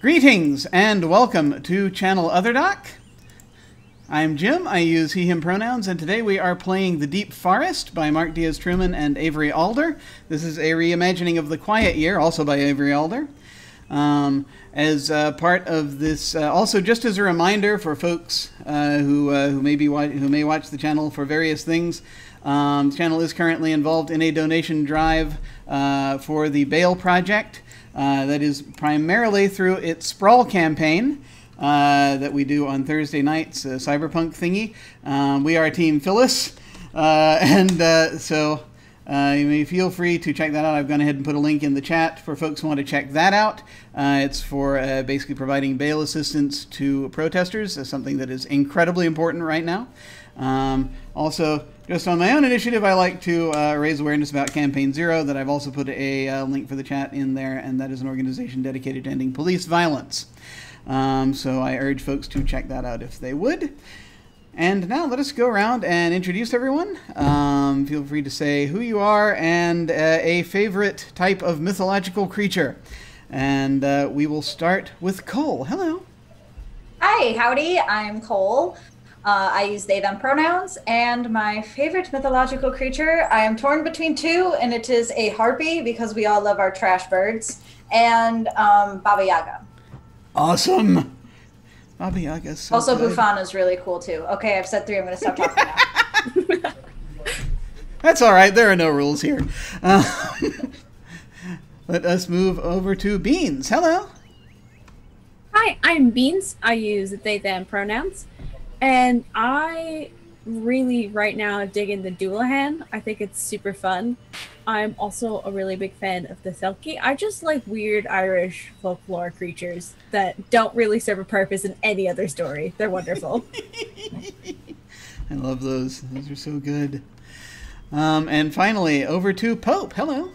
Greetings and welcome to Channel Otherdoc. I'm Jim, I use he, him pronouns, and today we are playing The Deep Forest by Mark Diaz-Truman and Avery Alder. This is a reimagining of The Quiet Year, also by Avery Alder. As part of this, also just as a reminder for folks who may watch the channel for various things, the channel is currently involved in a donation drive for the Vale project. That is primarily through its Sprawl campaign that we do on Thursday nights, cyberpunk thingy. We are Team Phyllis, so you may feel free to check that out. I've gone ahead and put a link in the chat for folks who want to check that out. It's for basically providing bail assistance to protesters, something that is incredibly important right now. Also, just on my own initiative, I like to raise awareness about Campaign Zero, that I've also put a link for the chat in there, and that is an organization dedicated to ending police violence. So I urge folks to check that out if they would. And now let us go around and introduce everyone. Feel free to say who you are and a favorite type of mythological creature. And we will start with Cole. Hello. Hi, howdy, I'm Cole. I use they, them pronouns, and my favorite mythological creature, I am torn between two, and it is a harpy, because we all love our trash birds, and Baba Yaga. Awesome. Baba Yaga is so also good. Bufana is really cool, too. Okay, I've said three, I'm going to stop talking now. That's all right, there are no rules here. Let us move over to Beans. Hello. Hi, I'm Beans. I use they, them pronouns. And I really, right now, dig into Doulahan. I think it's super fun. I'm also a really big fan of the Selkie. I just like weird Irish folklore creatures that don't really serve a purpose in any other story. They're wonderful. I love those. Those are so good. And finally, over to Pope. Hello.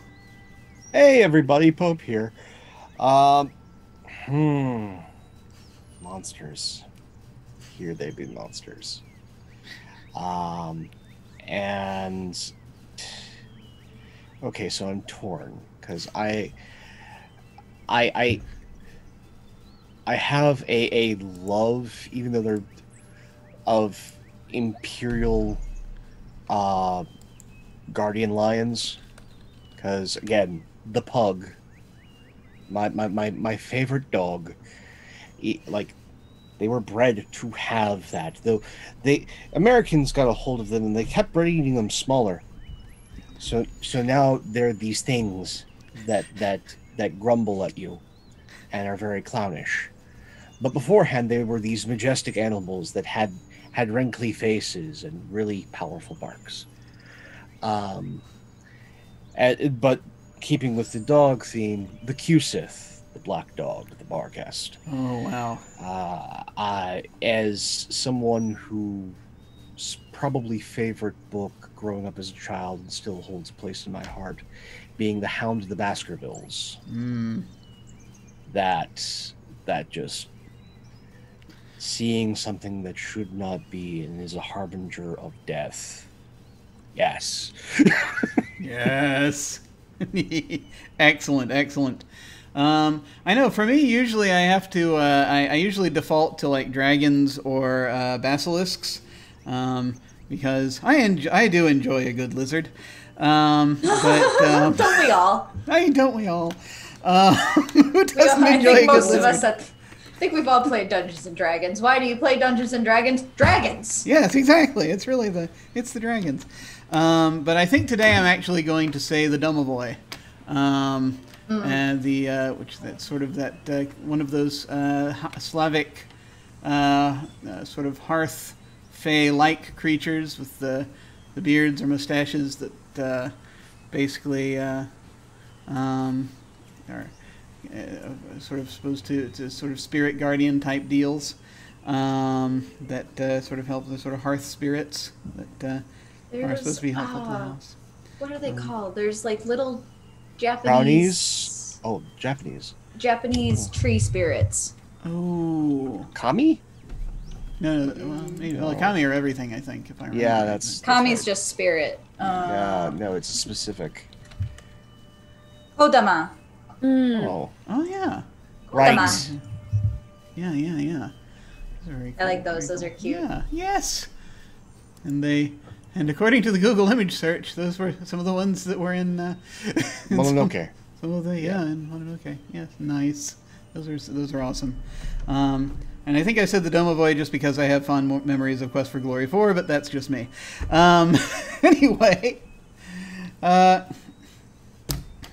Hey, everybody. Pope here. Monsters. Here they be monsters. And okay, so I'm torn because I have a love, even though they're of imperial guardian lions, because again, the pug, my favorite dog, like. They were bred to have that. Though Americans got a hold of them and they kept breeding them smaller. So now they're these things that grumble at you and are very clownish. But beforehand they were these majestic animals that had wrinkly faces and really powerful barks. But keeping with the dog theme, the Cusith, the black dog, the bar guest. Oh, wow. As someone whose probably favorite book growing up as a child and still holds a place in my heart, being The Hound of the Baskervilles. That just seeing something that should not be and is a harbinger of death. Yes. Yes. Excellent, excellent. I know for me, usually I have to, I usually default to like dragons or basilisks, because I do enjoy a good lizard. But Don't we all? Don't we all? Who doesn't enjoy a good most lizard? of us, I think we've all played Dungeons and Dragons. Why do you play Dungeons and Dragons? Dragons! Yes, exactly. It's really it's the dragons. But I think today I'm actually going to say the Domovoy. And which that's sort of that one of those Slavic sort of hearth fae-like creatures with the beards or mustaches that basically are sort of supposed to sort of spirit guardian type deals that sort of help the sort of hearth spirits that are supposed to be helpful to the house. What are they called? There's like little Japanese... Brownies? Oh, Japanese. Japanese tree spirits. Oh. Kami? No, well, maybe. Well, Kami are everything, I think, if I remember. Yeah, that's Kami's right. just spirit. Yeah, no, it's specific. Kodama. Oh. Oh, yeah. Right. Kodama. Yeah, yeah, yeah. Those are very I cool, like those. very Those are cool. cute. Yeah, yes. And according to the Google image search, those were some of the ones that were in Mononoke. Some of the in Mononoke. Yes, nice. Those are awesome. And I think I said the Domovoy just because I have fond memories of Quest for Glory 4, but that's just me. Anyway,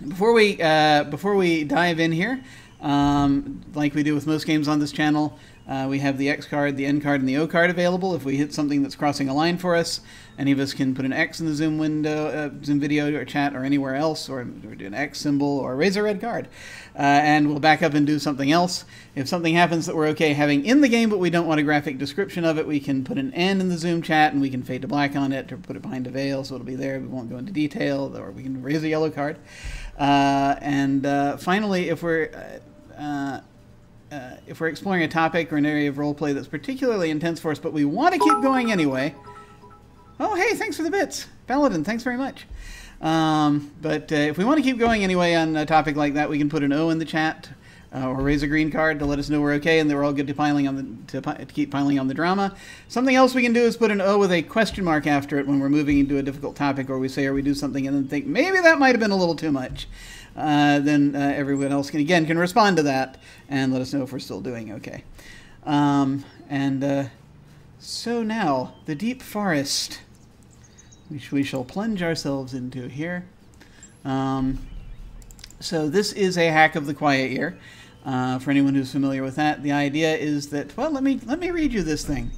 before we dive in here, like we do with most games on this channel, we have the X card, the N card, and the O card available. If we hit something that's crossing a line for us, any of us can put an X in the Zoom window, Zoom video or chat or anywhere else, or do an X symbol or raise a red card. And we'll back up and do something else. If something happens that we're okay having in the game, but we don't want a graphic description of it, we can put an N in the Zoom chat, and we can fade to black on it, or put it behind a veil so it'll be there. We won't go into detail, or we can raise a yellow card. Finally, if we're exploring a topic or an area of roleplay that's particularly intense for us, but we want to keep going anyway. Oh, hey, thanks for the bits. Paladin, thanks very much. But if we want to keep going anyway on a topic like that, we can put an O in the chat or raise a green card to let us know we're okay and that we're all good to keep piling on the drama. Something else we can do is put an O with a question mark after it when we're moving into a difficult topic, or we say or we do something and then think maybe that might have been a little too much. Then everyone else can respond to that and let us know if we're still doing okay. So now, the deep forest, which we shall plunge ourselves into here. So this is a hack of the Quiet Year. For anyone who's familiar with that, the idea is that, well, let me read you this thing.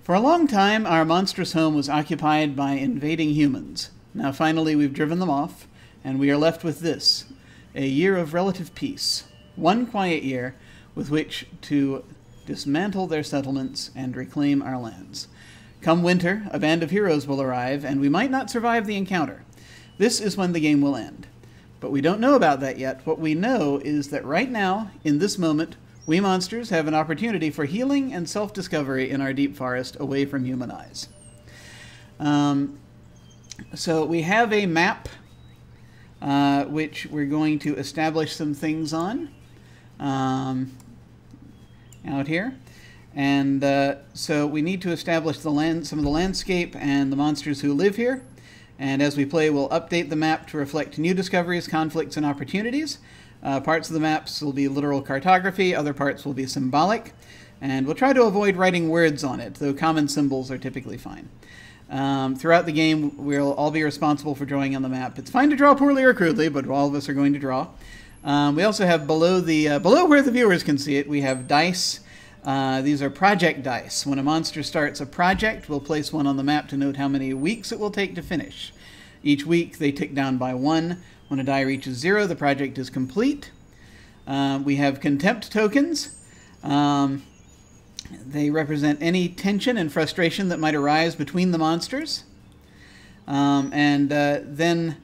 For a long time, our monstrous home was occupied by invading humans. Now finally we've driven them off, and we are left with this, a year of relative peace, one quiet year with which to dismantle their settlements and reclaim our lands. Come winter, a band of heroes will arrive, and we might not survive the encounter. This is when the game will end. But we don't know about that yet. What we know is that right now, in this moment, we monsters have an opportunity for healing and self-discovery in our deep forest away from human eyes. So we have a map which we're going to establish some things on out here. And so we need to establish some of the landscape and the monsters who live here. And as we play, we'll update the map to reflect new discoveries, conflicts, and opportunities. Parts of the maps will be literal cartography, other parts will be symbolic. And we'll try to avoid writing words on it, though common symbols are typically fine. Throughout the game, we'll all be responsible for drawing on the map. It's fine to draw poorly or crudely, but all of us are going to draw. We also have below where the viewers can see it, we have dice. These are project dice. When a monster starts a project, we'll place one on the map to note how many weeks it will take to finish. Each week, they tick down by 1. When a die reaches 0, the project is complete. We have contempt tokens. They represent any tension and frustration that might arise between the monsters. Then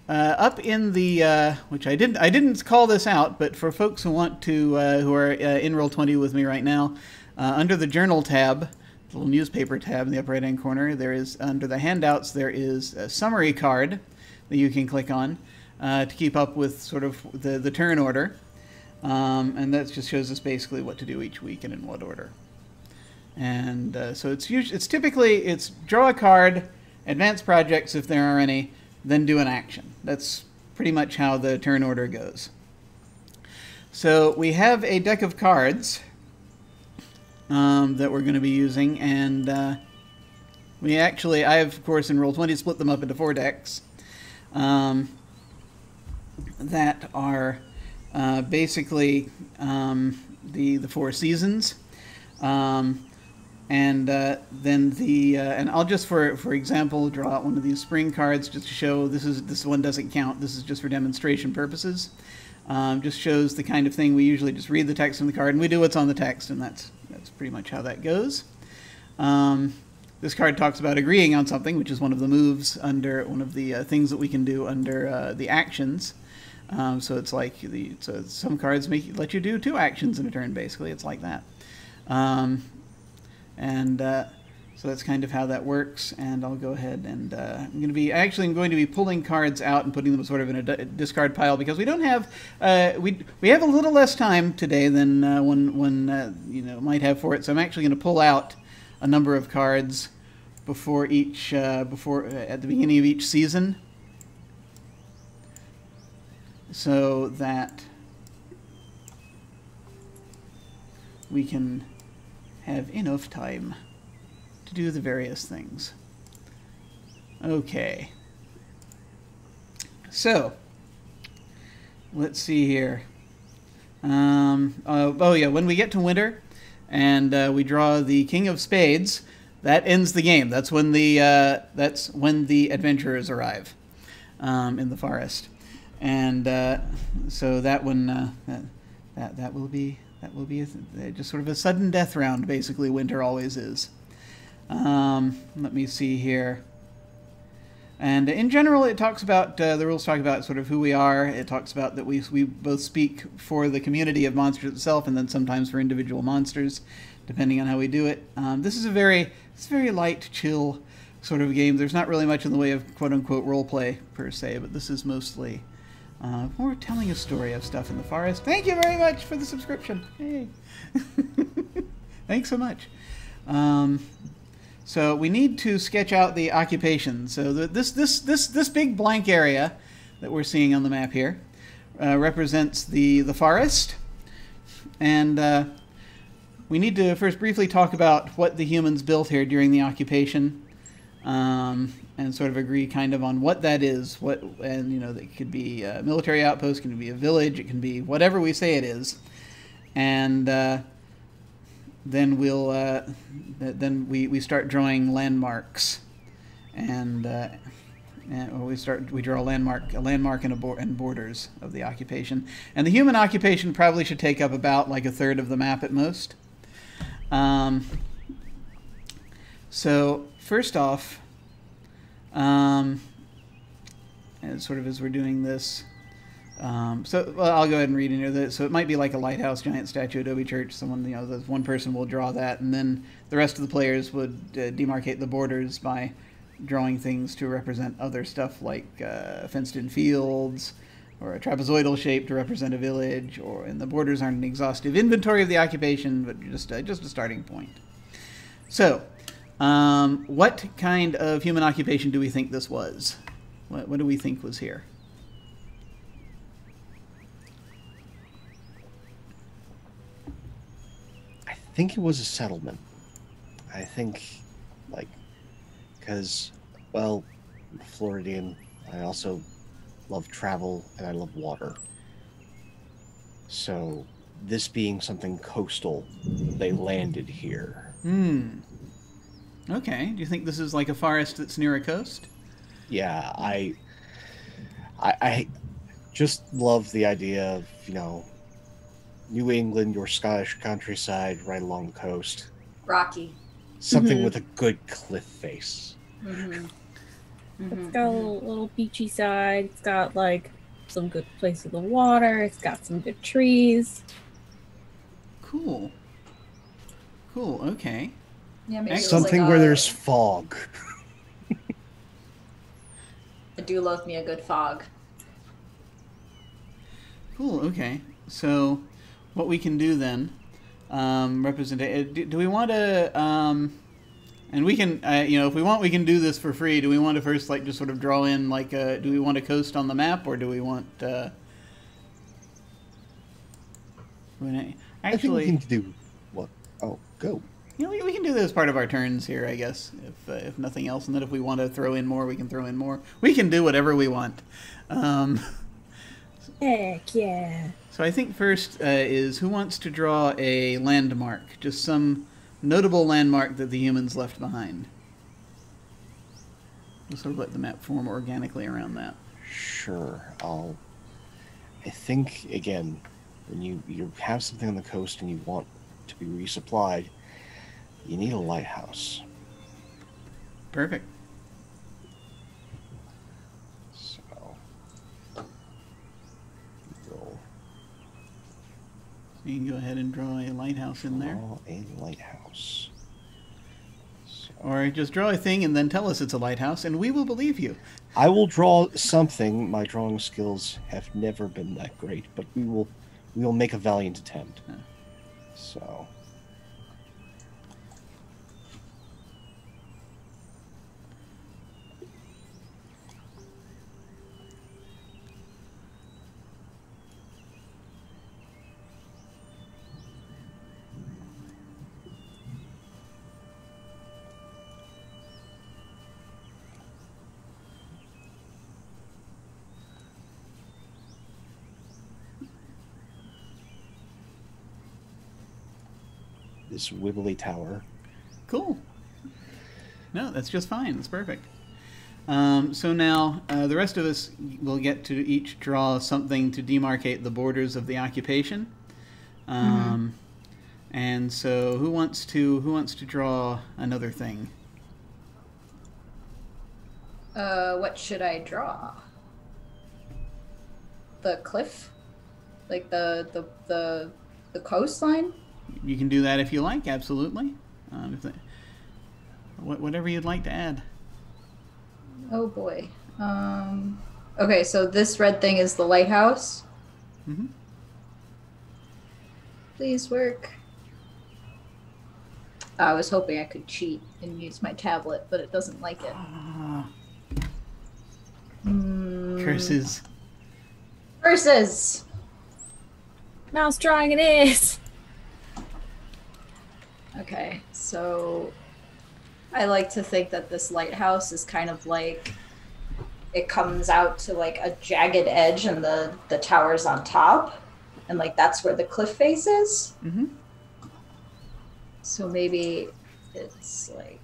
up in the, which I didn't call this out, but for folks who want to, who are in Roll20 with me right now, under the Journal tab, the little newspaper tab in the upper right-hand corner, there is, under the handouts, there is a summary card that you can click on to keep up with sort of the turn order. And that just shows us basically what to do each week and in what order. And so it's typically draw a card, advance projects if there are any, then do an action. That's pretty much how the turn order goes. So we have a deck of cards that we're going to be using, and I have, of course, in Roll20 split them up into 4 decks that are basically the 4 seasons. And I'll just, for example, draw out one of these spring cards just to show this one doesn't count. This is just for demonstration purposes. Just shows the kind of thing we usually just read the text from the card and we do what's on the text, and that's pretty much how that goes. This card talks about agreeing on something, which is one of the moves under one of the things that we can do under the actions. So it's like so some cards let you do 2 actions in a turn. Basically, it's like that. So that's kind of how that works, and I'll go ahead and I'm going to be pulling cards out and putting them sort of in a discard pile because we don't have we have a little less time today than one you know might have for it. So I'm actually going to pull out a number of cards before each at the beginning of each season, so that we can have enough time to do the various things. Okay. So, let's see here. Oh yeah, when we get to winter and we draw the King of Spades, that ends the game. That's when the adventurers arrive in the forest, and so that one that will be just sort of a sudden death round. Basically, winter always is. Let me see here. And in general, it talks about, the rules talk about sort of who we are. It talks about that we both speak for the community of monsters itself and then sometimes for individual monsters, depending on how we do it. This is a very light, chill sort of game. There's not really much in the way of quote-unquote roleplay per se, but this is mostly more telling a story of stuff in the forest. Thank you very much for the subscription. Hey. Thanks so much. So we need to sketch out the occupation. So this big blank area that we're seeing on the map here represents the forest, and we need to first briefly talk about what the humans built here during the occupation, and sort of agree kind of on what that is. And you know, it could be a military outpost, it can be a village, it can be whatever we say it is, and then we start drawing landmarks, and we draw a landmark and borders of the occupation. And the human occupation probably should take up about like a third of the map at most. So first off, and sort of as we're doing this. I'll go ahead and read in here. So it might be like a lighthouse, giant statue, adobe church. Someone, you know, one person will draw that, and then the rest of the players would demarcate the borders by drawing things to represent other stuff, like fenced-in fields, or a trapezoidal shape to represent a village, and the borders aren't an exhaustive inventory of the occupation, but just a starting point. So, what kind of human occupation do we think this was? What do we think was here? I think it was a settlement. I think, like, because, well, I'm a Floridian, I also love travel and I love water. So, this being something coastal, they landed here. Okay. Do you think this is like a forest that's near a coast? Yeah, I just love the idea of, you know, New England or Scottish countryside right along the coast. Rocky. Something with a good cliff face. It's got a little beachy side. It's got like some good place with the water. It's got some good trees. Cool. Okay. Yeah, maybe Something like where there's fog. I do love me a good fog. Cool. Okay. So, what we can do then, do we want to, and we can, you know, if we want, we can do this for free. Do we want to first, like, just sort of draw in, like, do we want a coast on the map, or do we want, actually, I think we can do what? Oh, go. You know, we can do this as part of our turns here, I guess, if nothing else. And then if we want to throw in more, we can throw in more. We can do whatever we want. Heck yeah. So I think first is who wants to draw a landmark, just some notable landmark that the humans left behind. We'll sort of let the map form organically around that. Sure. I think, again, when you have something on the coast and you want to be resupplied, you need a lighthouse. Perfect. So, you can go ahead and draw a lighthouse in there. Draw a lighthouse. So, Or just draw a thing and then tell us it's a lighthouse, and we will believe you. I will draw something. My drawing skills have never been that great, but we will make a valiant attempt. Yeah. So. This wibbly tower. Cool. No, that's just fine. That's perfect. So now the rest of us will get to each draw something to demarcate the borders of the occupation. And so who wants to draw another thing? What should I draw? The cliff? Like the coastline? You can do that if you like, absolutely. Whatever you'd like to add. Oh boy. Okay, so this red thing is the lighthouse. Mm-hmm. Please work. I was hoping I could cheat and use my tablet, but it doesn't like it. Curses. Curses! Mouse drawing it is. Okay, so I like to think that this lighthouse is kind of like it comes out to like a jagged edge and the tower's on top, and like that's where the cliff face is. Mm-hmm. So maybe it's like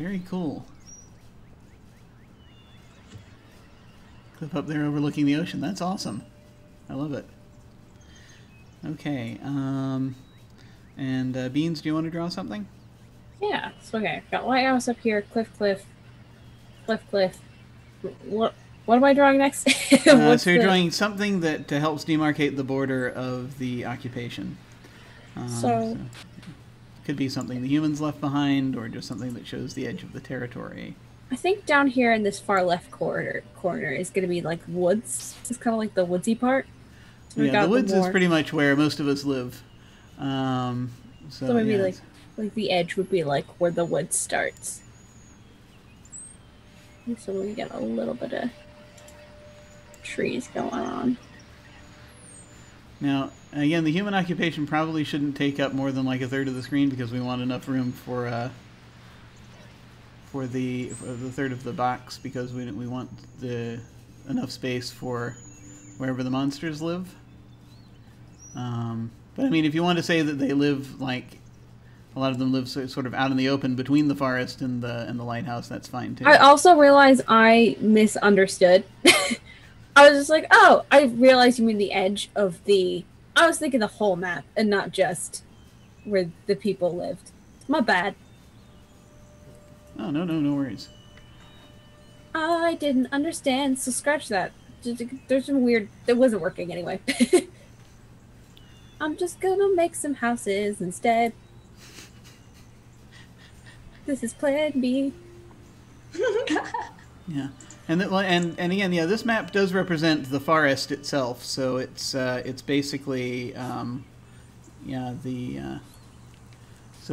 Very cool. Cliff up there overlooking the ocean. That's awesome. I love it. Okay. And Beans, do you want to draw something? Yeah. So okay, I've got lighthouse up here, cliff. What am I drawing next? So you're drawing something that helps demarcate the border of the occupation. So could be something the humans left behind, or just something that shows the edge of the territory. I think down here in this far left corner is going to be like woods. It's kind of like the woodsy part. So yeah, the woods is pretty much where most of us live. So maybe yeah, like the edge would be like where the wood starts. And so we get a little bit of trees going on. Now, again, the human occupation probably shouldn't take up more than like a third of the screen, because we want enough room for the third of the box, because we want enough space for wherever the monsters live. But I mean, if you want to say that they live, like a lot of them live sort of out in the open between the forest and the lighthouse, that's fine too. I also realized I misunderstood. I was just like, oh, I realized you mean the edge of the... I was thinking the whole map and not just where the people lived. My bad. Oh, no worries. I didn't understand, so scratch that. There's some weird... It wasn't working anyway. I'm just gonna make some houses instead. This is plan B. Yeah. And again, yeah, this map does represent the forest itself, so it's basically so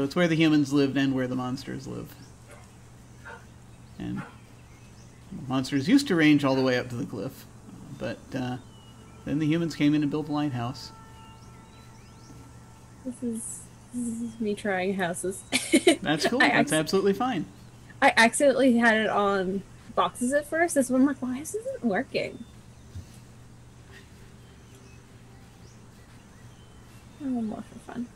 it's where the humans lived and where the monsters live. And monsters used to range all the way up to the cliff, but then the humans came in and built a lighthouse. This is me trying houses. That's cool. That's absolutely fine. I accidentally had it on boxes at first. That's when I'm like, why isn't it working? One more for fun.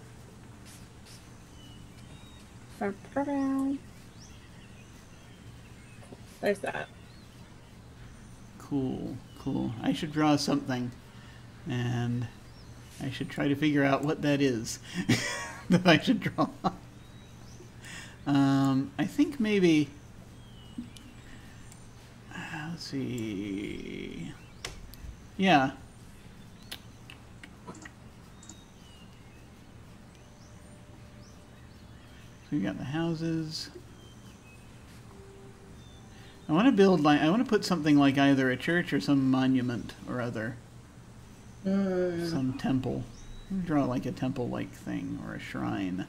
There's that. Cool. Cool. I should draw something, and I should try to figure out what that is that I should draw. I think maybe. Let's see. Yeah. So we got the houses. I want to build like I want to put something like either a church or some monument or other. Some temple. Draw like a temple-like thing or a shrine.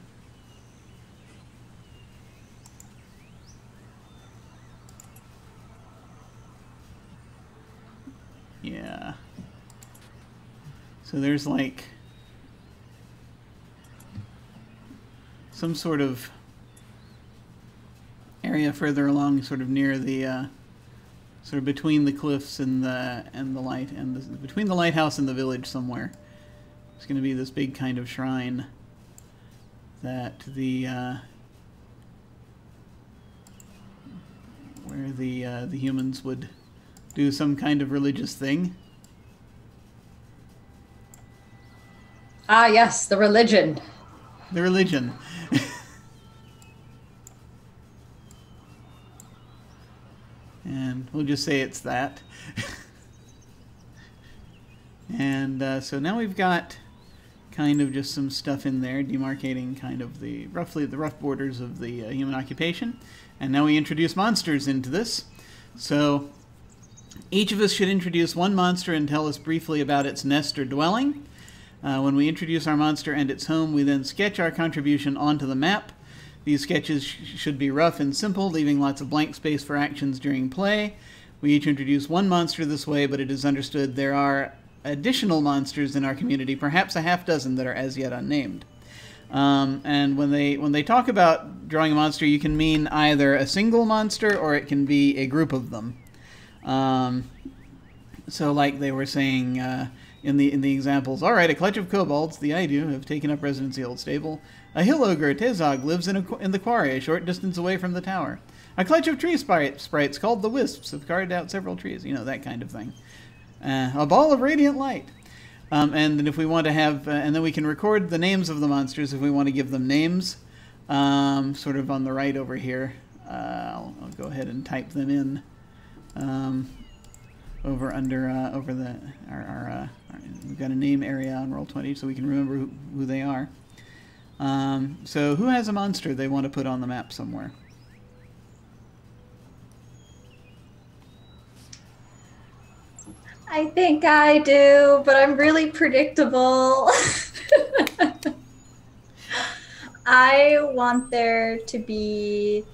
Yeah. So there's like some sort of area further along, sort of near the sort of between the cliffs and the light and between the lighthouse and the village somewhere. It's going to be this big kind of shrine that where the humans would do some kind of religious thing. Ah, yes, the religion. The religion. And we'll just say it's that. And so now we've got kind of just some stuff in there demarcating kind of roughly the rough borders of the human occupation. And now we introduce monsters into this. So each of us should introduce one monster and tell us briefly about its nest or dwelling. When we introduce our monster and its home, we then sketch our contribution onto the map. These sketches should be rough and simple, leaving lots of blank space for actions during play. We each introduce one monster this way, but it is understood there are additional monsters in our community, perhaps a half dozen that are as yet unnamed. And when they talk about drawing a monster, you can mean either a single monster or it can be a group of them. So like they were saying in the examples, all right, a clutch of kobolds, the Aidu, have taken up residence in the old stable. A hill ogre, Tezog, lives in the quarry a short distance away from the tower. A clutch of tree sprites called the Wisps have carved out several trees. You know, that kind of thing. A ball of radiant light. And then if we want to have, and then we can record the names of the monsters if we want to give them names. Sort of on the right over here. I'll go ahead and type them in. Over we've got a name area on Roll20 so we can remember who they are. So who has a monster they want to put on the map somewhere? I think I do, but I'm really predictable. I want there to be...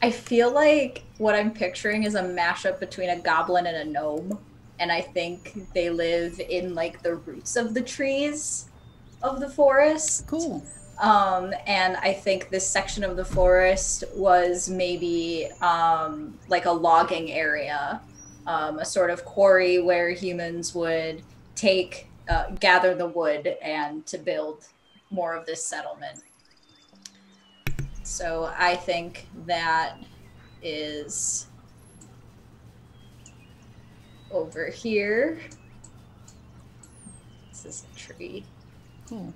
I feel like what I'm picturing is a mashup between a goblin and a gnome. And I think they live in like the roots of the trees of the forest. Cool. And I think this section of the forest was maybe like a logging area, a sort of quarry where humans would gather the wood and to build more of this settlement. So I think that is over here. This is a tree. Cool.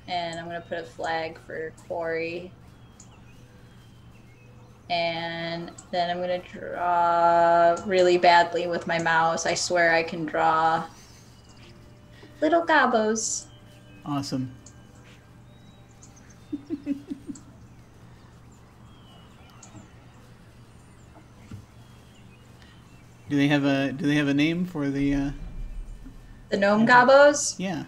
And I'm going to put a flag for quarry. And then I'm going to draw really badly with my mouse. I swear I can draw little gobos. Awesome. Do they have a name for the gnome gobos? Yeah.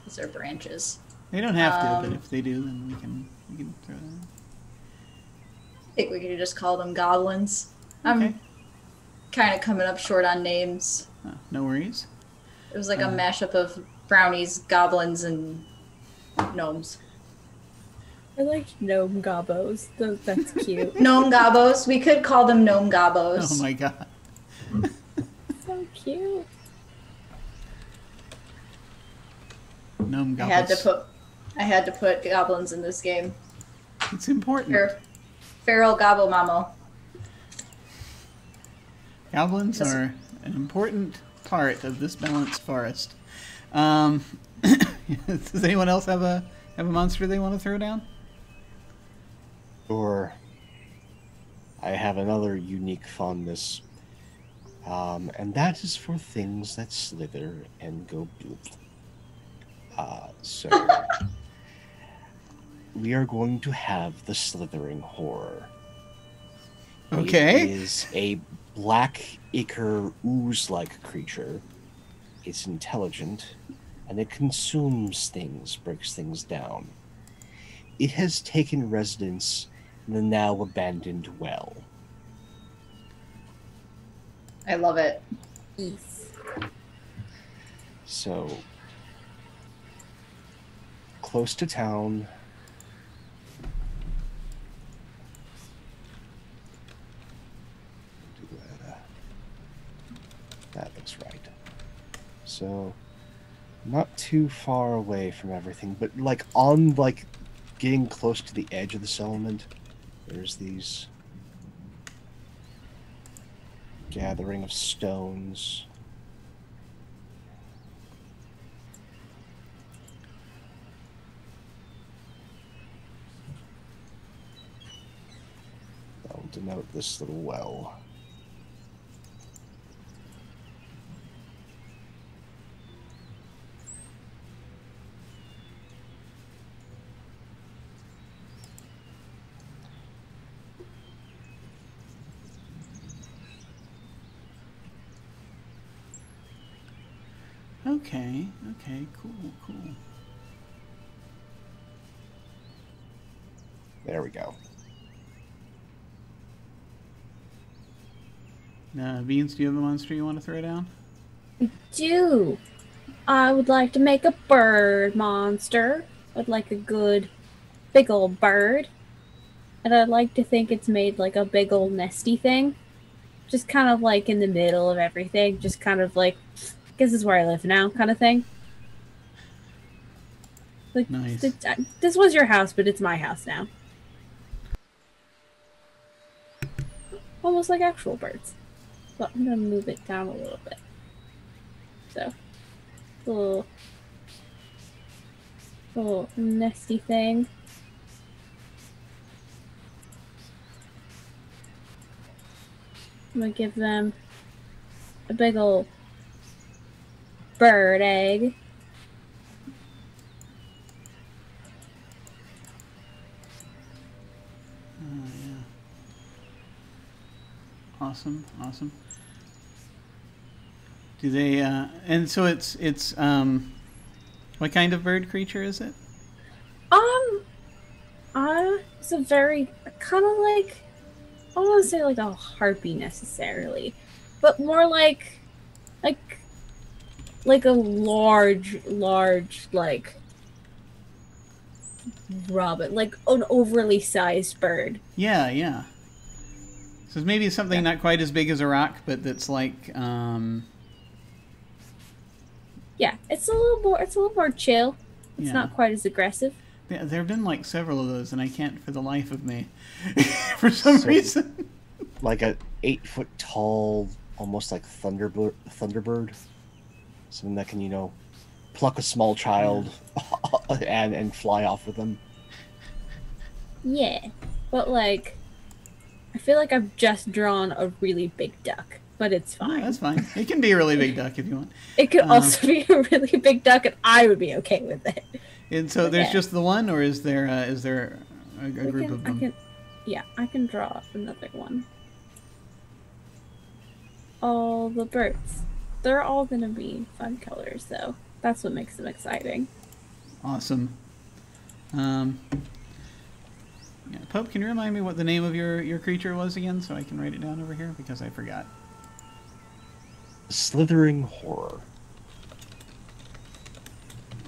These are branches. They don't have to, but if they do, then we can throw them. I think we could just call them goblins. Okay. I'm kind of coming up short on names. No worries. It was like a mashup of brownies, goblins, and gnomes. I like gnome gobos. That's cute. Gnome gobos. We could call them gnome gobos. Oh my god. So cute. Gnome I goblins. had to put goblins in this game. It's important. Here. Feral gobble mammo. Goblins are an important part of this balanced forest. Does anyone else have a monster they want to throw down? Or I have another unique fondness, and that is for things that slither and go bloop. So we are going to have the slithering horror. Okay. It is a black ichor ooze-like creature. It's intelligent, and it consumes things, breaks things down. It has taken residence in the now abandoned well. I love it. Yes. So, close to town. That looks right. So, not too far away from everything, but like on like getting close to the edge of the settlement, there's these gathering of stones. That'll denote this little well. Okay, cool. There we go. Beans, do you have a monster you want to throw down? Do I would like to make a bird monster. I'd like a good big old bird. And I'd like to think it's made like a big old nesty thing. Just kind of like in the middle of everything. Just kind of like, this is where I live now kind of thing. Like, Nice. This was your house, but it's my house now. Almost like actual birds. But I'm going to move it down a little bit. So, little nesty thing. I'm going to give them a big old bird egg. Yeah. Awesome. Do they, and so it's, what kind of bird creature is it? It's a very, kind of like, I don't want to say like a harpy necessarily, but more like a large, like, robin, like an overly sized bird. Yeah. So it's maybe something not quite as big as a rock, but that's like, Yeah, it's a little more chill. It's not quite as aggressive. Yeah, there have been like several of those, and I can't for the life of me, for some reason. Like a 8-foot tall, almost like thunderbird. Something that can, pluck a small child and fly off with them. Yeah, but like, I feel like I've just drawn a really big duck, but it's fine. Oh, that's fine. It can be a really big duck if you want. It could also be a really big duck, and I would be okay with it. And so there's just the one, or is there a group of them? I can draw another one. All the birds. They're all going to be fun colors, though. That's what makes them exciting. Awesome. Pope, can you remind me what the name of your creature was again, so I can write it down over here, because I forgot. Slithering horror.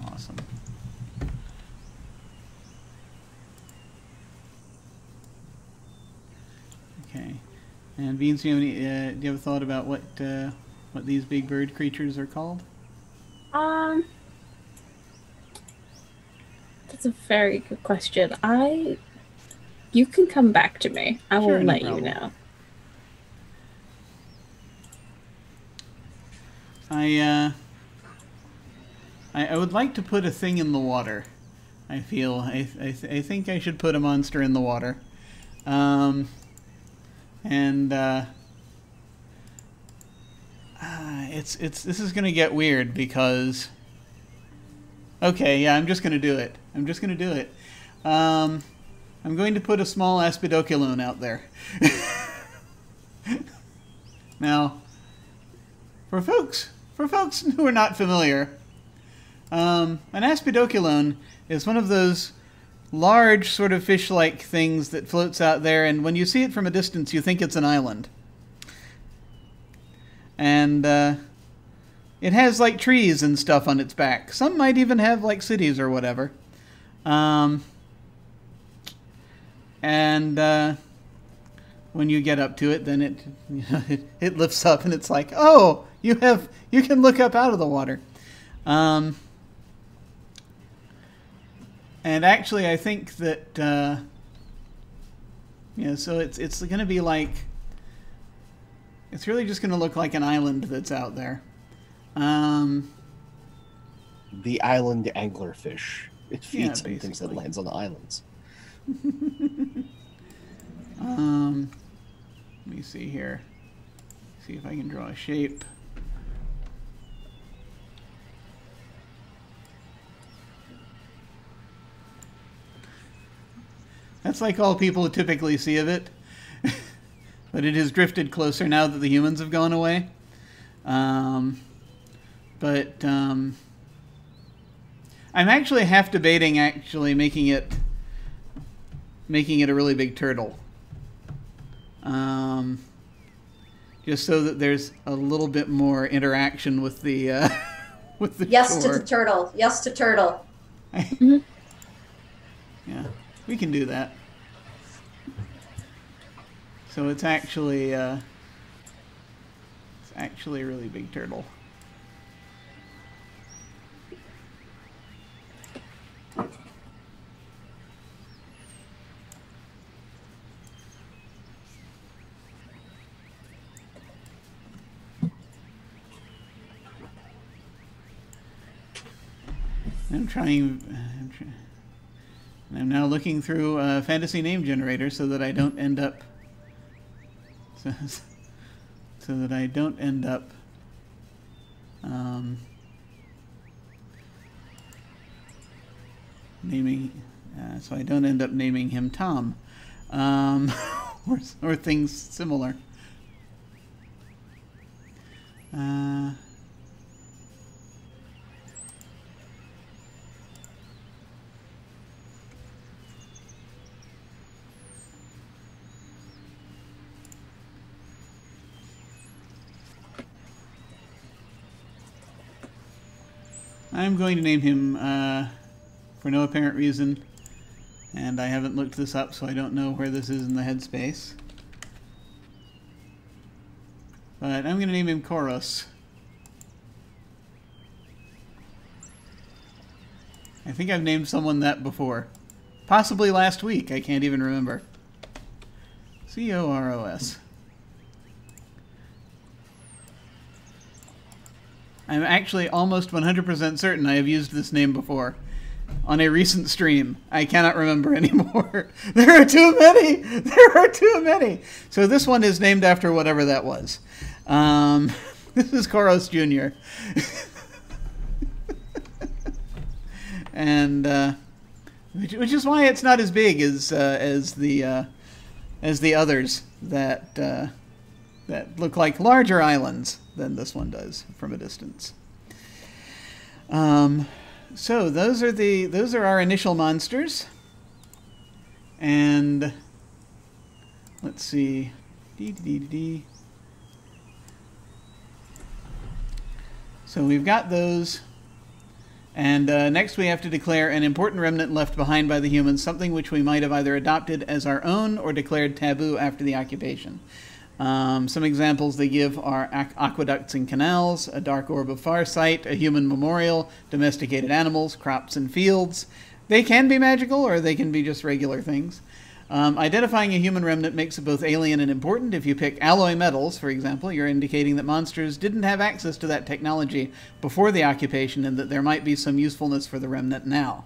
Awesome. Okay. And Beans, do you have a thought about what these big bird creatures are called? That's a very good question. I You can come back to me. I Sure, will no let you problem. know. I would like to put a thing in the water. I feel I think I should put a monster in the water, this is gonna get weird because. Okay, yeah, I'm just gonna do it. I'm just gonna do it. I'm going to put a small aspidoculone out there. Now, for folks who are not familiar, an aspidoculone is one of those large sort of fish-like things that floats out there, and when you see it from a distance, you think it's an island. And it has like trees and stuff on its back. Some might even have like cities or whatever. When you get up to it, then it lifts up and it's like, oh, you can look up out of the water. And actually, I think that so it's going to be like, it's really just going to look like an island that's out there. The island anglerfish. It feeds on things that lands on the islands. Let me see here. See if I can draw a shape. That's like all people typically see of it. But it has drifted closer now that the humans have gone away. I'm actually half debating making it a really big turtle. Just so that there's a little bit more interaction with the with the yes shore. To the turtle. Yes to turtle. Mm-hmm. Yeah, we can do that. So it's actually a really big turtle. I'm now looking through fantasy name generator so that I don't end up naming him Tom, or things similar. I'm going to name him for no apparent reason, and I haven't looked this up, so I don't know where this is in the headspace. But I'm going to name him Koros. I think I've named someone that before. Possibly last week, I can't even remember. Koros. I'm actually almost 100% certain I have used this name before on a recent stream. I cannot remember anymore. There are too many! There are too many! So this one is named after whatever that was. This is Koros Jr. And which is why it's not as big as the others that look like larger islands than this one does from a distance. So those are our initial monsters, and let's see. So we've got those. And next we have to declare an important remnant left behind by the humans, something which we might have either adopted as our own or declared taboo after the occupation. Some examples they give are aqueducts and canals, a dark orb of farsight, a human memorial, domesticated animals, crops and fields. They can be magical or they can be just regular things. Identifying a human remnant makes it both alien and important. If you pick alloy metals, for example, you're indicating that monsters didn't have access to that technology before the occupation and that there might be some usefulness for the remnant now.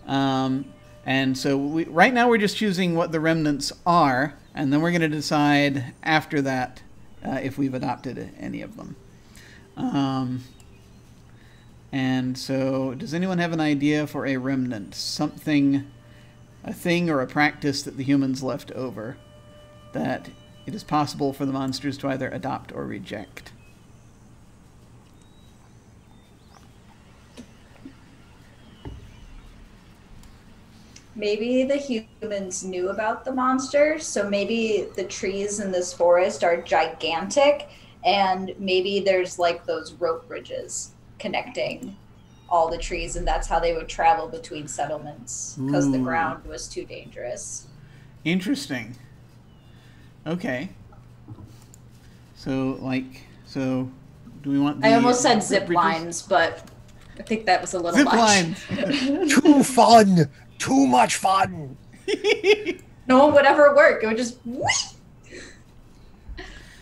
And so right now we're just choosing what the remnants are, and then we're going to decide after that if we've adopted any of them. And so does anyone have an idea for a remnant? Something, a thing or a practice that the humans left over that it is possible for the monsters to either adopt or reject? Maybe the humans knew about the monsters, so maybe the trees in this forest are gigantic, and maybe there's like those rope bridges connecting all the trees, and that's how they would travel between settlements because the ground was too dangerous. Interesting. Okay. So, do we want the... I almost said zip lines, but I think that was a little zip much. lines! Too fun! Too much fun! No one would ever work. It would just...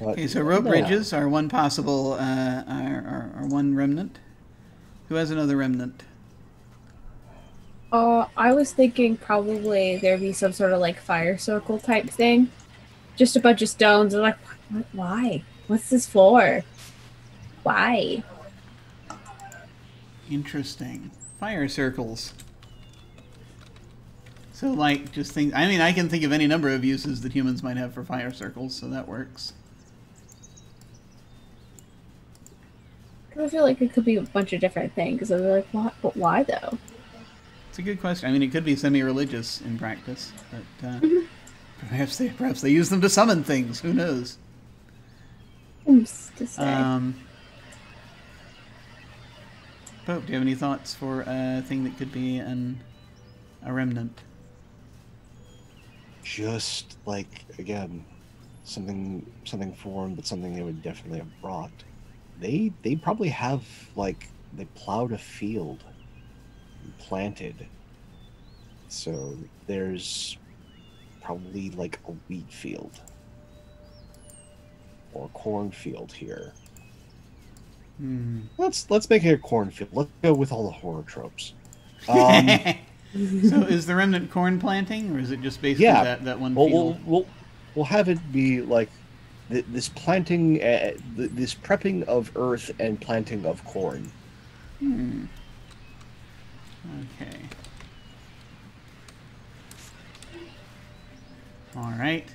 Okay, so rope bridges are one possible, are one remnant. Who has another remnant? I was thinking probably there'd be some sort of like fire circle type thing. Just a bunch of stones. And like, why? What's this for? Why? Interesting. Fire circles. So, like, just think... I mean, I can think of any number of uses that humans might have for fire circles, so that works. I feel like it could be a bunch of different things. I'd be like, what? But why, though? It's a good question. I mean, it could be semi-religious in practice, but perhaps they use them to summon things. Who knows? To say. Pope, do you have any thoughts for a thing that could be a remnant? Just like, again, something foreign, but something they would definitely have brought. They probably have, like, they plowed a field and planted. So there's probably like a wheat field or a cornfield here. Let's make it a cornfield. Let's go with all the horror tropes. So is the remnant corn planting, or is it just basically that one field? We'll have it be like this planting, this prepping of earth and planting of corn. Okay. All right.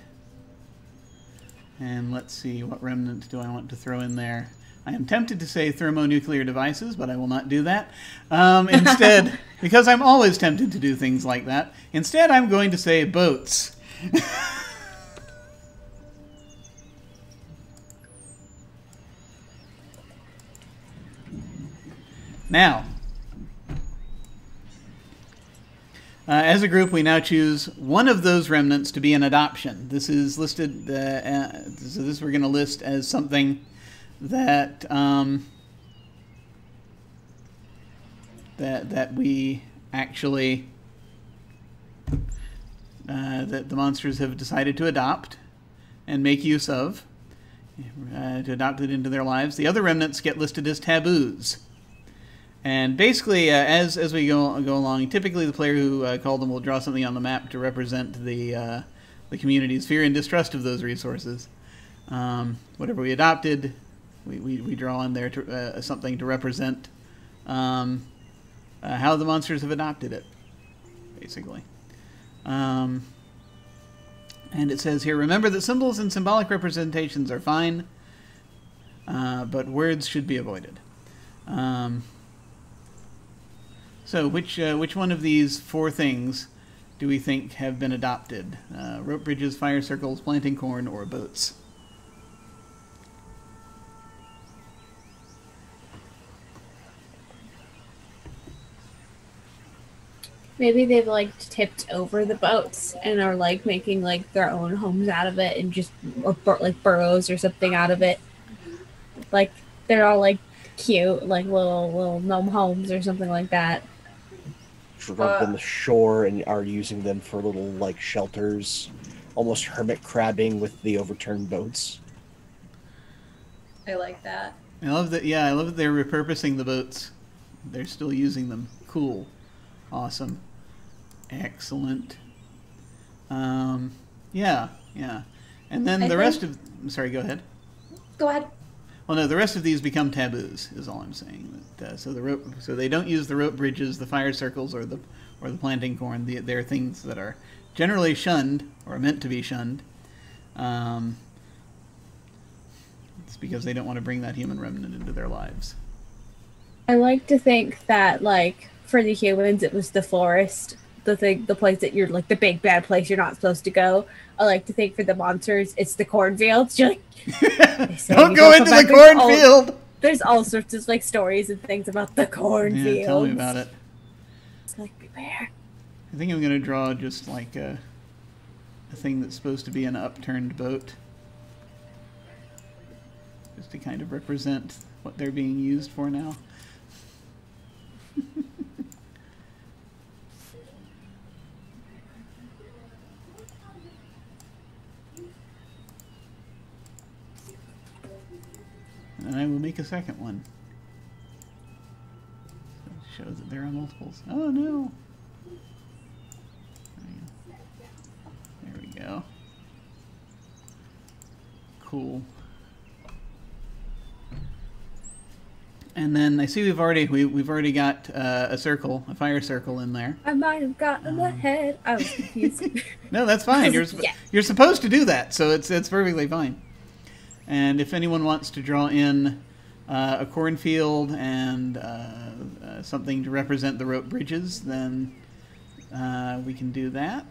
And let's see, what remnant do I want to throw in there? I am tempted to say thermonuclear devices, but I will not do that. Instead, because I'm always tempted to do things like that, instead I'm going to say boats. Now, as a group, we now choose one of those remnants to be an adoption. This is listed, so this we're going to list as something that that we actually that the monsters have decided to adopt and make use of, to adopt it into their lives. The other remnants get listed as taboos. And basically, as we go along, typically the player who called them will draw something on the map to represent the community's fear and distrust of those resources. Whatever we adopted, we draw on there to, something to represent how the monsters have adopted it, basically. And it says here, remember that symbols and symbolic representations are fine, but words should be avoided. So which one of these four things do we think have been adopted? Rope bridges, fire circles, planting corn, or boats? Maybe they've like tipped over the boats and are like making like their own homes out of it and just like burrows or something out of it. Like they're all like cute, like little gnome homes or something like that. drug them ashore and are using them for little like shelters, almost hermit crabbing with the overturned boats. I like that. I love that. Yeah, I love that they're repurposing the boats. They're still using them. Cool. Awesome. Excellent. Yeah. And then the rest of... I'm sorry, go ahead. Go ahead. Well, no, the rest of these become taboos, is all I'm saying. That, so they don't use the rope bridges, the fire circles, or the planting corn. They're things that are generally shunned, or meant to be shunned. It's because they don't want to bring that human remnant into their lives. I like to think that, like, for the humans, it was the forest, the place that you're, like, the big bad place you're not supposed to go. I like to think for the monsters, it's the cornfields. You're like, don't go into the cornfield! There's all sorts of, like, stories and things about the cornfields. Yeah, tell me about it. It's like, beware. I think I'm going to draw just, like, a thing that's supposed to be an upturned boat. Just to kind of represent what they're being used for now. And I will make a second one. So it shows that there are multiples. Oh no! There we go. Cool. And then I see we've already got a circle, a fire circle in there. I might have gotten ahead. I was confused. No, that's fine. You're supposed to do that, so it's perfectly fine. And if anyone wants to draw in a cornfield and something to represent the rope bridges, then we can do that.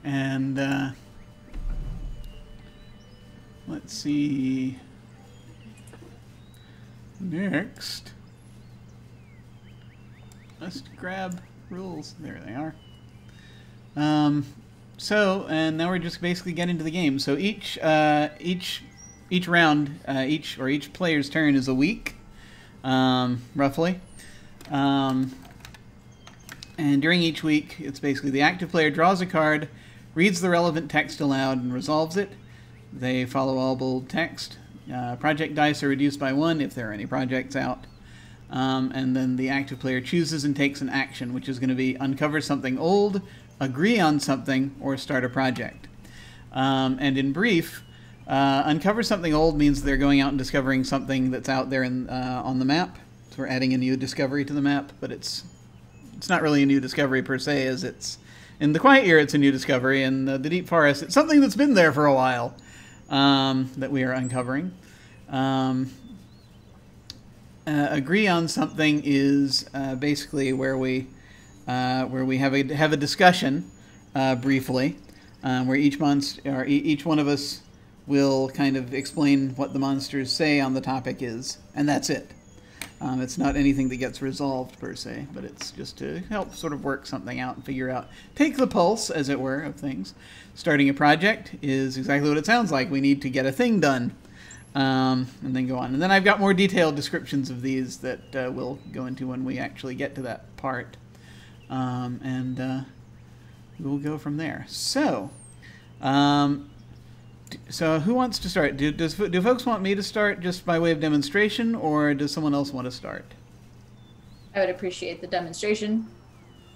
And let's see. Next, let's grab rules. There they are. And now we're just basically getting into the game. So each round, each player's turn is a week, roughly. And during each week, it's basically the active player draws a card, reads the relevant text aloud, and resolves it. They follow all bold text. Project dice are reduced by 1 if there are any projects out. And then the active player chooses and takes an action, which is going to be uncover something old, agree on something, or start a project. And in brief, uncover something old means they're going out and discovering something that's out there on the map. So we're adding a new discovery to the map, but it's not really a new discovery per se, as it's in the Quiet Year it's a new discovery, and the Deep Forest it's something that's been there for a while that we are uncovering. Agree on something is basically where we have a discussion briefly, where each one of us will kind of explain what the monsters say on the topic is, and that's it. It's not anything that gets resolved per se, but it's just to help sort of work something out and figure out, take the pulse, as it were, of things. Starting a project is exactly what it sounds like. We need to get a thing done, and then go on. And then I've got more detailed descriptions of these that we'll go into when we actually get to that part. And we'll go from there. So, who wants to start? Do folks want me to start just by way of demonstration, or does someone else want to start? I would appreciate the demonstration.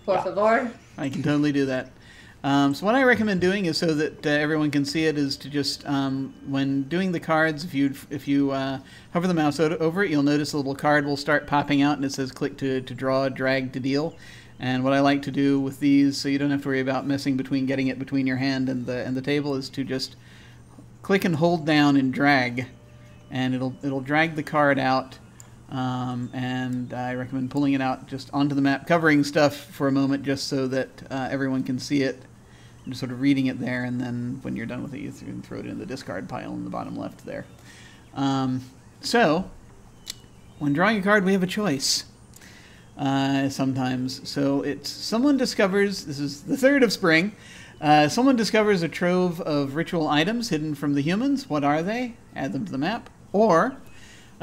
Por favor. I can totally do that. So what I recommend doing is so that everyone can see it is to just, when doing the cards, if you hover the mouse over it, you'll notice a little card will start popping out and it says click to draw, drag to deal. And what I like to do with these, so you don't have to worry about messing getting it between your hand and the table, is to just click and hold down and drag, and it'll drag the card out. And I recommend pulling it out just onto the map, covering stuff for a moment just so that everyone can see it, and just sort of reading it there, and then when you're done with it, you can throw it in the discard pile in the bottom left there. So, when drawing a card, we have a choice. Sometimes. So it's someone discovers, this is the 3rd of spring, someone discovers a trove of ritual items hidden from the humans. What are they? Add them to the map. Or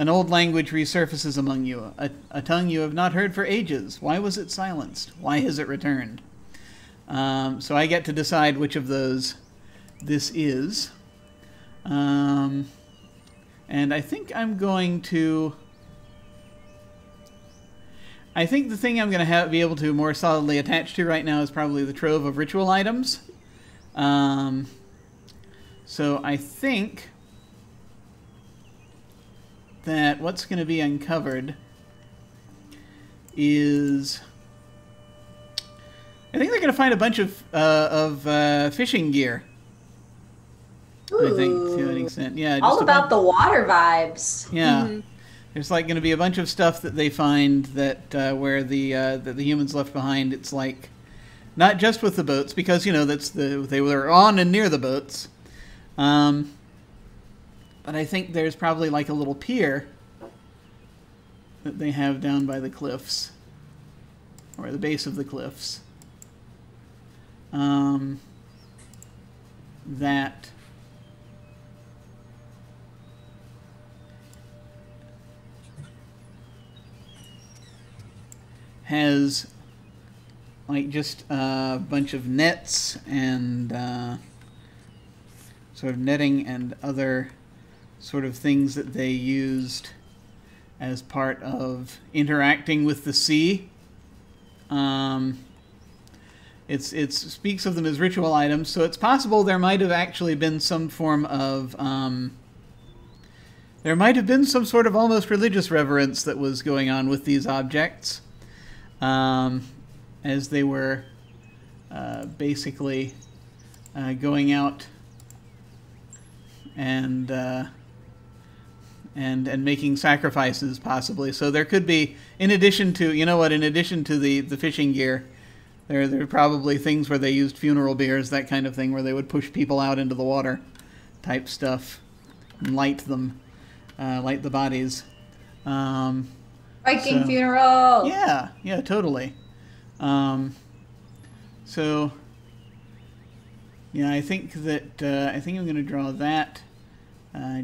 An old language resurfaces among you, a tongue you have not heard for ages. Why was it silenced? Why has it returned? So I get to decide which of those this is. And I think I'm going to... I think the thing I'm going to be able to more solidly attach to right now is probably the trove of ritual items. So I think that what's going to be uncovered is... I think they're going to find a bunch of fishing gear. Ooh. I think, to an extent. Yeah, just All about the water vibes. Yeah. Mhm. There's like going to be a bunch of stuff that they find that where that the humans left behind. It's like not just with the boats, because you know they were on and near the boats. But I think there's probably like a little pier that they have down by the cliffs, or the base of the cliffs. That has like just a bunch of nets and sort of netting and other sort of things that they used as part of interacting with the sea. It speaks of them as ritual items, so it's possible there might have actually been some form of there might have been some sort of almost religious reverence that was going on with these objects, as they were basically going out and making sacrifices, possibly. So there could be, in addition to, you know what, in addition to the fishing gear, there are probably things where they used funeral biers, that kind of thing, where they would push people out into the water type stuff and light them, light the bodies. Viking funeral. Yeah, totally. So yeah, I think that I think I'm going to draw that,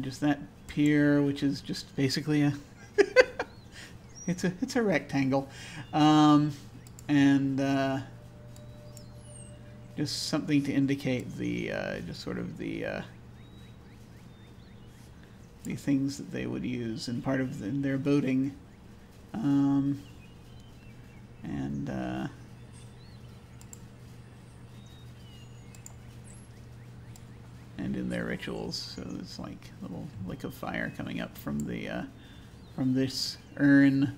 just that pier, which is just basically a it's a rectangle, and just something to indicate the just sort of the things that they would use in part of their boating, and in their rituals. So it's like a little lick of fire coming up from the from this urn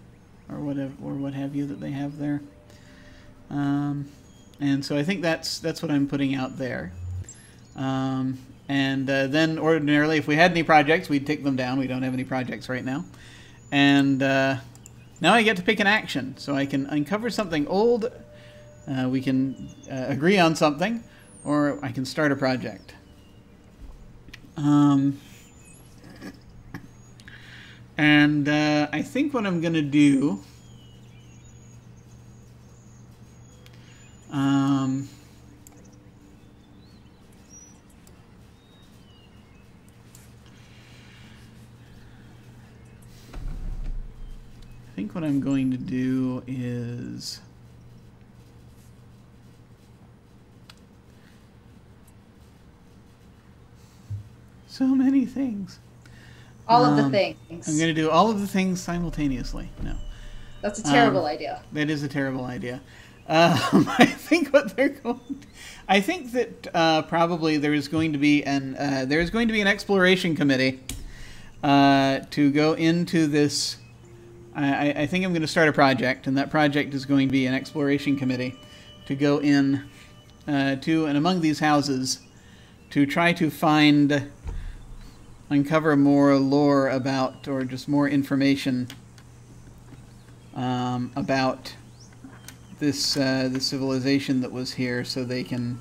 or whatever, or what have you, that they have there. And so I think that's what I'm putting out there. And then ordinarily, if we had any projects, we'd take them down. We don't have any projects right now. And now I get to pick an action. So I can uncover something old, we can agree on something, or I can start a project. And I think what I'm going to do... I think what I'm going to do is... so many things. All of the things. I'm going to do all of the things simultaneously. No. That's a terrible idea. That is a terrible idea. I think what they're going to... I think that probably there is going to be an exploration committee to go into this. I think I'm going to start a project, and that project is going to be an exploration committee to go in to and among these houses to try to uncover more lore about, or just more information about this the civilization that was here, so they can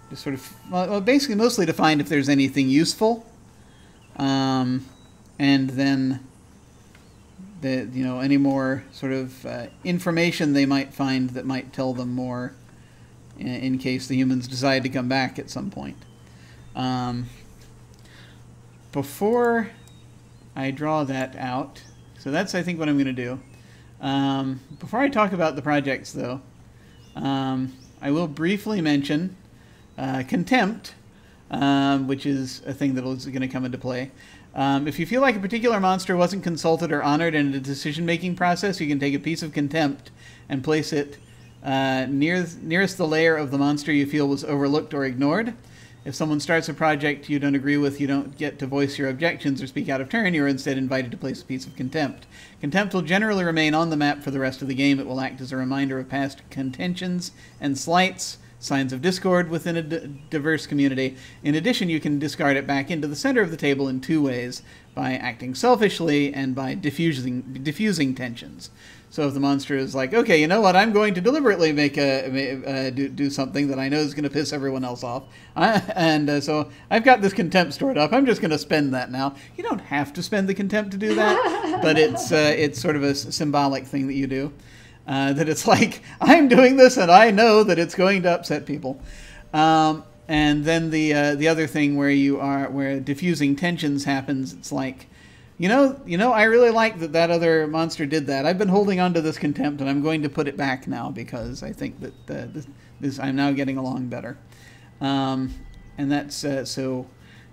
just sort of, well, basically mostly to find if there's anything useful, and then any more sort of information they might find that might tell them more in case the humans decide to come back at some point. Before I draw that out. So that's, I think, what I'm going to do. Before I talk about the projects, though, I will briefly mention Contempt, which is a thing that is going to come into play. If you feel like a particular monster wasn't consulted or honored in a decision-making process, you can take a piece of Contempt and place it nearest the layer of the monster you feel was overlooked or ignored. If someone starts a project you don't agree with, you don't get to voice your objections or speak out of turn. You are instead invited to place a piece of Contempt. Contempt will generally remain on the map for the rest of the game. It will act as a reminder of past contentions and slights, signs of discord within a diverse community. In addition, you can discard it back into the center of the table in two ways, by acting selfishly and by diffusing tensions. So if the monster is like, okay, you know what, I'm going to deliberately make do something that I know is going to piss everyone else off, so I've got this Contempt stored up, I'm just going to spend that now. You don't have to spend the Contempt to do that, but it's sort of a symbolic thing that you do. That it's like, I'm doing this and I know that it's going to upset people. And then the other thing where diffusing tensions happens, it's like, you know, I really like that other monster did that. I've been holding on to this Contempt and I'm going to put it back now because I think that I'm now getting along better. And that's so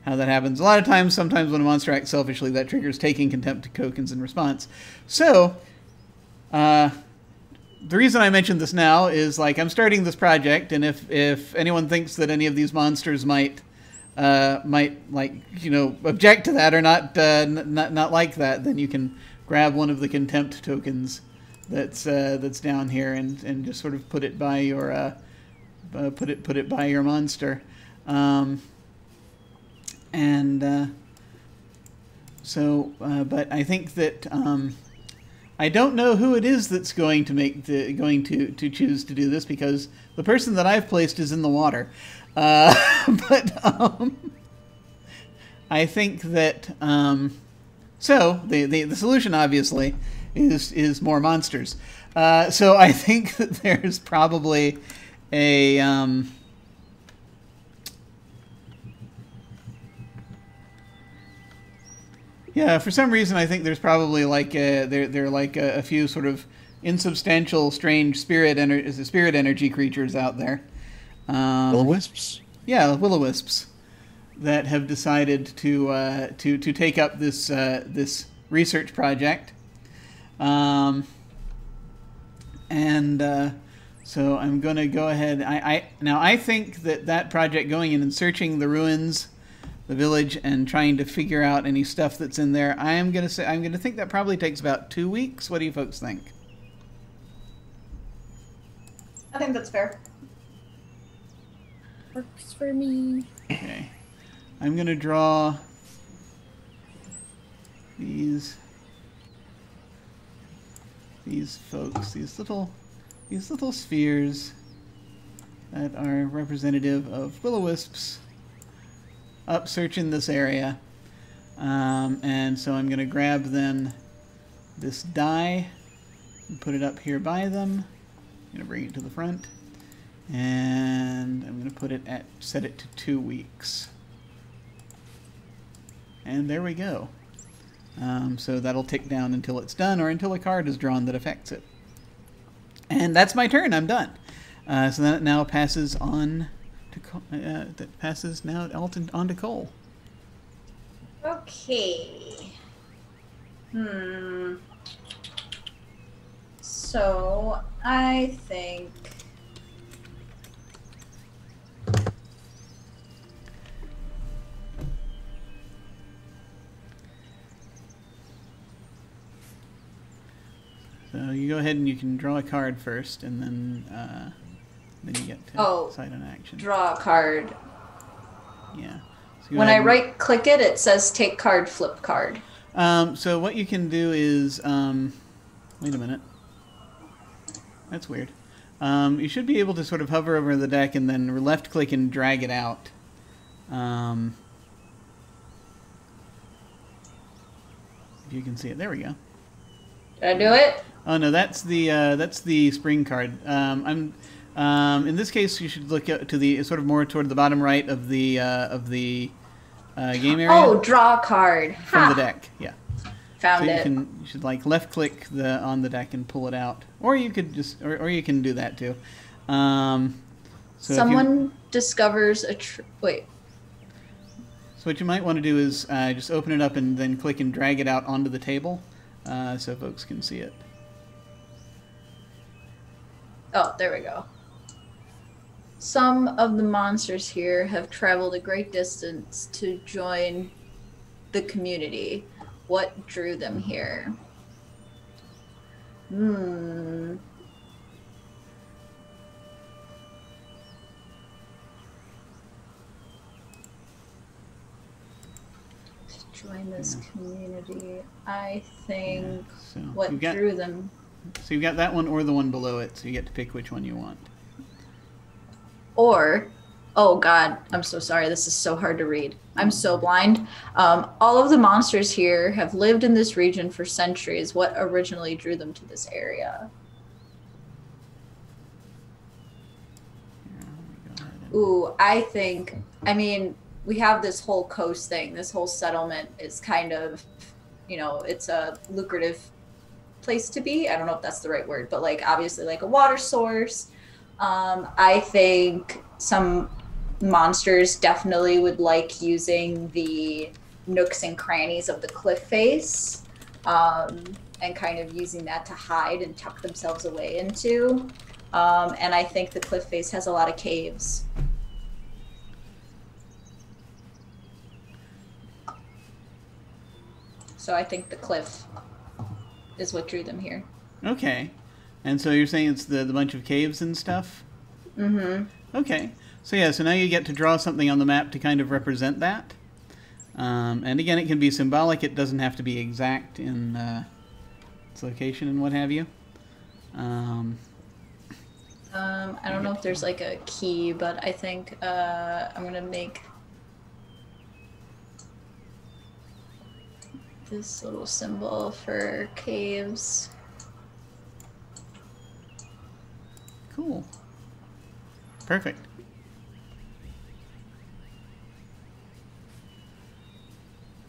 how that happens. A lot of times, sometimes when a monster acts selfishly, that triggers taking Contempt tokens in response. So, the reason I mentioned this now is, like, I'm starting this project, and if anyone thinks that any of these monsters might like, you know, object to that or not like that, then you can grab one of the Contempt tokens that's down here and just sort of put it by your put it by your monster, but I think that I don't know who it is that's going to choose to do this, because the person that I've placed is in the water. But I think that so the solution obviously is more monsters. So I think that there's probably a yeah, for some reason I think there's probably like there are like a few sort of insubstantial, strange spirit energy creatures out there. Will-o-wisps. Yeah, will-o-wisps that have decided to take up this research project, so I'm going to go ahead. I think that project, going in and searching the ruins, the village, and trying to figure out any stuff that's in there, I'm going to think that probably takes about 2 weeks. What do you folks think? I think that's fair. Works for me. Okay. I'm going to draw these folks, these little spheres that are representative of will-o-wisps up searching this area. And so I'm going to grab then this die and put it up here by them. I'm going to bring it to the front. And I'm going to put it set it to 2 weeks. And there we go. So that'll tick down until it's done, or until a card is drawn that affects it. And that's my turn. I'm done. So that now passes on to on to Cole. Okay. So I think so you go ahead and you can draw a card first, and then you get to decide on action. Draw a card. Yeah. So when I right click it, it says take card, flip card. So what you can do is wait a minute. That's weird. You should be able to sort of hover over the deck and then left click and drag it out. If you can see it, there we go. Did I do it? Oh no, that's the spring card. In this case, you should look to the sort of more toward the bottom right of the game area. Oh, draw a card from the deck. Yeah. Found so it. You should like left click on the deck and pull it out, or you could just, or you can do that too. So Someone discovers wait. So what you might want to do is just open it up and then click and drag it out onto the table, so folks can see it. Oh, there we go. Some of the monsters here have traveled a great distance to join the community. What drew them here? Join this community. I think So what drew them. So you've got that one or the one below it, so you get to pick which one you want. Or, oh god, I'm so sorry. This is so hard to read. I'm so blind. All of the monsters here have lived in this region for centuries. What originally drew them to this area? Ooh, I mean, we have this whole coast thing. This whole settlement is kind of, it's a lucrative place to be. I don't know if that's the right word, but like obviously like a water source. I think some monsters definitely would like using the nooks and crannies of the cliff face, and kind of using that to hide and tuck themselves away into. And I think the cliff face has a lot of caves. So I think the cliff is what drew them here. Okay. And so you're saying it's the bunch of caves and stuff? Mm-hmm. Okay. So yeah, so now you get to draw something on the map to kind of represent that. And again, it can be symbolic. It doesn't have to be exact in its location and what have you. I don't know if there's like a key, but I think I'm going to make this little symbol for caves. Cool. Perfect.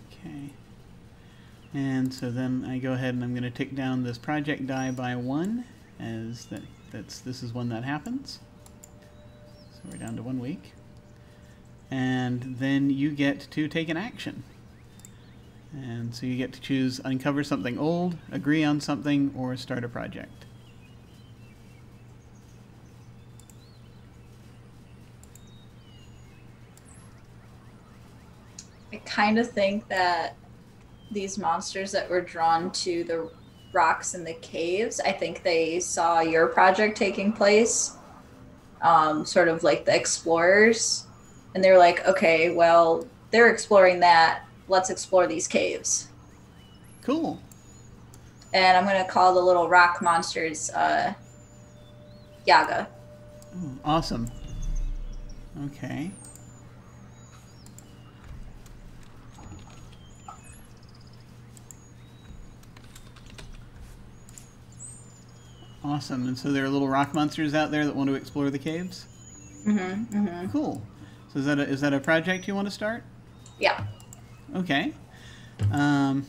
Okay. And so then I go ahead and I'm going to tick down this project die by 1 as this is when that happens. So we're down to 1 week. And then you get to take an action. And so you get to choose uncover something old, agree on something, or start a project. I kind of think that these monsters that were drawn to the rocks in the caves, I think they saw your project taking place, sort of like the explorers. And they were like, okay, well, they're exploring that. Let's explore these caves. Cool. And I'm going to call the little rock monsters Yaga. Oh, awesome. Okay. Awesome. And so there are little rock monsters out there that want to explore the caves? Mm-hmm. Mm-hmm. Cool. So is that a project you want to start? Yeah. Okay. About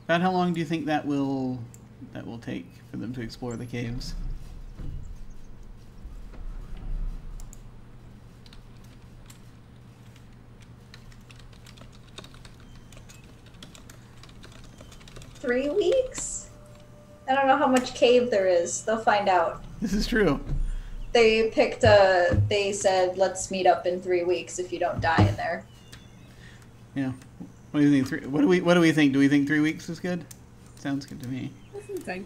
how long do you think that will take for them to explore the caves? Three weeks? I don't know how much cave there is. They'll find out. This is true. They said, let's meet up in 3 weeks if you don't die in there. Yeah. What do you think? What do we think? Do we think 3 weeks is good? Sounds good to me. That seems like.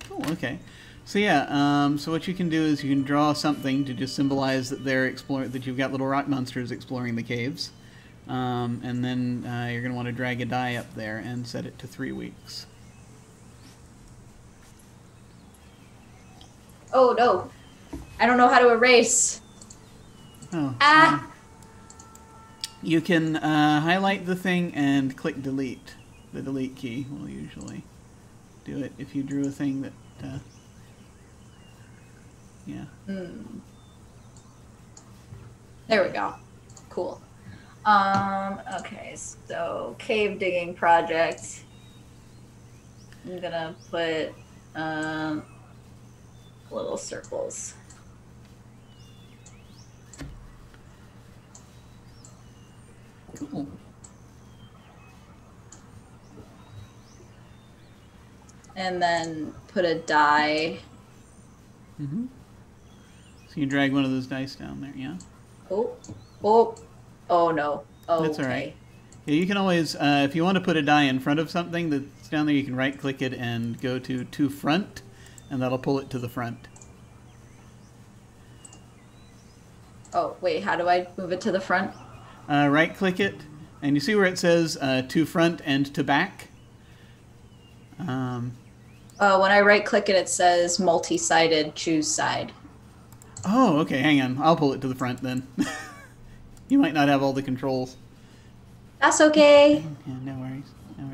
Cool. Okay. So yeah. So what you can do is you can draw something to just symbolize that that you've got little rock monsters exploring the caves, and then you're going to want to drag a die up there and set it to 3 weeks. Oh no, I don't know how to erase. Oh. Ah. You can highlight the thing and click delete. The delete key will usually do it if you drew a thing that, yeah. There we go. Cool. Okay, so cave digging project. I'm gonna put little circles. Cool. And then put a die. Mm-hmm. So you drag one of those dice down there, yeah? Oh no. Oh, That's all okay. right. Yeah, you can always, if you want to put a die in front of something that's down there, you can right-click it and go to front, and that'll pull it to the front. Oh, wait, how do I move it to the front? Right-click it, and you see where it says to front and to back? When I right-click it, it says multi-sided, choose side. Oh, okay, hang on. I'll pull it to the front then. You might not have all the controls. That's okay. Yeah, no worries.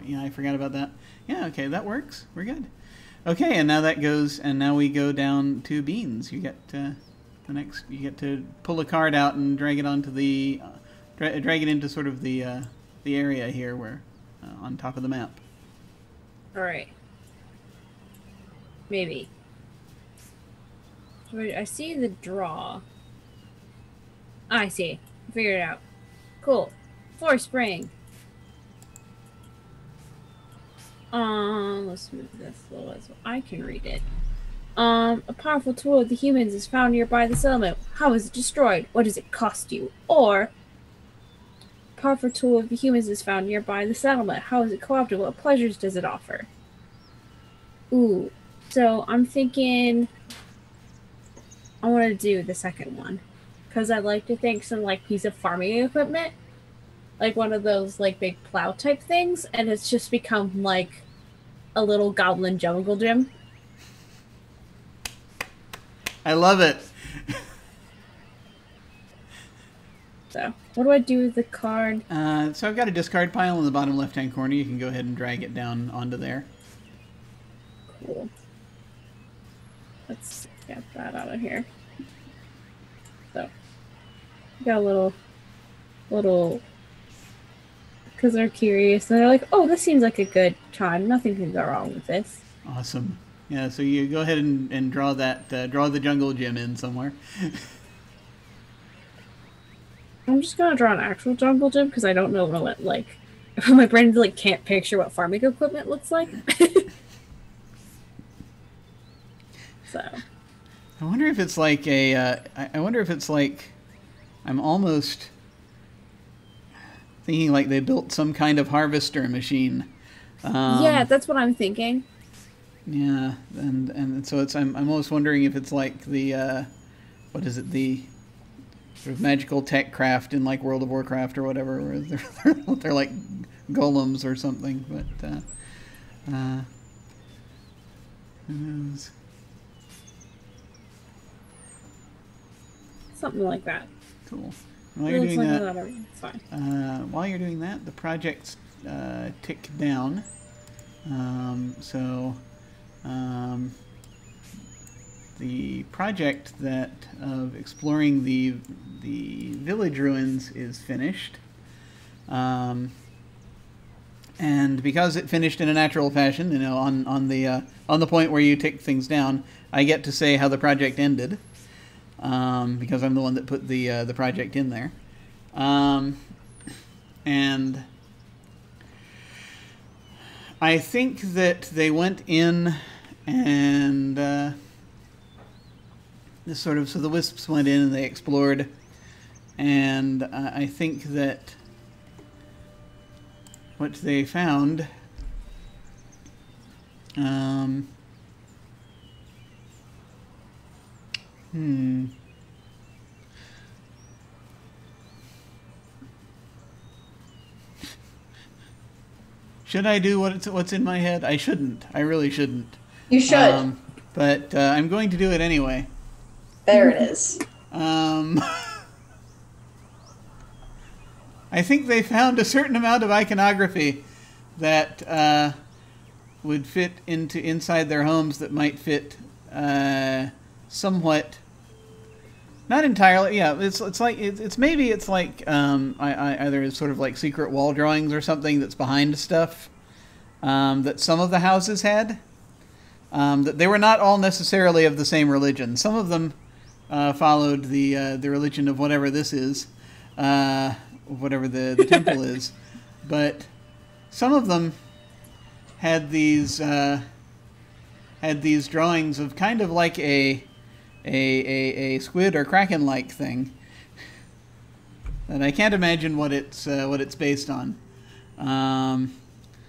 Yeah, I forgot about that. Yeah, okay, that works. We're good. Okay, and now that goes, and now we go down to beans. You get the next. You get to pull a card out and drag it onto the, drag it into sort of the area here, where on top of the map. All right. Maybe. So I see the draw. I see. I figured it out. Cool. Force spring. Let's move this a little bit so I can read it. A powerful tool of the humans is found nearby the settlement. How is it destroyed? What does it cost you? Or, a powerful tool of the humans is found nearby the settlement. How is it co-opted? What pleasures does it offer? Ooh. So, I'm thinking I want to do the second one. Because I'd like to think some, like, piece of farming equipment. Like one of those, like, big plow type things. And it's just become, like, a little goblin jungle gym. I love it. So, what do I do with the card? So I've got a discard pile in the bottom left-hand corner. You can go ahead and drag it down onto there. Cool. Let's get that out of here. So, got a little, because they're curious and they're like, "Oh, this seems like a good time. Nothing can go wrong with this." Awesome. Yeah, so you go ahead and draw that, draw the jungle gym in somewhere. I'm just gonna draw an actual jungle gym because I don't know what, like, my brain like can't picture what farming equipment looks like. So, I wonder if it's like a. I wonder if it's like. I'm almost thinking like they built some kind of harvester machine. yeah, that's what I'm thinking. Yeah, and so it's. I'm almost wondering if it's like the. What is it? The sort of magical tech craft in like World of Warcraft or whatever, where they're like golems or something. But who knows? Something like that. Cool. While you're doing that, It's fine. while you're doing that, the projects tick down. The project that of exploring the village ruins is finished. And because it finished in a natural fashion, you know, on the point where you tick things down, I get to say how the project ended. Because I'm the one that put the project in there, and I think that they went in and this sort of, so the wisps went in and they explored, and I think that what they found. Should I do what's in my head? I shouldn't. I really shouldn't. You should. But I'm going to do it anyway. There it is. I think they found a certain amount of iconography that would fit inside their homes that might fit somewhat. Not entirely, yeah. It's like maybe it's like either sort of like secret wall drawings or something that's behind stuff, that some of the houses had. That they were not all necessarily of the same religion. Some of them followed the religion of whatever this is, whatever the temple is, but some of them had these drawings of kind of like a squid or kraken-like thing, and I can't imagine what it's based on.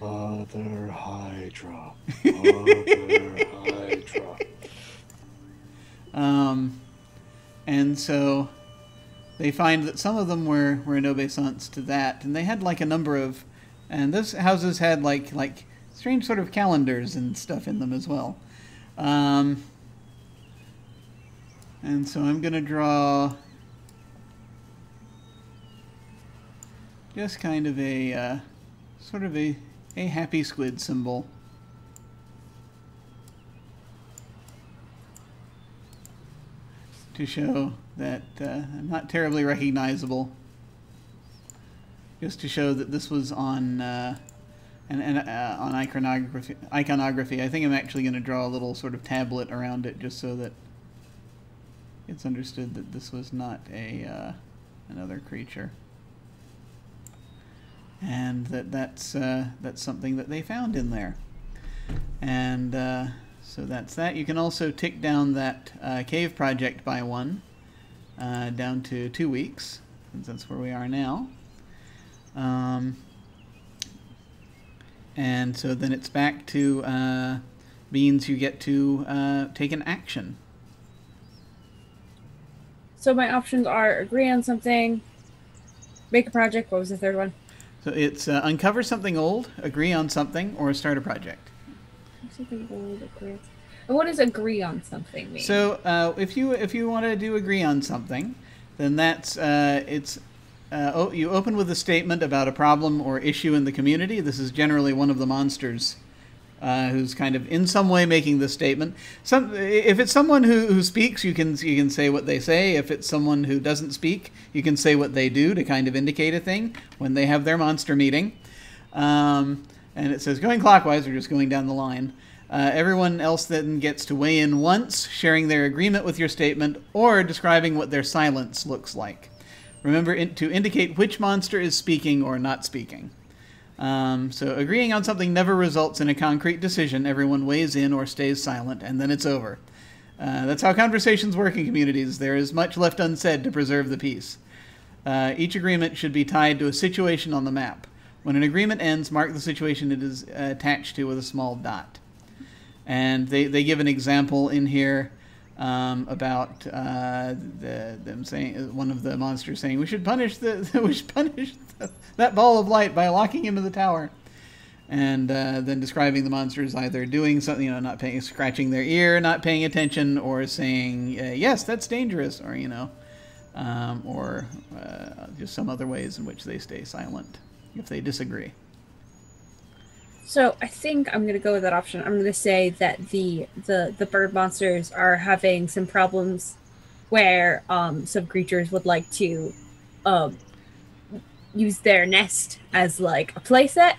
Mother Hydra. Mother Hydra. And so they find that some of them were in obeisance to that, and they had like a number of, and those houses had like strange sort of calendars and stuff in them as well. And so I'm gonna draw just kind of a sort of a happy squid symbol. To show that I'm not terribly recognizable. Just to show that this was on on iconography. I think I'm actually going to draw a little sort of tablet around it, just so that it's understood that this was not a another creature, and that's something that they found in there. And so that's that. You can also tick down that cave project by one, down to 2 weeks, since that's where we are now. And so then it's back to Beans. You get to take an action. So my options are agree on something, make a project. What was the third one? So it's uncover something old, agree on something, or start a project. Something old, agree. And what does agree on something mean? So if you want to do agree on something, then that's you open with a statement about a problem or issue in the community. This is generally one of the monsters who's kind of in some way making this statement. If it's someone who speaks, you can say what they say. If it's someone who doesn't speak, you can say what they do to kind of indicate a thing when they have their monster meeting. And it says going clockwise, or just going down the line. Everyone else then gets to weigh in once, sharing their agreement with your statement or describing what their silence looks like. Remember to indicate which monster is speaking or not speaking. So agreeing on something never results in a concrete decision. Everyone weighs in or stays silent, and then it's over. That's how conversations work in communities. There is much left unsaid to preserve the peace. Each agreement should be tied to a situation on the map. When an agreement ends, mark the situation it is attached to with a small dot. And they give an example in here about them saying, one of the monsters saying, we should punish that ball of light by locking him in the tower. And then describing the monsters either doing something, not paying, scratching their ear, not paying attention, or saying, yes, that's dangerous, or or just some other ways in which they stay silent if they disagree. So I think I'm going to go with that option. I'm going to say that the bird monsters are having some problems where some creatures would like to use their nest as like a playset,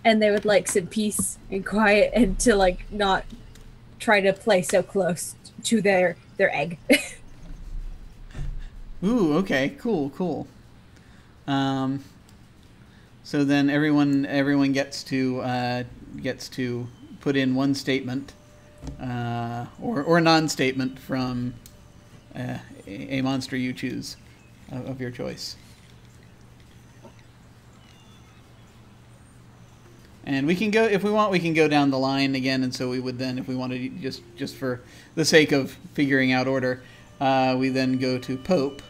and they would like some peace and quiet and to like not try to play so close to their egg. Ooh, okay, cool. So then everyone gets to put in one statement or non-statement from a monster you choose of your choice. And we can go, if we want, we can go down the line again. And so we would then, if we wanted, just for the sake of figuring out order, we then go to Pope.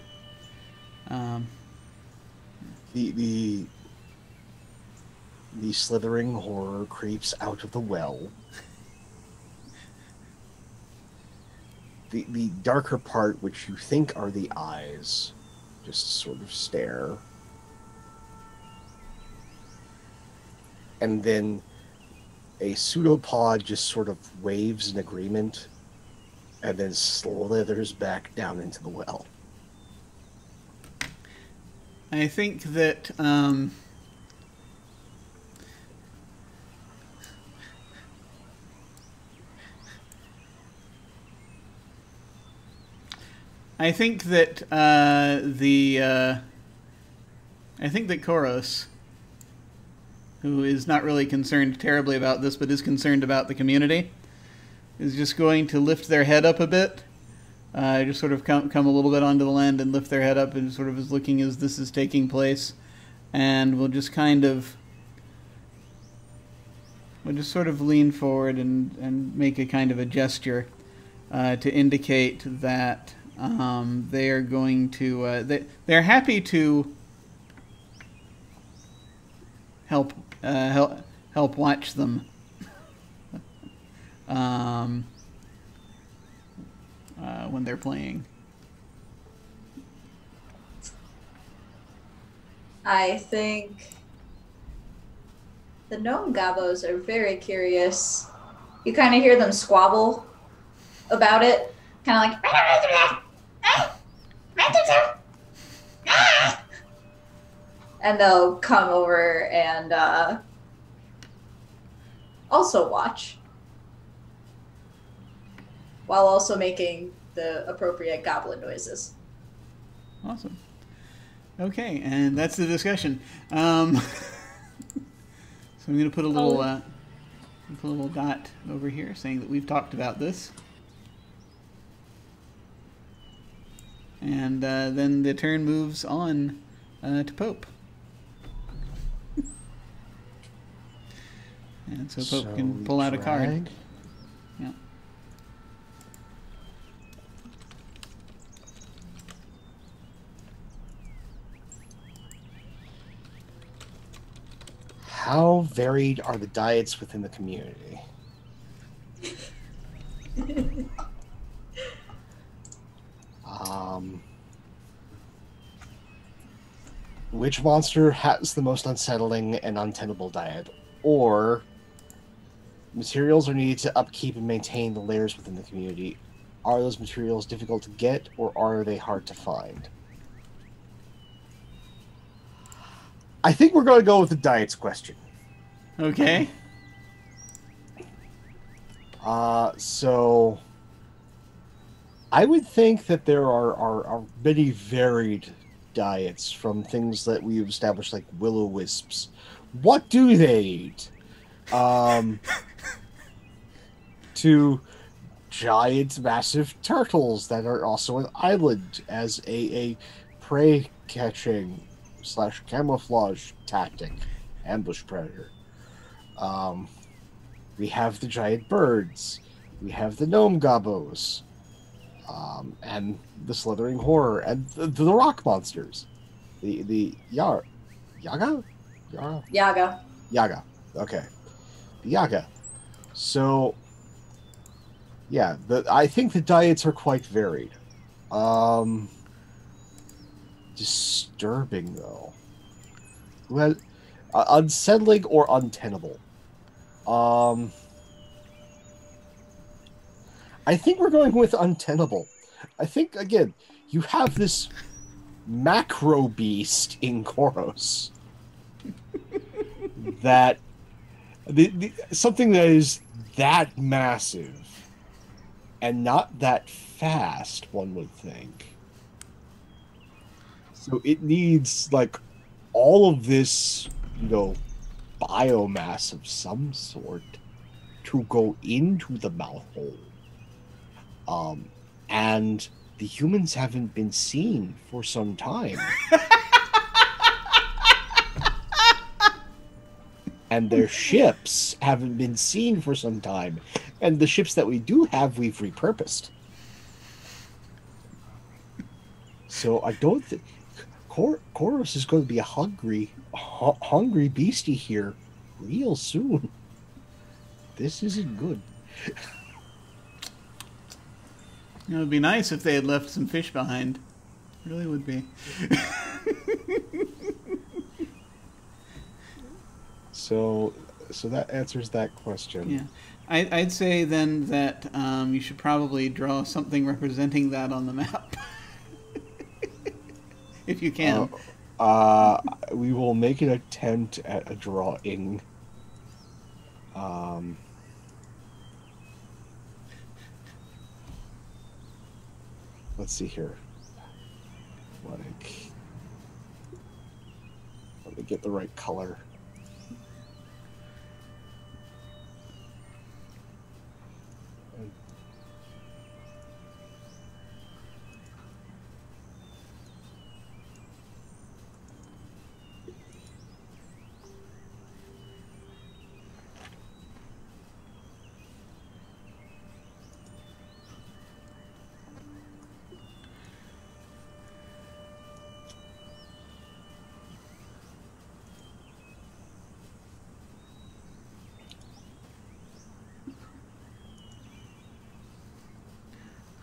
The slithering horror creeps out of the well. The darker part, which you think are the eyes, just sort of stare. And then a pseudopod just sort of waves in agreement and then slithers back down into the well. I think that I think that I think that Koros, who is not really concerned terribly about this, but is concerned about the community, is just going to lift their head up a bit. Just sort of come a little bit onto the land and lift their head up, and sort of is looking as this is taking place, and we'll just sort of lean forward and make a kind of a gesture to indicate that they are going to they're happy to help watch them when they're playing. I think the gnome gobos are very curious. You kind of hear them squabble about it, kind of like, and they'll come over and also watch, while also making the appropriate goblin noises. Awesome. Okay, and that's the discussion. So I'm going to put a little dot over here saying that we've talked about this. And then the turn moves on to Pope. And so Pope can pull out a card. Yeah. How varied are the diets within the community? Which monster has the most unsettling and untenable diet? Or materials are needed to upkeep and maintain the layers within the community. Are those materials difficult to get, or are they hard to find? I think we're going to go with the diets question. Okay. So I would think that there are many varied diets from things that we've established, like will-o-wisps. What do they eat? To giant, massive turtles that are also an island as a prey catching / camouflage tactic, ambush predator. We have the giant birds. We have the gnome gobos. And the slithering horror, and the rock monsters. The Yaga? Yaga. Yaga. Okay. The Yaga. So yeah, I think the diets are quite varied. Disturbing though. Well, unsettling or untenable. I think we're going with untenable. I think, again, you have this macro beast in Koros that something that is that massive and not that fast, one would think. So it needs, like, all of this, biomass of some sort to go into the mouth hole. And the humans haven't been seen for some time. And their ships haven't been seen for some time. And the ships that we do have, we've repurposed. So I don't think... Koros is going to be a hungry beastie here real soon. This isn't good. It would be nice if they had left some fish behind. It really would be. So that answers that question. Yeah. I'd say then that you should probably draw something representing that on the map. If you can. We will make an attempt at a drawing. Let's see here. athletic. Let me get the right color.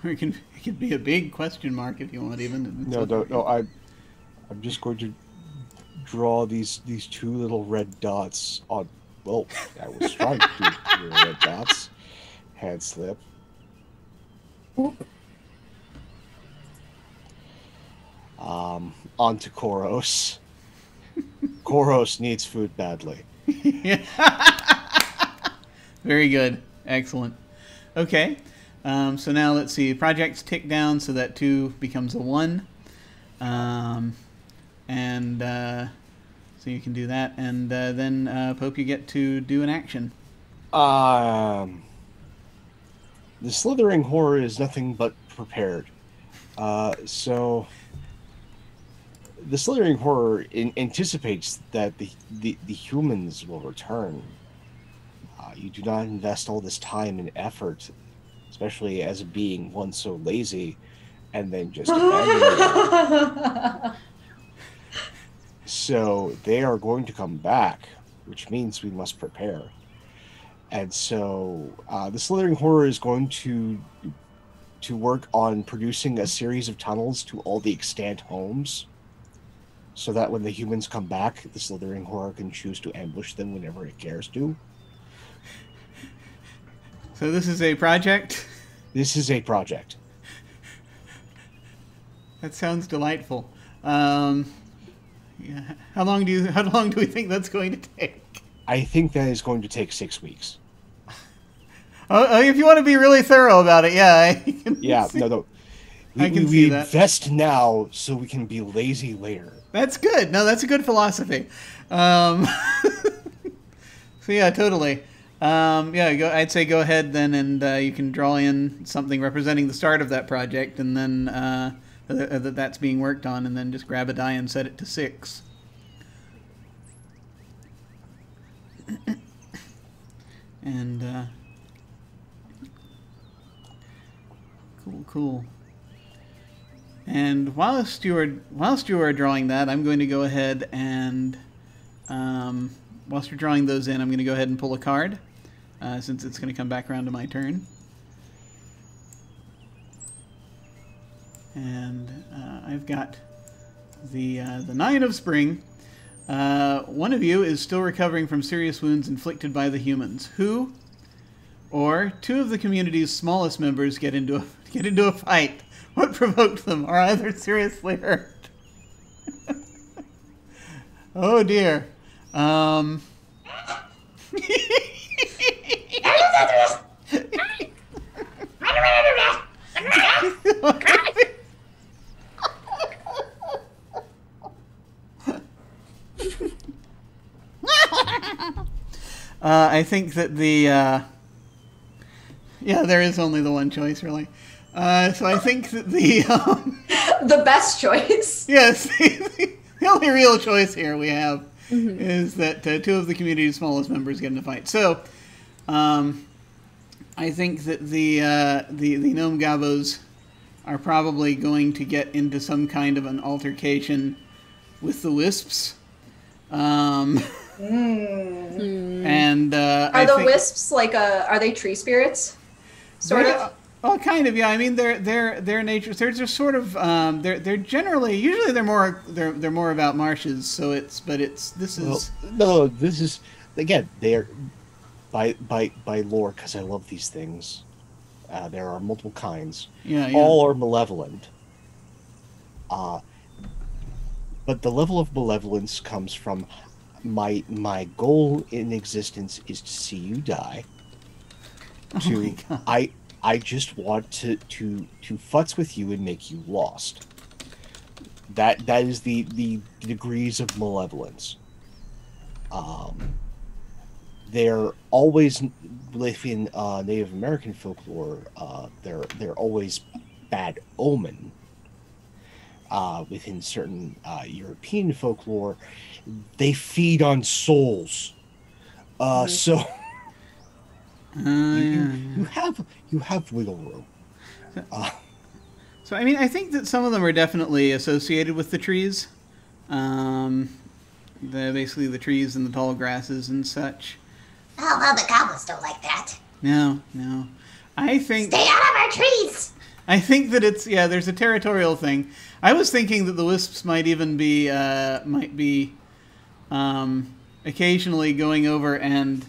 Or it can be a big question mark if you want, even. No. I'm just going to draw these two little red dots on. Well, I was trying to do two little red dots. Hand slip. Onto Koros. Koros needs food badly. Very good. Excellent. Okay. So now let's see. Projects tick down so that 2 becomes a 1. So you can do that. And then, Pope, you get to do an action. The slithering horror is nothing but prepared. So the slithering horror anticipates that the humans will return. You do not invest all this time and effort, especially as a being one so lazy, and then just abandon it. So they are going to come back, which means we must prepare. And so the slithering horror is going to work on producing a series of tunnels to all the extant homes, so that when the humans come back, the slithering horror can choose to ambush them whenever it cares to. So this is a project? This is a project. That sounds delightful. Yeah. How long do we think that's going to take? I think that is going to take 6 weeks. Oh, if you want to be really thorough about it, yeah. No. I can see that. We invest now so we can be lazy later. That's good. No, that's a good philosophy. So yeah, totally. I'd say go ahead then, and you can draw in something representing the start of that project, and then that's being worked on, and then just grab a die and set it to 6. And cool. And whilst you are drawing that, I'm going to go ahead and whilst you're drawing those in, I'm going to go ahead and pull a card, since it's going to come back around to my turn. And I've got the 9 of Spring. One of you is still recovering from serious wounds inflicted by the humans. Who, or 2 of the community's smallest members get into a fight. What provoked them, or either seriously hurt? Oh dear. I think that there is only the one choice, really. So I think that the best choice. Yes, the only real choice here we have is that 2 of the community's smallest members get in a fight. So I think that the gnome gabos are probably going to get into some kind of an altercation with the wisps. And are the wisps like are they tree spirits? Sort of. Well, kind of, yeah. I mean, their nature. They're just sort of. They're generally. Usually, they're more about marshes. So this is again. They're by lore, because I love these things. There are multiple kinds. Yeah. All are malevolent. But the level of malevolence comes from my goal in existence is to see you die. I just want to futz with you and make you lost. That is the degrees of malevolence. They're always within Native American folklore. They're always bad omen. Within certain European folklore, they feed on souls. So you have wiggle room. So I mean, I think that some of them are definitely associated with the trees. Basically the trees and the tall grasses and such. Oh, well, the goblins don't like that. No. I think... Stay out of our trees! I think that it's... Yeah, there's a territorial thing. I was thinking that the wisps might even be... occasionally going over and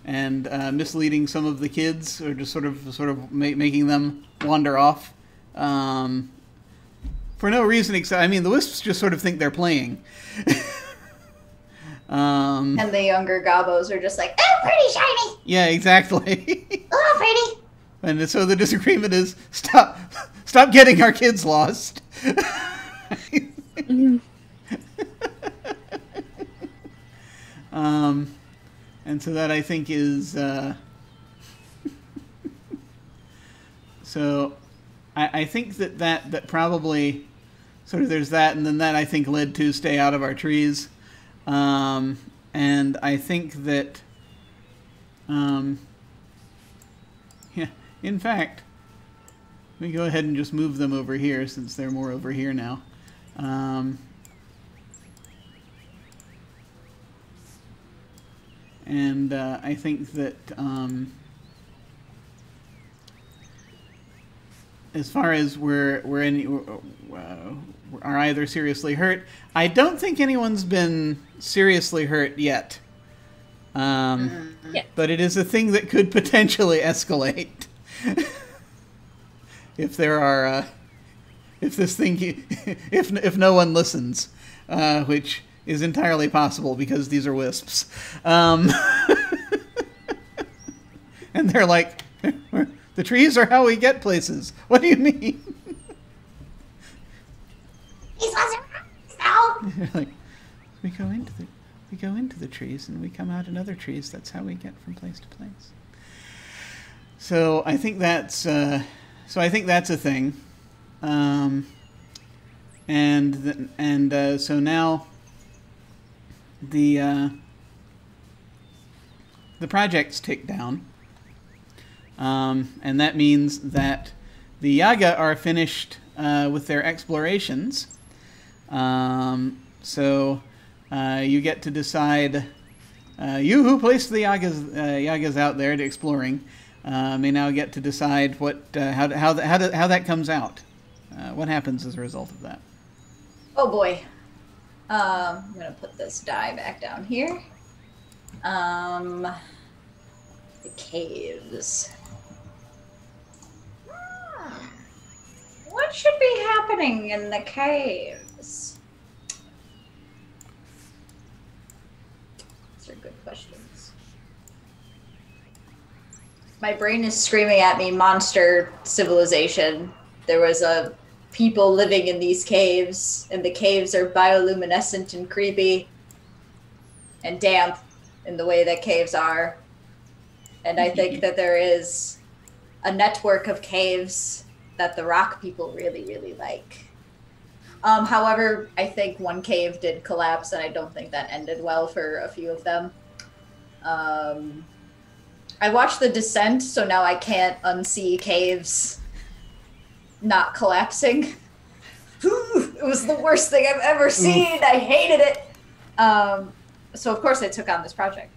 misleading some of the kids, or just sort of making them wander off. For no reason except... I mean, the wisps just sort of think they're playing. And the younger gobos are just like, oh, pretty shiny. Yeah, exactly. Oh, pretty. And so the disagreement is, stop getting our kids lost. And so that I think is, so I think that probably sort of there's that, and then that I think led to stay out of our trees. And I think that, yeah, in fact, we go ahead and just move them over here since they're more over here now. And I think that as far as we're are either seriously hurt, I don't think anyone's been seriously hurt yet. Yeah. But it is a thing that could potentially escalate if there are if no one listens, which is entirely possible because these are wisps. And they're like, the trees are how we get places. What do you mean? These ones are no. They're like, we go into the trees and we come out in other trees. That's how we get from place to place. So I think that's a thing. So now the project's ticked down, and that means that the Yaga are finished with their explorations. So you get to decide. You who placed the Yagas out there to exploring may now get to decide how that comes out. What happens as a result of that? Oh boy. I'm gonna put this die back down here. The caves. What should be happening in the caves? These are good questions. My brain is screaming at me, monster civilization. There was a people living in these caves, and the caves are bioluminescent and creepy and damp in the way that caves are. And I think that there is a network of caves that the rock people really, really like. However, I think one cave did collapse, and I don't think that ended well for a few of them. I watched The Descent, so now I can't unsee caves not collapsing. It was the worst thing I've ever seen. I hated it. So of course I took on this project.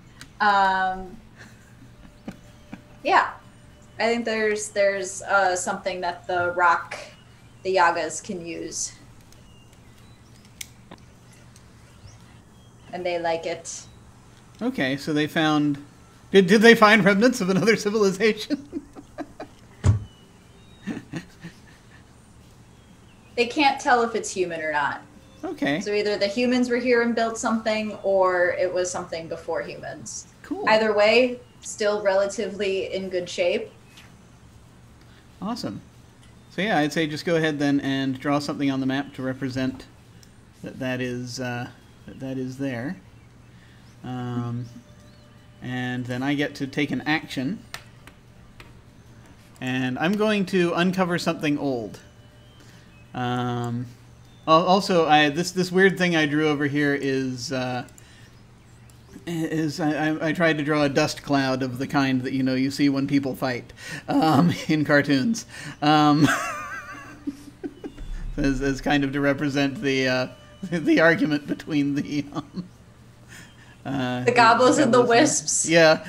Yeah, I think there's something that the Yagas can use, and they like it. Okay, so they found. Did they find remnants of another civilization? They can't tell if it's human or not. Okay. So either the humans were here and built something, or it was something before humans. Cool. Either way, still relatively in good shape. Awesome. So yeah, I'd say just go ahead then and draw something on the map to represent that is there. And then I get to take an action. And I'm going to uncover something old. Also, this weird thing I drew over here is I tried to draw a dust cloud of the kind that you see when people fight in cartoons, as kind of to represent the argument between the gobbles and the wisps. Yeah.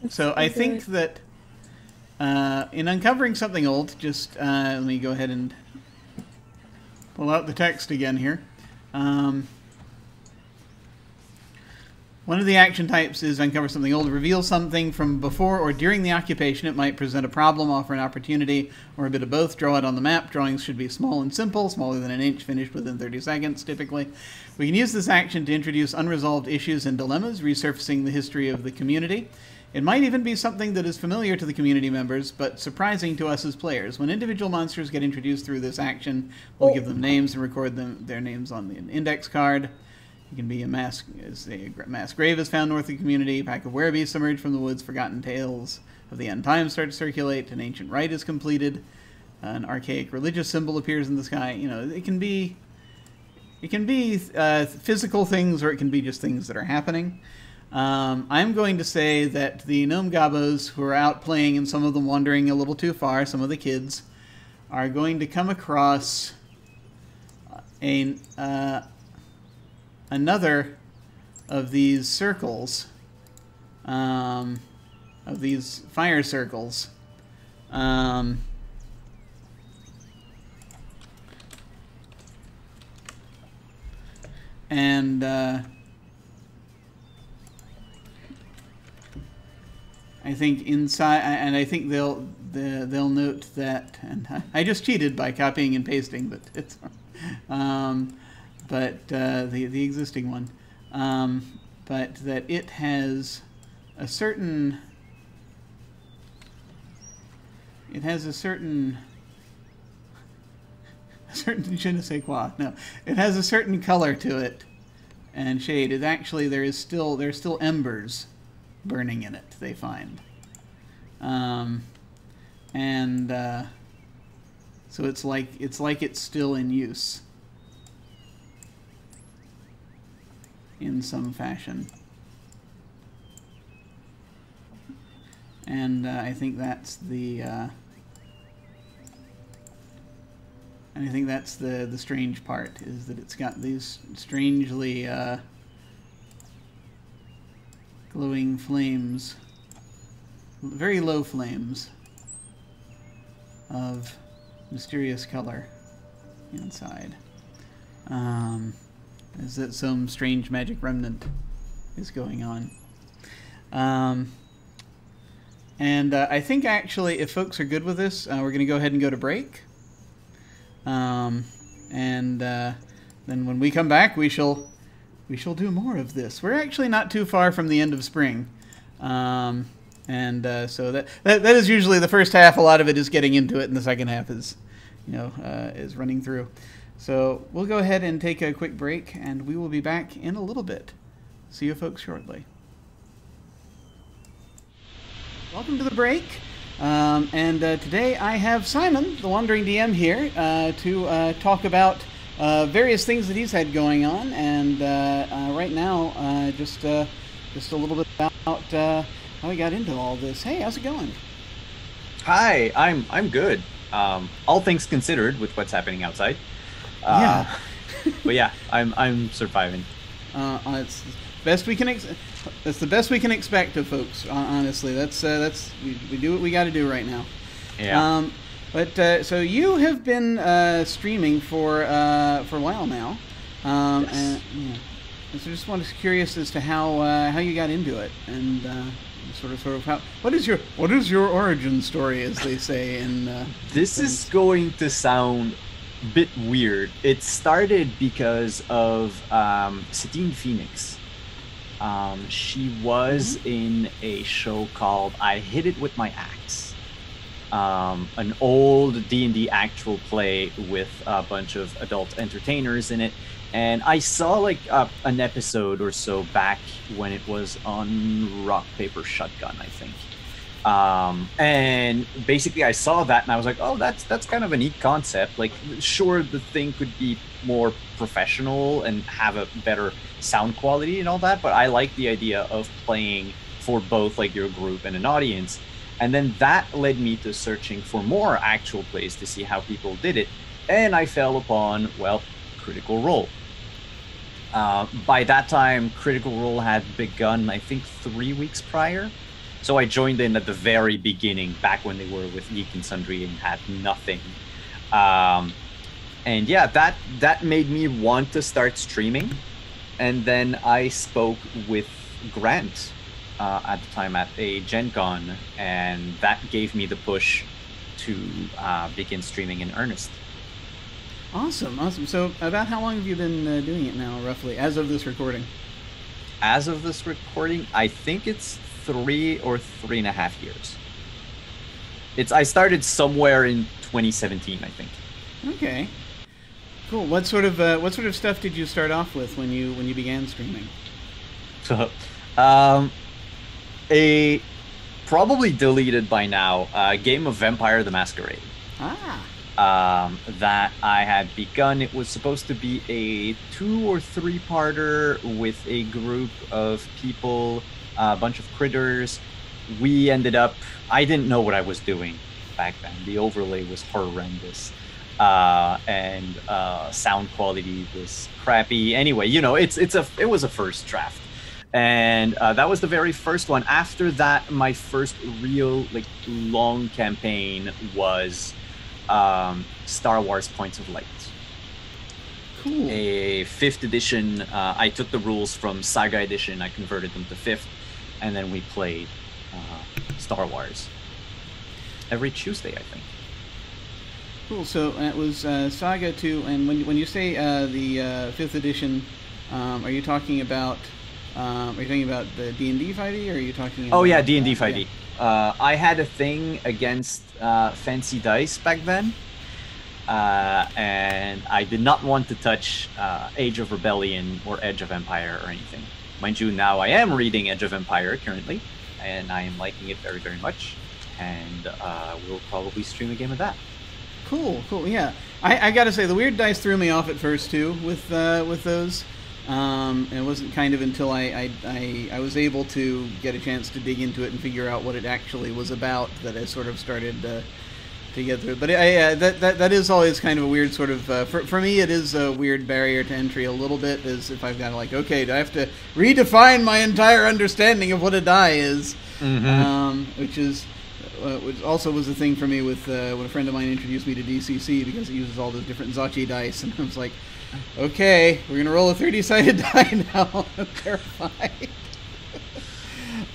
So I think that in uncovering something old, just let me go ahead and pull out the text again here. One of the action types is uncover something old. Reveal something from before or during the occupation. It might present a problem, offer an opportunity, or a bit of both. Draw it on the map. Drawings should be small and simple, smaller than an inch, finished within 30 seconds, typically. We can use this action to introduce unresolved issues and dilemmas, resurfacing the history of the community. It might even be something that is familiar to the community members, but surprising to us as players. When individual monsters get introduced through this action, we'll give them names and record their names on the index card. It can be a mass grave is found north of the community, a pack of werebeasts emerge from the woods, forgotten tales of the end times start to circulate, an ancient rite is completed, an archaic religious symbol appears in the sky. It can be physical things, or it can be just things that are happening. I'm going to say that the gnome gobos who are out playing, and some of them wandering a little too far, some of the kids, are going to come across another of these circles, of these fire circles. I think inside, and I think they'll note that, and I just cheated by copying and pasting, but it's the existing one, but that it has a certain je ne sais quoi. No, it has a certain color to it and shade. It actually there's still embers burning in it, they find. So it's like it's still in use in some fashion. And I think that's the strange part, is that it's got these strangely glowing flames, very low flames of mysterious color inside. Is that some strange magic remnant is going on. And I think actually, if folks are good with this, we're going to go ahead and go to break. Then when we come back, we shall do more of this. We're actually not too far from the end of spring. So that is usually the first half. A lot of it is getting into it, and the second half is, is running through. So we'll go ahead and take a quick break, and we will be back in a little bit. See you folks shortly. Welcome to the break. Today I have Simon, the Wandering DM, here to talk about various things that he's had going on, and right now just a little bit about how he got into all this. Hey, how's it going? Hi, I'm good. All things considered, with what's happening outside. Yeah. But yeah, I'm surviving. It's best we can. That's the best we can expect of folks. Honestly, that's we do what we got to do right now. Yeah. So you have been streaming for a while now. Yes. And so just curious as to how you got into it, and sort of how what is your origin story, as they say in. This is going to sound a bit weird. It started because of Satine Phoenix. She was in a show called I Hit It With My Axe. an old D&D actual play with a bunch of adult entertainers in it. And I saw like an episode or so back when it was on Rock, Paper, Shotgun, I think. And basically I saw that and I was like, oh, that's kind of a neat concept. Like, sure, the thing could be more professional and have a better sound quality and all that, but I like the idea of playing for both like your group and an audience. And then that led me to searching for more actual plays to see how people did it. And I fell upon, well, Critical Role. By that time, Critical Role had begun, I think, 3 weeks prior. So I joined in at the very beginning, back when they were with Geek and Sundry and had nothing. And yeah, that made me want to start streaming. And then I spoke with Grant at the time at a Gen Con, and that gave me the push to begin streaming in earnest. Awesome. So about how long have you been doing it now, roughly, as of this recording? As of this recording, I think it's 3 or 3.5 years. I started somewhere in 2017, I think. Okay, cool. What sort of stuff did you start off with when you began streaming? A probably deleted by now game of Vampire the Masquerade. That I had begun. It was supposed to be a 2 or 3-parter with a group of people, a bunch of critters. We ended up, I didn't know what I was doing back then. The overlay was horrendous. And sound quality was crappy. Anyway, you know, it was a first draft. And that was the very first one. After that, my first real long campaign was Star Wars Points of Light. Cool. A 5th edition. I took the rules from Saga edition, I converted them to 5th, and then we played Star Wars every Tuesday, I think. Cool. So it was Saga 2, and when you say the 5th edition, are you talking about the D&D 5e, or are you talking about... Oh yeah, D&D 5e. Yeah. I had a thing against fancy dice back then, and I did not want to touch Age of Rebellion or Edge of Empire or anything. Mind you, now I am reading Edge of Empire currently, and I am liking it very, very much, and we'll probably stream a game of that. Cool, yeah. I gotta say, the weird dice threw me off at first too with those. And it wasn't kind of until I was able to get a chance to dig into it and figure out what it actually was about that I sort of started to get through. But that is always kind of a weird sort of for me. It is a weird barrier to entry a little bit, as if I've got to like, okay, do I have to redefine my entire understanding of what a die is? Mm-hmm. Which also was a thing for me with when a friend of mine introduced me to DCC, because it uses all those different Zachi dice, and I was like, okay, we're gonna roll a 30-sided die now. I'm terrified.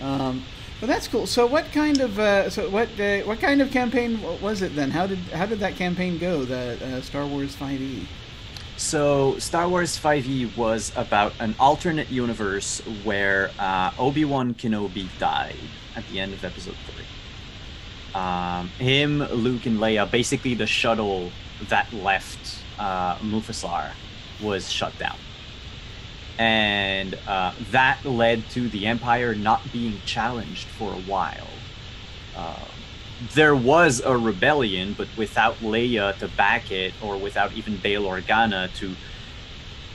But that's cool. So what kind of campaign was it then? How did that campaign go? The Star Wars 5e. So Star Wars 5e was about an alternate universe where Obi-Wan Kenobi died at the end of Episode 3. Him, Luke, and Leia, basically the shuttle that left Mufasar, was shut down. And that led to the Empire not being challenged for a while. There was a rebellion, but without Leia to back it, or without even Bail Organa to...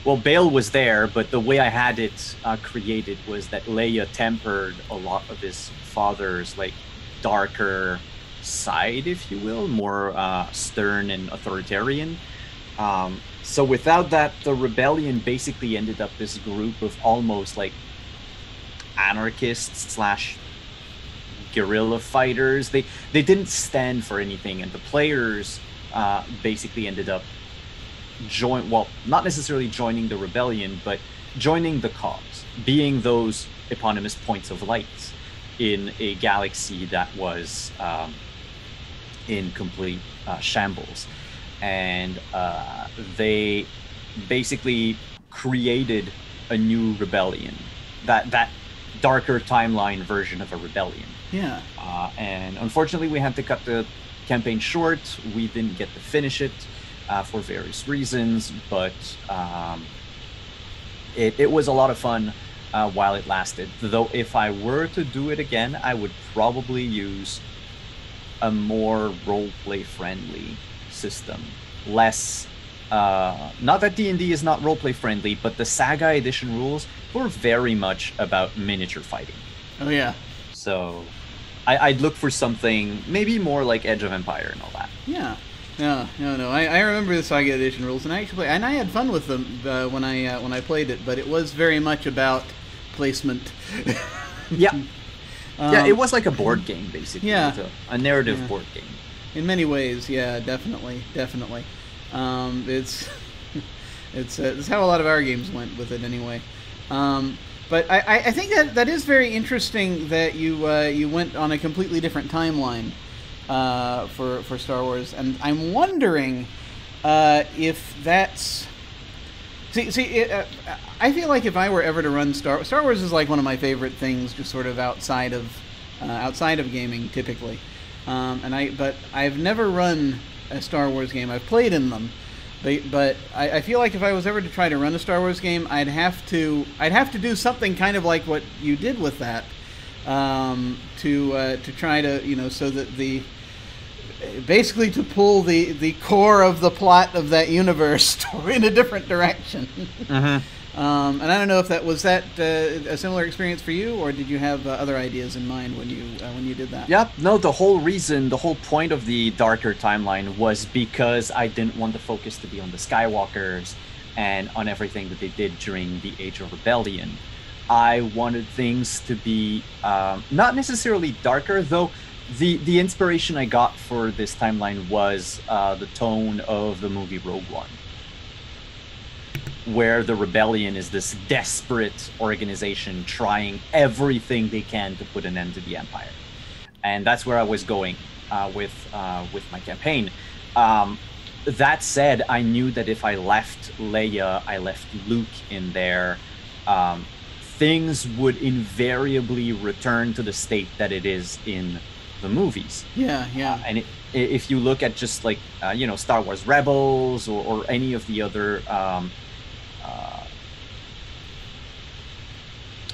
Well, Bail was there, but the way I had it created was that Leia tempered a lot of his father's darker side, if you will, more stern and authoritarian. So without that, the rebellion basically ended up this group of almost anarchists / guerrilla fighters. They didn't stand for anything, and the players basically ended up not necessarily joining the rebellion, but joining the cause, being those eponymous points of light in a galaxy that was in complete shambles. And they basically created a new rebellion, that darker timeline version of a rebellion. Yeah. And unfortunately, we had to cut the campaign short. We didn't get to finish it for various reasons, but it was a lot of fun while it lasted. Though if I were to do it again, I would probably use a more roleplay friendly system. Less, not that D&D is not roleplay friendly, but the Saga Edition rules were very much about miniature fighting. Oh yeah. So I'd look for something maybe more like Edge of Empire and all that. Yeah. No. I remember the Saga Edition rules, and I had fun with them when I played it, but it was very much about placement. Yeah. Yeah, it was like a board game, basically. Yeah. A narrative board game. In many ways, yeah, definitely. It's how a lot of our games went with it, anyway. But I think that is very interesting that you went on a completely different timeline for Star Wars, and I'm wondering if that's. I feel like if I were ever to run Star Wars is like one of my favorite things, just sort of outside of gaming, typically. But I've never run a Star Wars game. I've played in them, but I feel like if I was ever to try to run a Star Wars game, I'd have to do something kind of like what you did with that, to try to so that basically to pull the core of the plot of that universe in a different direction. And I don't know if that was a similar experience for you, or did you have other ideas in mind when you did that? Yeah, no, the whole point of the darker timeline was because I didn't want the focus to be on the Skywalkers and on everything that they did during the Age of Rebellion. I wanted things to be not necessarily darker, though. The inspiration I got for this timeline was the tone of the movie Rogue One, where the rebellion is this desperate organization trying everything they can to put an end to the Empire, and that's where I was going with my campaign. That said, I knew that if I left Leia, I left Luke in there, things would invariably return to the state that it is in the movies. Yeah. And if you look at just like Star Wars Rebels or any of the other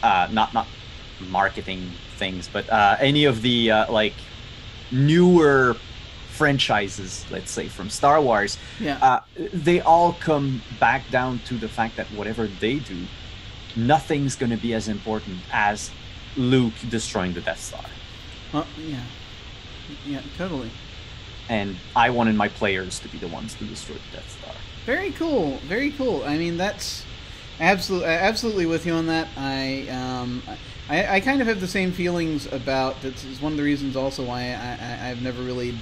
not marketing things, but any of the like newer franchises, let's say from Star Wars, they all come back down to the fact that whatever they do, nothing's going to be as important as Luke destroying the Death Star. Yeah, totally. And I wanted my players to be the ones to destroy the Death Star. Very cool. I mean, that's absolutely with you on that. I kind of have the same feelings about. It's one of the reasons also why I've never really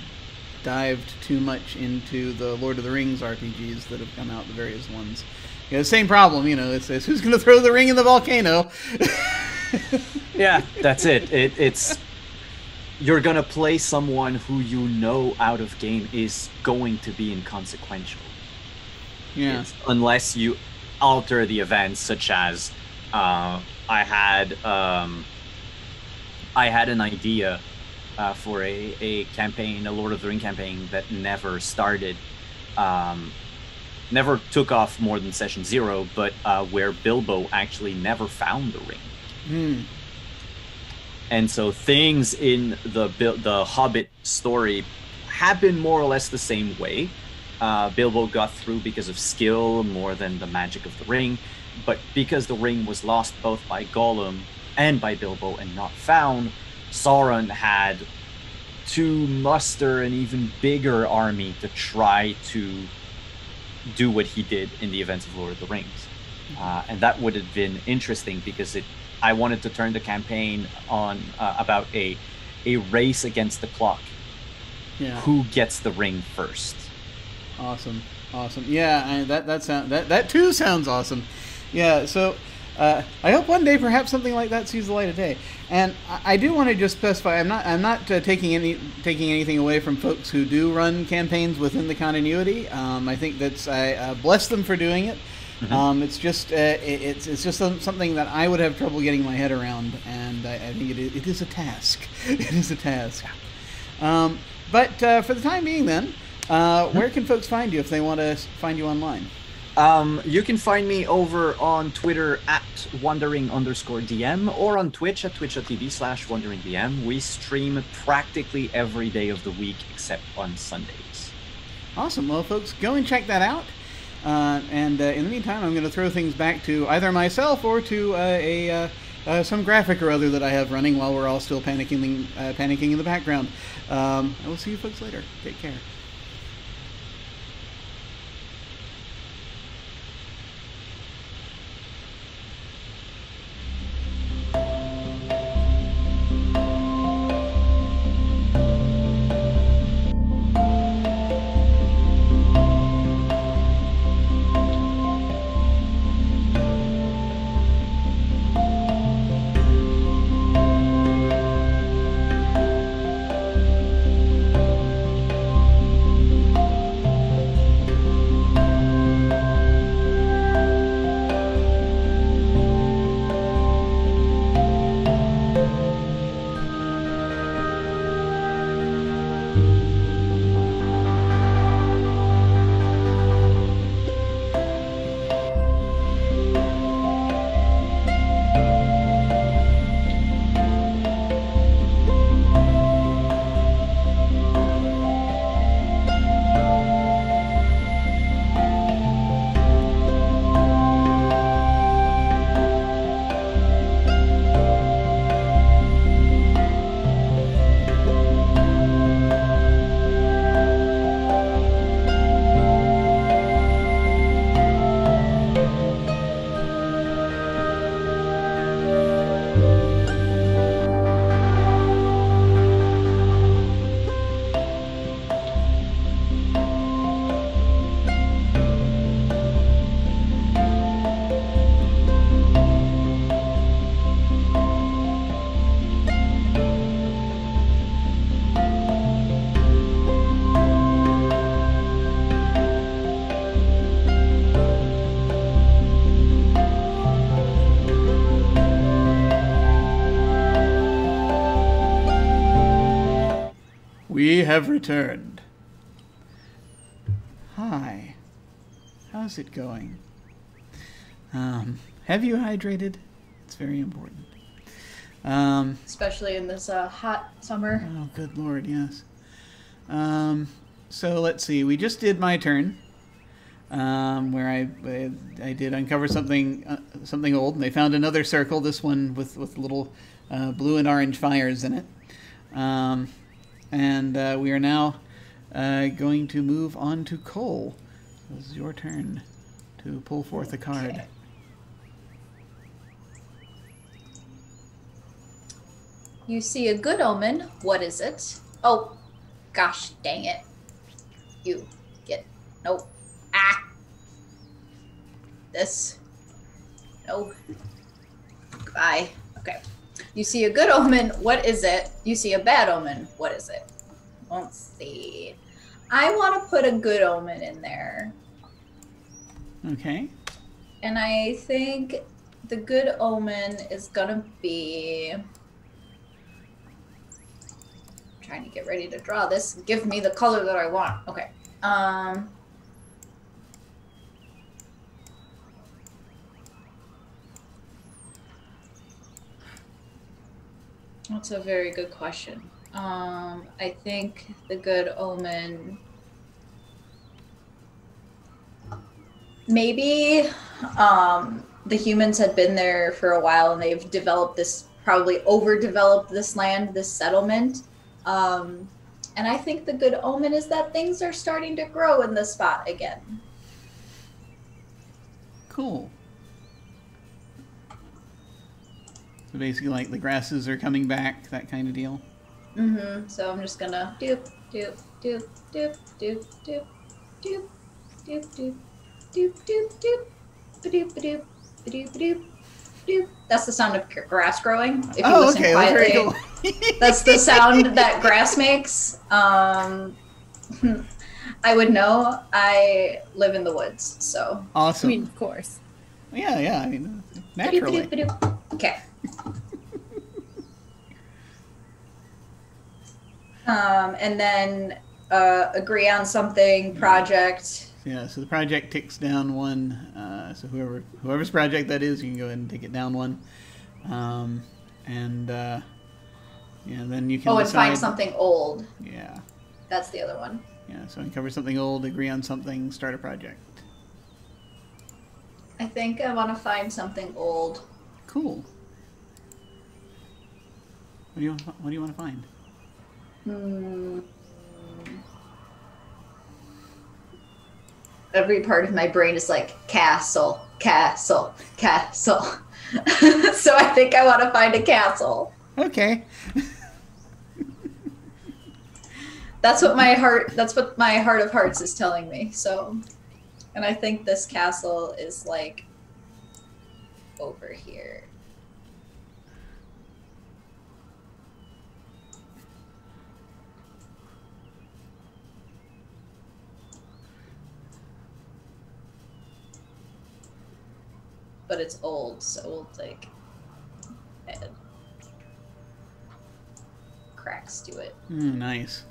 dived too much into the Lord of the Rings RPGs that have come out, the various ones. Same problem, It's who's going to throw the ring in the volcano. Yeah, that's it. It's. You're going to play someone who out of game is going to be inconsequential. Yeah. Unless you alter the events, such as I had an idea for a campaign, a Lord of the Ring campaign that never started, never took off more than session 0, but where Bilbo actually never found the ring. And so things in the Hobbit story happen more or less the same way. Bilbo got through because of skill more than the magic of the ring, but because the ring was lost both by Gollum and by Bilbo and not found, Sauron had to muster an even bigger army to try to do what he did in the events of Lord of the Rings. And that would have been interesting because I wanted to turn the campaign on about a race against the clock. Yeah. Who gets the ring first? Awesome. Yeah, that too sounds awesome. Yeah. So I hope one day perhaps something like that sees the light of day. And I do want to just specify I'm not taking anything away from folks who do run campaigns within the continuity. I think I bless them for doing it. It's just something that I would have trouble getting my head around, and I think it is a task. It is a task. But for the time being, then, where can folks find you if they want to find you online? You can find me over on Twitter at wandering_DM or on Twitch at twitch.tv/wanderingdm. We stream practically every day of the week except on Sundays. Awesome. Well, folks, go and check that out. And in the meantime, I'm going to throw things back to either myself or to some graphic or other that I have running while we're all still panicking in the background. I will see you folks later. Take care. We have returned. Hi. How's it going? Have you hydrated? It's very important. Especially in this hot summer. Oh, good Lord, yes. So let's see. We just did my turn, where I did uncover something old, and they found another circle. This one with little blue and orange fires in it. And we are now going to move on to Cole. This is your turn to pull forth a card. Okay. You see a good omen. What is it? Oh, gosh dang it. You get... No. Ah! This. No. Goodbye. Okay. You see a good omen. What is it? You see a bad omen. What is it? Let's see. I want to put a good omen in there. Okay. And I think the good omen is going to be... trying to get ready to draw this. Give me the color that I want. Okay. That's a very good question. I think the good omen... maybe the humans had been there for a while and they've developed this, probably overdeveloped this land, this settlement. And I think the good omen is that things are starting to grow in the spot again. Cool. So basically like the grasses are coming back, that kind of deal. Mm-hmm. So I'm just gonna doop, doop, doop, doop, doop, doop, doop, doop, doop, doop, doop, doop, ba-doop, ba-doop, ba-doop, ba-doop, doop. That's the sound of grass growing. If you listen quietly. Cool. That's the sound that grass makes. I would know. I live in the woods, so. Awesome. I mean, of course. Yeah, I mean, naturally. Ba-doop, ba-doop, ba-doop. Okay. And then agree on something, project. Yeah, so the project ticks down one. So whoever's project that is, you can go ahead and take it down one. Yeah, then you can and decide, find something old. Yeah. That's the other one. Yeah, so uncover something old, agree on something, start a project. I think I want to find something old. Cool. What do you want to find? Every part of my brain is like castle, castle, castle. So I think I want to find a castle. Okay. That's what my heart of hearts is telling me. So, and I think this castle is like over here. But it's old, so we'll take add cracks to it. Nice.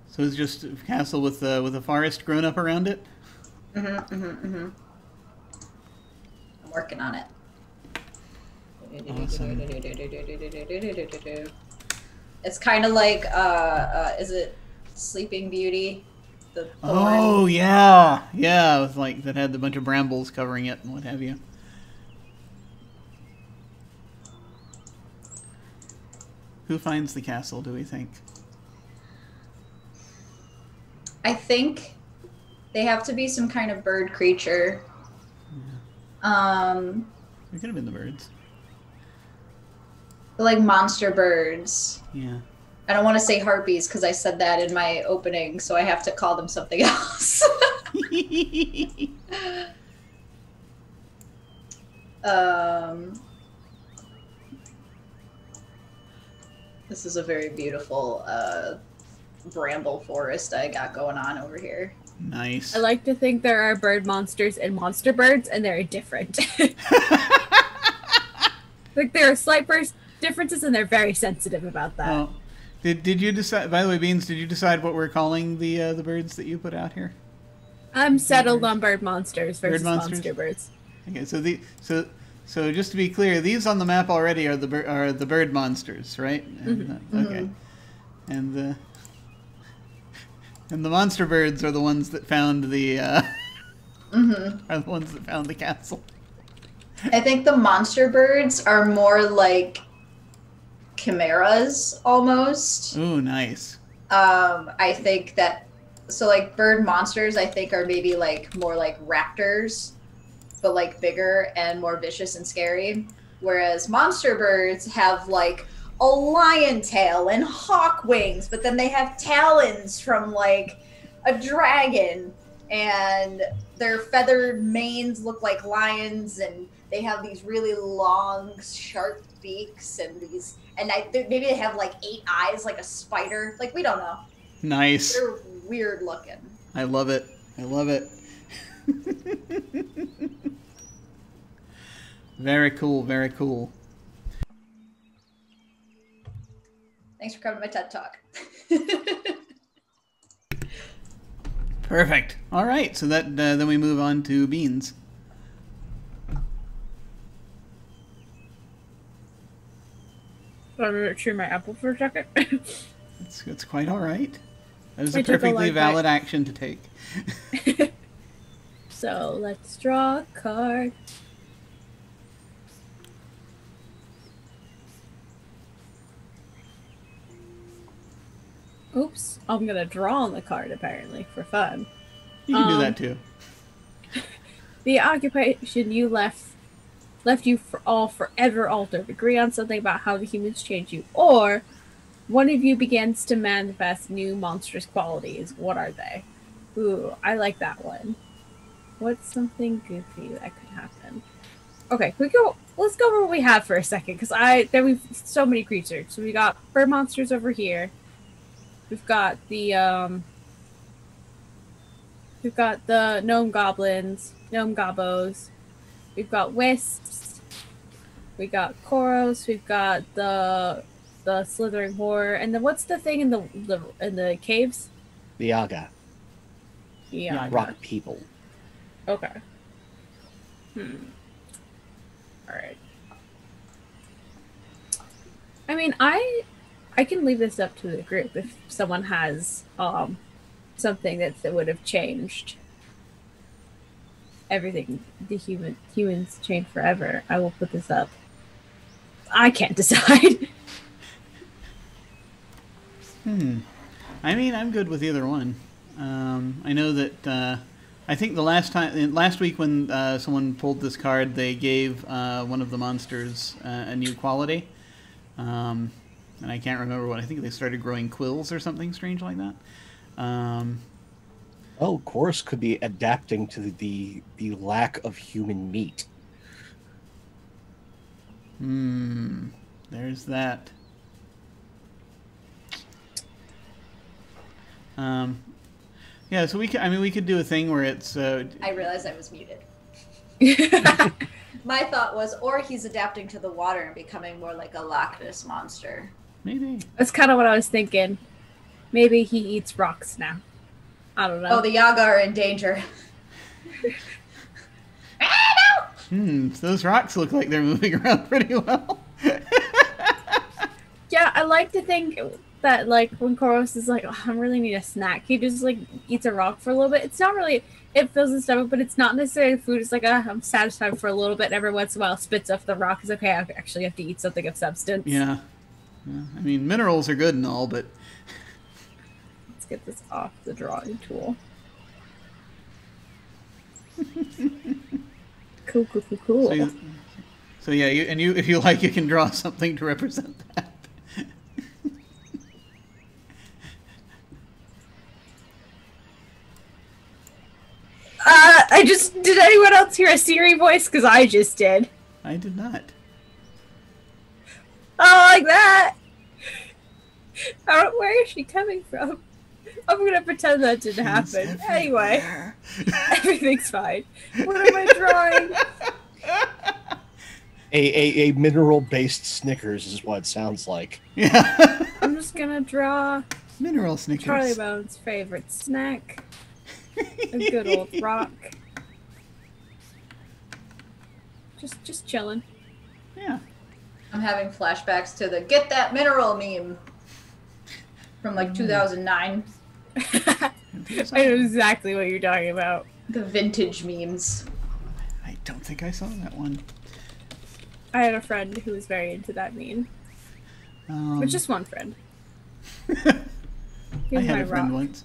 So it's just a castle with a forest grown up around it? I'm working on it. Awesome. It's kind of like, is it Sleeping Beauty? The Oh, yeah. Yeah, it was like that had a bunch of brambles covering it and what have you. Who finds the castle, do we think? I think they have to be some kind of bird creature. Yeah. It could have been the birds. Like monster birds. Yeah. I don't want to say harpies because I said that in my opening, so I have to call them something else. This is a very beautiful bramble forest I got going on over here. Nice. I like to think there are bird monsters and monster birds, and they're different. Like there are slight differences, and they're very sensitive about that. Well, did you decide? By the way, Beans, did you decide what we're calling the birds that you put out here? I'm settled on bird monsters versus Bird monsters? monster birds. Okay, so just to be clear, these on the map already are the bird monsters, right? Okay, and the monster birds are the ones that found the are the ones that found the castle. I think the monster birds are more like chimeras almost. Ooh, nice. I think that so like bird monsters I think are maybe like more like raptors, but like bigger and more vicious and scary. Whereas monster birds have like a lion tail and hawk wings, but then they have talons from like a dragon, and their feathered manes look like lions, and they have these really long, sharp beaks, and maybe they have like 8 eyes, like a spider. Like we don't know. Nice. They're weird looking. I love it. I love it. Very cool. Very cool. Thanks for coming to my TED Talk. Perfect. All right. So that then we move on to Beans. So I'm gonna chew my apple for a second. It's quite all right. That is I a took a perfectly light valid action to take. So let's draw a card. Oops, I'm gonna draw on the card apparently for fun. You can do that too. The occupation you left you for all forever altered. Agree on something about how the humans change you, or one of you begins to manifest new monstrous qualities. What are they? Ooh, I like that one. What's something goofy that could happen? Okay, let's go over what we have for a second, because we've so many creatures. So we got bird monsters over here. We've got the gnome goblins, gnome gobbos. We've got wisps. We got koros. We've got the the slithering horror, and then what's the thing in the caves? The Yaga. Yeah. Rock people. Okay. All right. I mean, I can leave this up to the group if someone has something that would have changed everything. The humans change forever. I will put this up. I can't decide. I mean, I'm good with either one. I know that I think the last week when someone pulled this card, they gave one of the monsters a new quality, and I can't remember what. I think they started growing quills or something strange like that. Chorus could be adapting to the lack of human meat. There's that. Yeah, so we could do a thing where it's. I realized I was muted. My thought was, or he's adapting to the water and becoming more like a Loch Ness monster. Maybe. That's kind of what I was thinking. Maybe he eats rocks now. I don't know. Oh, the Yaga are in danger. Those rocks look like they're moving around pretty well. Yeah, I like to think that, like, when Koros is like, oh, I really need a snack, he just, like, eats a rock for a little bit. It's not really, it fills his stomach, but it's not necessarily food. It's like, I'm satisfied for a little bit, and every once in a while spits off the rock. It's okay, I actually have to eat something of substance. Yeah. I mean, minerals are good and all, but... Let's get this off the drawing tool. Cool. So yeah, if you like, you can draw something to represent that. Did anyone else hear a Siri voice? Because I just did. I did not. Oh, like that! Where is she coming from? I'm gonna pretend that didn't happen. Anyway, everything's fine. What am I drawing? A mineral-based Snickers is what it sounds like. Yeah. I'm just gonna draw mineral Snickers. Charlie Bone's favorite snack. A good old rock. Just chilling. Yeah. I'm having flashbacks to the "Get That Mineral" meme from like 2009. I know exactly what you're talking about. The vintage memes. I don't think I saw that one. I had a friend who was very into that meme. But just one friend. I had a friend once.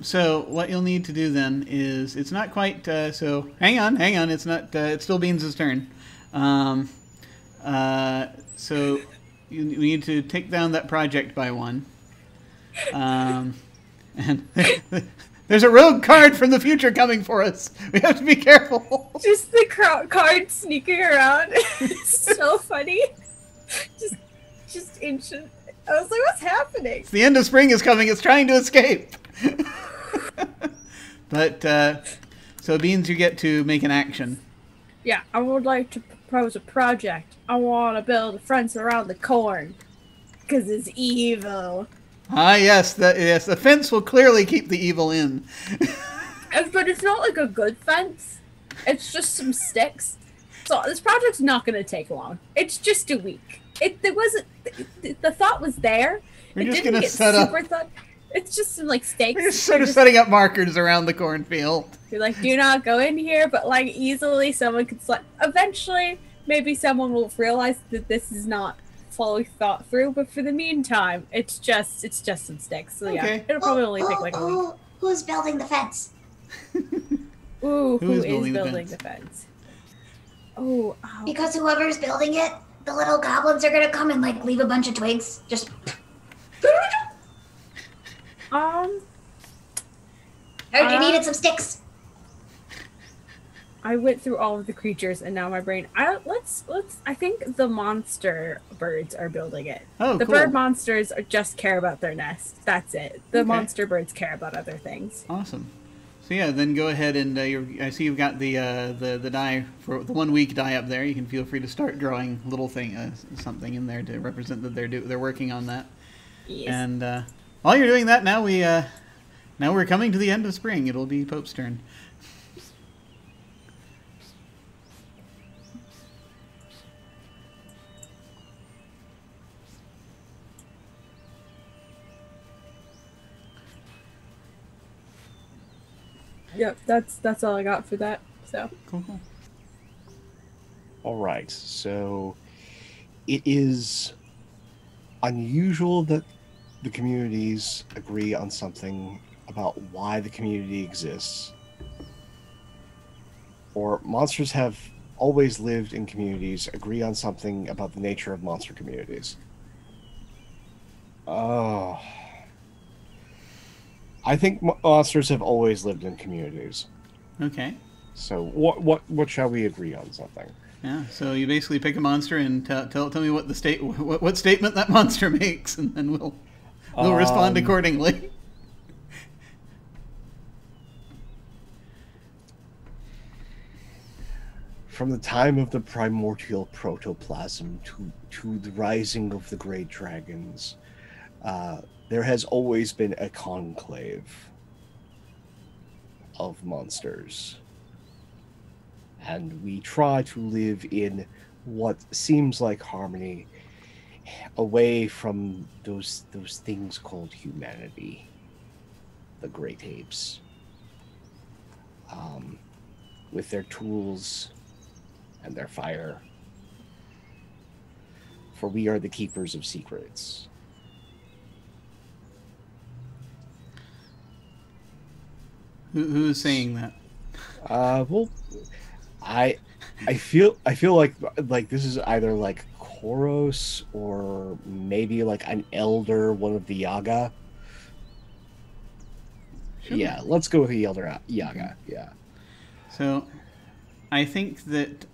So what you'll need to do then is, it's not quite, so hang on, it's not, it's still Beans' turn. So we need to take down that project by one. And there's a rogue card from the future coming for us. We have to be careful. Just the card sneaking around. It's so funny. Just ancient. I was like, what's happening? The end of spring is coming. It's trying to escape. But, so Beans, you get to make an action. Yeah, I would like to propose a project. I want to build a fence around the corn. Because it's evil. Ah, yes, the fence will clearly keep the evil in. But it's not like a good fence. It's just some sticks. So this project's not going to take long. It's just a week. There wasn't. The thought was there. We're just going to set up. It's just some like stakes. We're just sort of setting up markers around the cornfield. You're like, do not go in here, but like easily someone could select. Eventually, maybe someone will realize that this is not fully thought through. But for the meantime, it's just some sticks. So yeah, Okay. it'll probably only take like a week. Who's building the fence? Ooh, who is building building the the fence? Oh, Because whoever's building it, the little goblins are gonna come and like leave a bunch of twigs. Just. Heard you needed some sticks. I went through all of the creatures, and now my brain. I think the monster birds are building it. Oh, the cool. bird monsters just care about their nest. That's it. The Okay. monster birds care about other things. Awesome. So yeah, then go ahead and I see you've got the die for the 1 week die up there. You can feel free to start drawing little something in there to represent that they're working on that. Yes. And while you're doing that, now we're coming to the end of spring. It'll be Pope's turn. Yep, that's all I got for that. So Cool. All right, so it is unusual that the communities agree on something about why the community exists. Or monsters have always lived in communities, agree on something about the nature of monster communities. Oh. I think monsters have always lived in communities. Okay. So what shall we agree on something? Yeah. So you basically pick a monster and tell me what what statement that monster makes, and then we'll respond accordingly. From the time of the primordial protoplasm to the rising of the great dragons, there has always been a conclave of monsters. And we try to live in what seems like harmony, away from those things called humanity, the great apes, with their tools and their fire. For we are the keepers of secrets. Who's saying that? Well, I feel like this is either like Koros or maybe like an elder, one of the Yaga. Sure. Yeah, let's go with the elder Yaga. Yeah. So, I think that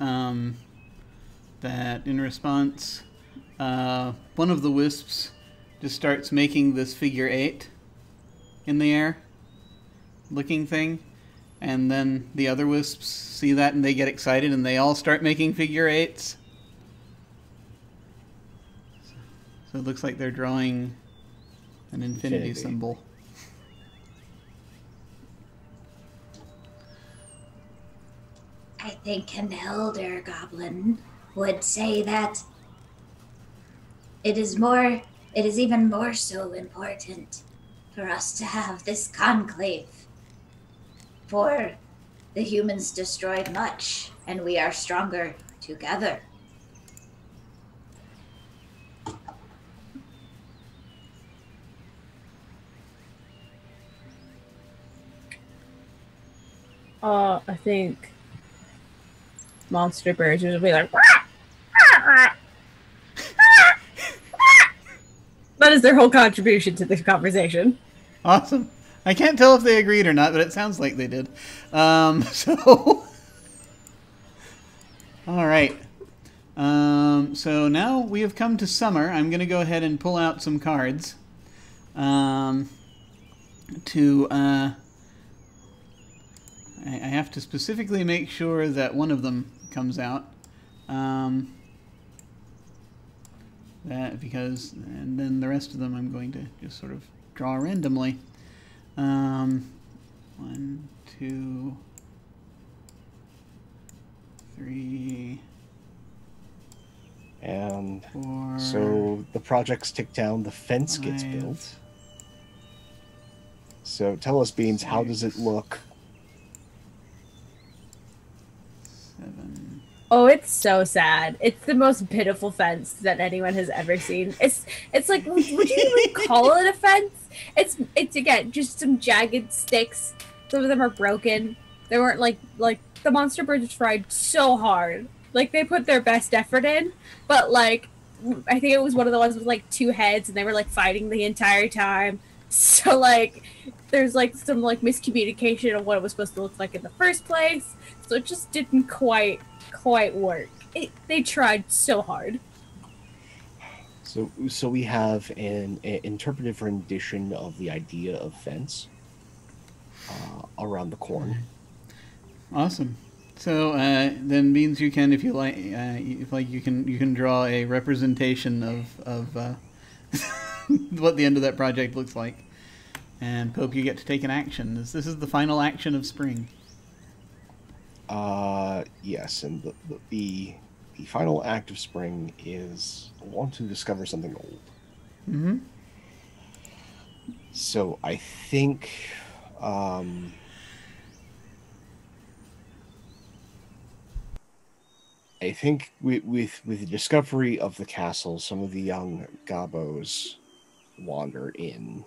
that in response, one of the wisps just starts making this figure 8 in the air, looking thing. And then the other wisps see that and they get excited and they all start making figure 8s. So it looks like they're drawing an infinity symbol. I think an elder goblin would say that it is even more so important for us to have this conclave. For the humans destroyed much, and we are stronger together. I think monster birds will be like. That is their whole contribution to this conversation. Awesome. I can't tell if they agreed or not, but it sounds like they did. So, all right. So now we have come to summer. I'm going to go ahead and pull out some cards. I have to specifically make sure that one of them comes out. And then the rest of them I'm going to just sort of draw randomly. 1, 2, 3, and 4. So the projects tick down, the fence 5, gets built. So tell us, Beans, how does it look? 7. Oh, it's so sad. It's the most pitiful fence that anyone has ever seen. It's like, would you even call it a fence? It's again just some jagged sticks. Some of them are broken. They weren't like the monster birds tried so hard. Like they put their best effort in, but like I think it was one of the ones with like 2 heads and they were like fighting the entire time. So like there's like some like miscommunication of what it was supposed to look like in the first place. So it just didn't quite work. They tried so hard. So we have an interpretive rendition of the idea of fence. A around the corn. Awesome. So then, Beans, you can, if you like, you can draw a representation of what the end of that project looks like. And Pope, you get to take an action. This is the final action of spring. Yes, and the final act of spring is I want to discover something old. Mm-hmm. So I think with the discovery of the castle, some of the young Gabos wander in,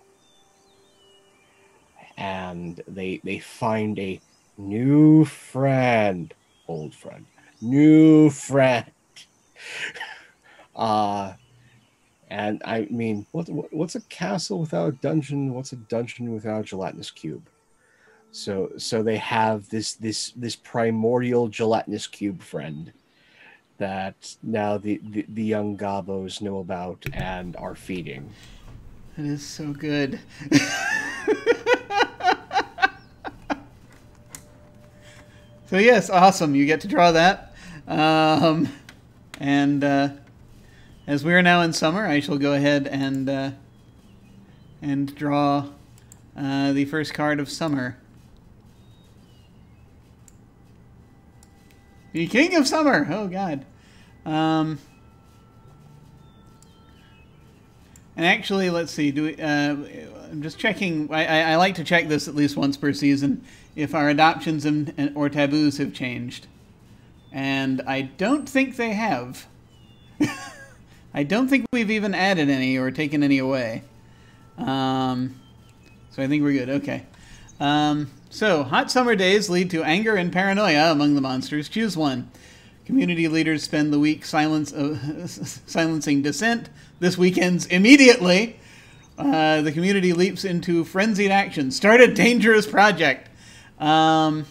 and they find a new friend, old friend, new friend. And I mean, what's a castle without a dungeon? What's a dungeon without a gelatinous cube? So they have this primordial gelatinous cube friend that now the young Gabos know about and are feeding. It is so good. So yes, awesome. You get to draw that. And as we are now in summer, I shall go ahead and draw the first card of summer. The King of Summer. Oh God. And actually, let's see. Do we? I'm just checking. I like to check this at least once per season if our adoptions or taboos have changed, and I don't think they have. I don't think we've even added any or taken any away. So I think we're good. Okay. So, hot summer days lead to anger and paranoia among the monsters. Choose one. Community leaders spend the week silencing dissent. This weekend's immediately. The community leaps into frenzied action. Start a dangerous project. Oh,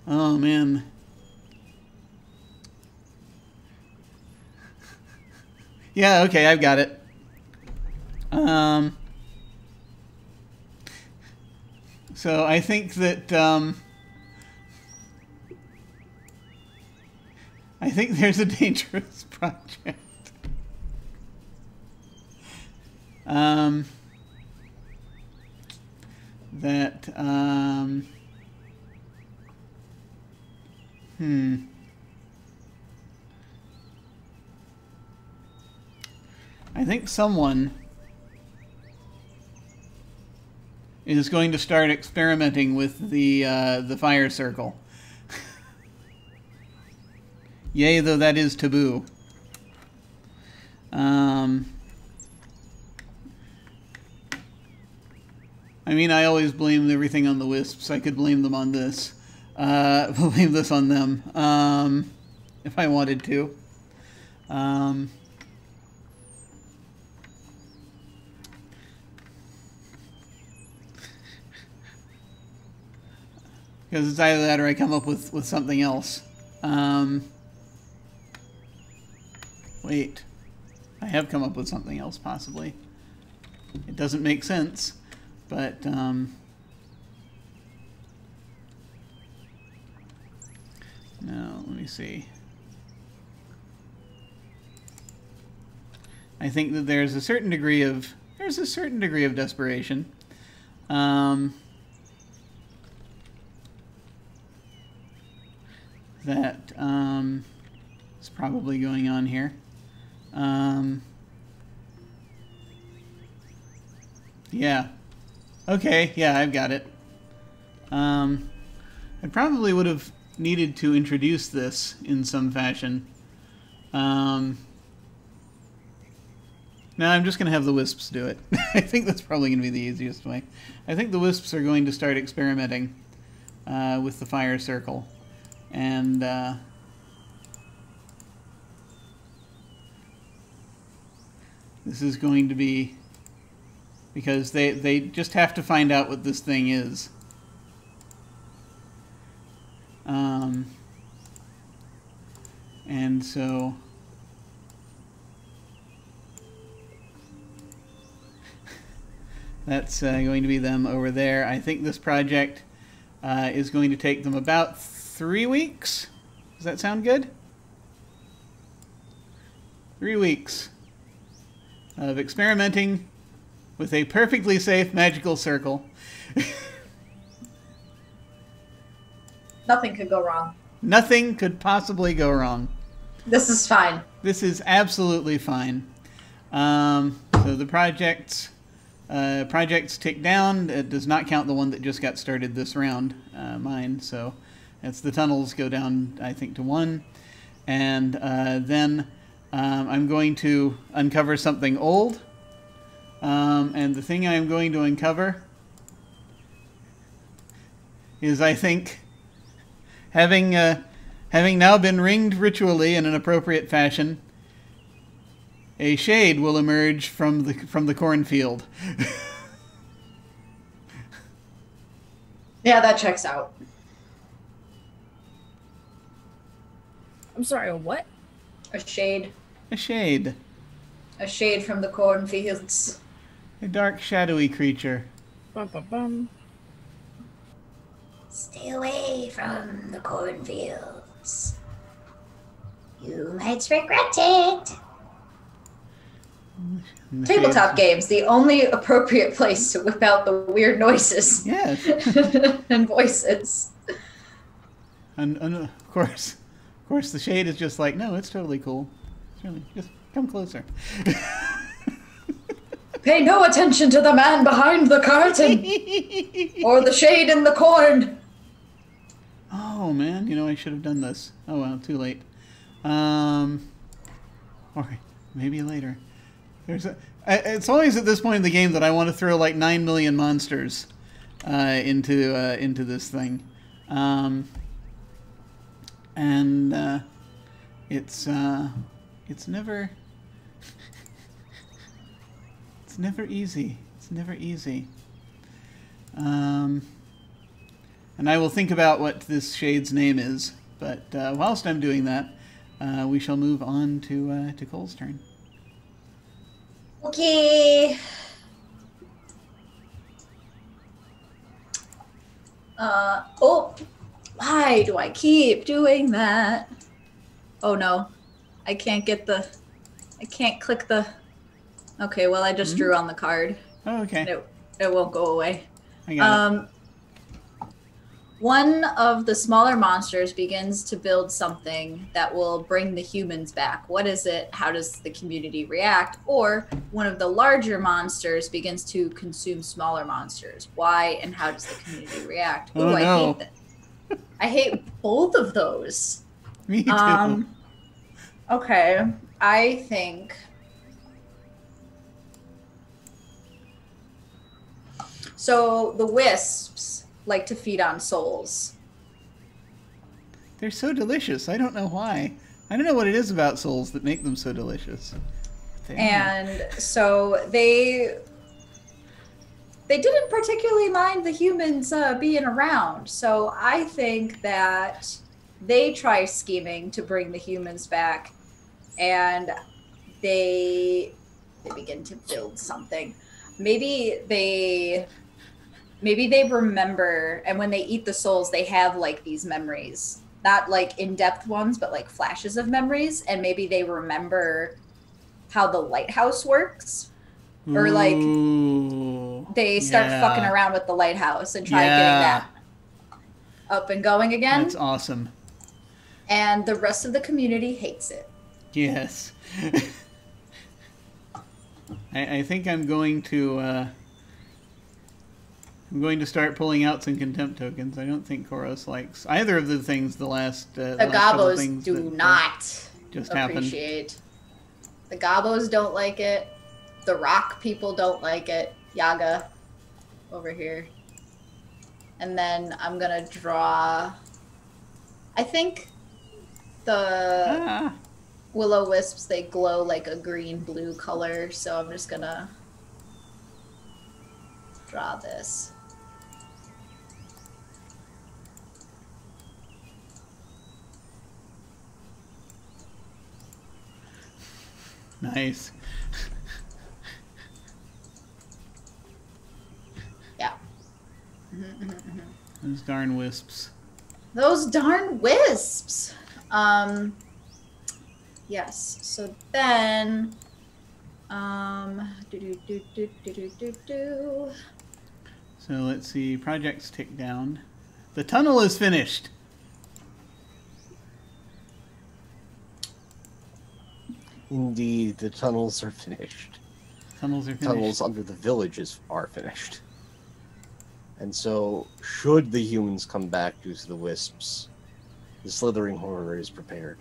man. Yeah, okay, I've got it. So I think that I think there's a dangerous project. I think someone is going to start experimenting with the fire circle. Yea, though that is taboo. I mean, I always blame everything on the wisps. I could blame them on this. Blame this on them. If I wanted to. Because it's either that or I come up with something else. Wait. I have come up with something else, possibly. It doesn't make sense, but... Now, let me see. I think that there's a certain degree of... desperation. That is probably going on here. Yeah. Okay, yeah, I've got it. I probably would have needed to introduce this in some fashion. No, I'm just going to have the wisps do it. I think that's probably going to be the easiest way. I think the wisps are going to start experimenting with the fire circle. And this is going to be because they just have to find out what this thing is. And so That's going to be them over there. I think this project is going to take them about 3 weeks. Does that sound good? 3 weeks of experimenting with a perfectly safe magical circle. Nothing could go wrong. Nothing could possibly go wrong. This is fine. This is absolutely fine. So the projects tick down. It does not count the one that just got started this round, mine. So that's the tunnels go down, I think, to 1. And then I'm going to uncover something old. And the thing I'm going to uncover is, I think, having now been ringed ritually in an appropriate fashion, a shade will emerge from the cornfield. Yeah, that checks out. I'm sorry, a what? A shade. A shade. A shade from the cornfields. A dark, shadowy creature. Bum, bum, bum. Stay away from the cornfields. You might regret it. And the Tabletop shades- games, the only appropriate place to whip out the weird noises Yes. and voices. And of course, the shade is just like, no, it's totally cool. It's really, just come closer. Pay no attention to the man behind the curtain or the shade in the corn. Oh man, you know, I should have done this. Oh well, too late. Or maybe later. It's always at this point in the game that I want to throw like 9 million monsters into this thing, and it's never it's never easy. It's never easy. And I will think about what this shade's name is. But whilst I'm doing that, we shall move on to Cole's turn. Okay. Oh, why do I keep doing that? Oh no, I can't click the, okay, well I just drew on the card. Oh, okay. It won't go away. I got it. One of the smaller monsters begins to build something that will bring the humans back. What is it? How does the community react? Or one of the larger monsters begins to consume smaller monsters. Why and how does the community react? Oh, I no. hate that. I hate both of those. Me too. Okay, I think. So the wisps like to feed on souls. They're so delicious. I don't know why. I don't know what it is about souls that make them so delicious. They are. And so they didn't particularly mind the humans being around. So I think that they try scheming to bring the humans back, and they begin to build something. Maybe they remember, and when they eat the souls, they have like these memories, not like in-depth ones, but like flashes of memories. And maybe they remember how the lighthouse works, or like Ooh, they start yeah. fucking around with the lighthouse and try getting that up and going again. That's awesome. And the rest of the community hates it. Yes. I think I'm going to start pulling out some contempt tokens. I don't think Koros likes either of the things. The last couple Gobos things do that, not just happened. appreciate. The Gobos don't like it. The rock people don't like it. Yaga over here. And then I'm gonna draw, I think the will-o-wisps, they glow like a green-blue color, so I'm just gonna draw this. Nice. Those darn wisps. Those darn wisps. Yes. So then, So let's see. Projects tick down. The tunnel is finished. Indeed, the tunnels are finished. Tunnels are finished. Tunnels under the villages are finished. And so, should the humans come back due to the wisps, the slithering horror is prepared.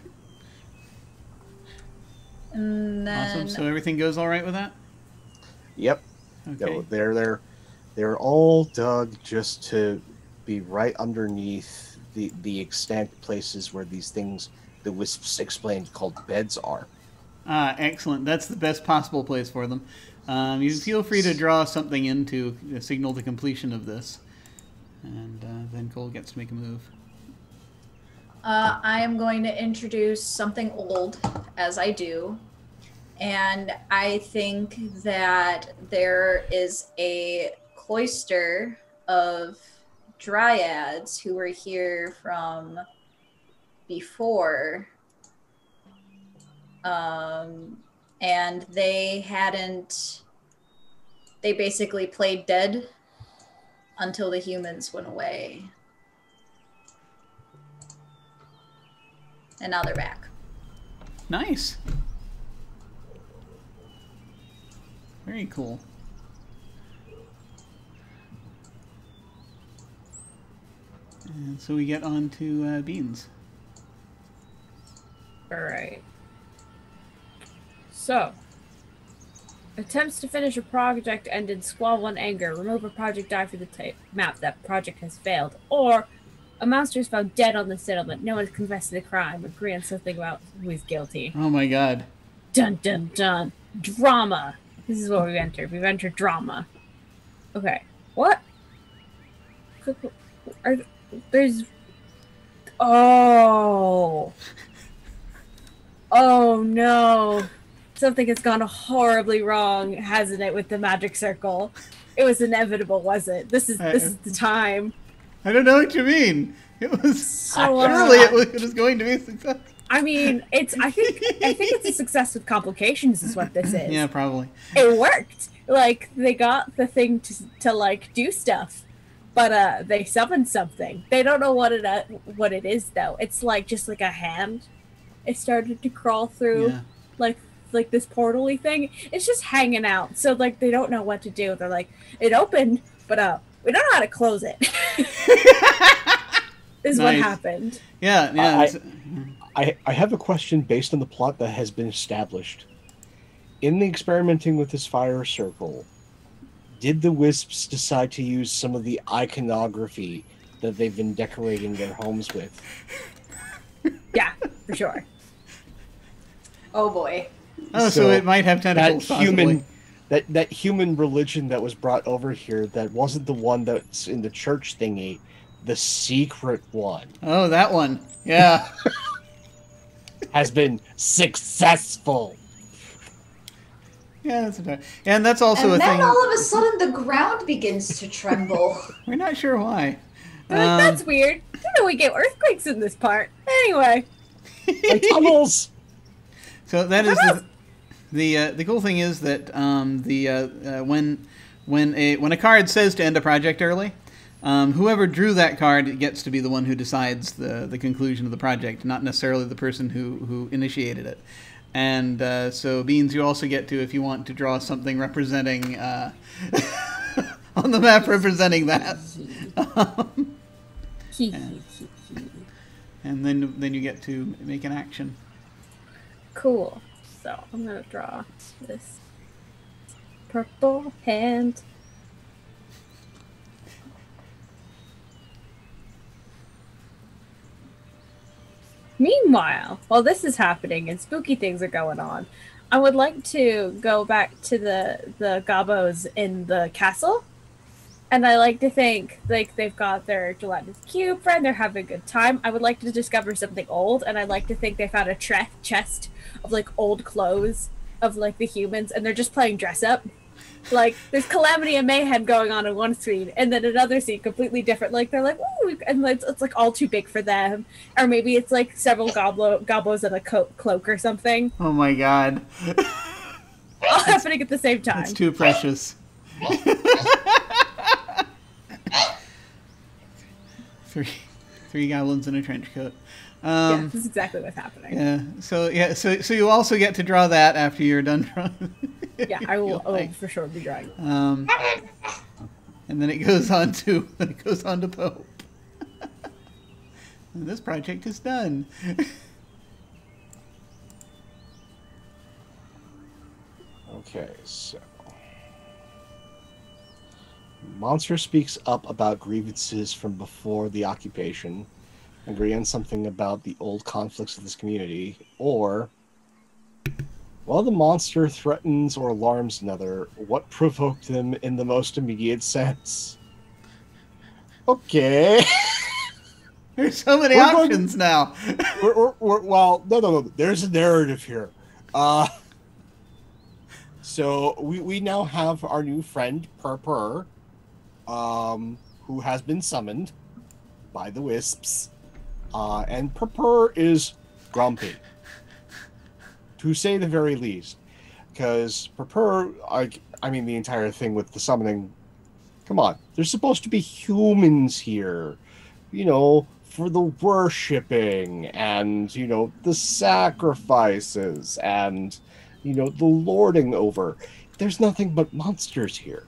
And then, Awesome. So everything goes all right with that? Yep. Okay. They're all dug just to be right underneath the extant places where these things the wisps explained called beds are. Excellent. That's the best possible place for them. You feel free to draw something in to signal the completion of this. And then Cole gets to make a move. I am going to introduce something old, as I do. And I think that there is a cloister of dryads who were here from before. And they basically played dead until the humans went away. And now they're back. Nice. Very cool. And so we get on to Beans. Alright. So, attempts to finish a project end in squabble and anger. Remove a project die for the map. That project has failed. Or, a monster is found dead on the settlement. No one has confessed to the crime. Agree on something about who is guilty. Oh my god. Dun dun dun. Drama. This is what we've entered. We've entered drama. Okay. What? There's... Oh. Oh no. Something has gone horribly wrong, hasn't it, with the magic circle? It was inevitable, was it? This is the time. I don't know what you mean. It was So, surely it was going to be a success. I mean, I think it's a success with complications is what this is. Yeah, probably. It worked. Like, they got the thing to like do stuff, but they summoned something. They don't know what it is though. It's like just like a hand. It started to crawl through, like this portal-y thing. It's just hanging out. So like they don't know what to do. They're like, it opened, but we don't know how to close it. Is what happened. Yeah. I have a question based on the plot that has been established. In the experimenting with this fire circle, did the wisps decide to use some of the iconography that they've been decorating their homes with? Yeah, for sure. Oh boy. Oh, so it might have tentacles. That human religion that was brought over here, that wasn't the one that's in the church thingy, the secret one. Oh, that one. Yeah. Has been successful. Yeah, and that's also and a thing. then all of a sudden the ground begins to tremble. We're not sure why. They're like, that's weird. I don't know we get earthquakes in this part. Anyway. Like tunnels. So that is the cool thing is that when a card says to end a project early, whoever drew that card gets to be the one who decides the conclusion of the project, not necessarily the person who initiated it. And so, Beans, you also get to, if you want to draw something representing on the map representing that. And then you get to make an action. Cool. So I'm gonna draw this purple hand. Meanwhile, while this is happening and spooky things are going on, I would like to go back to the Gobos in the castle. And I like to think like they've got their gelatinous cube friend, they're having a good time. I would like to discover something old, and I like to think they found a chest of like old clothes of like the humans, and they're just playing dress up. Like, there's calamity and mayhem going on in one scene, and then another scene completely different. Like, they're like, ooh, and it's like all too big for them. Or maybe it's like several gobos in a cloak or something. Oh my god. All happening at the same time. It's too precious. Three goblins in a trench coat. Yeah, this is exactly what's happening. Yeah. So you also get to draw that after you're done drawing. Yeah, I will for sure be drawing. And then it goes on to Pope. And this project is done. Okay, so Monster speaks up about grievances from before the occupation, agree on something about the old conflicts of this community, or while the monster threatens or alarms another, what provoked them in the most immediate sense? Okay. There's so many options now. Well, no. There's a narrative here. So we now have our new friend, Purpur, who has been summoned by the wisps. And Purpur is grumpy, to say the very least. Because Purpur, I mean, the entire thing with the summoning, come on, there's supposed to be humans here, you know, for the worshipping, and, you know, the sacrifices, and, you know, the lording over. There's nothing but monsters here.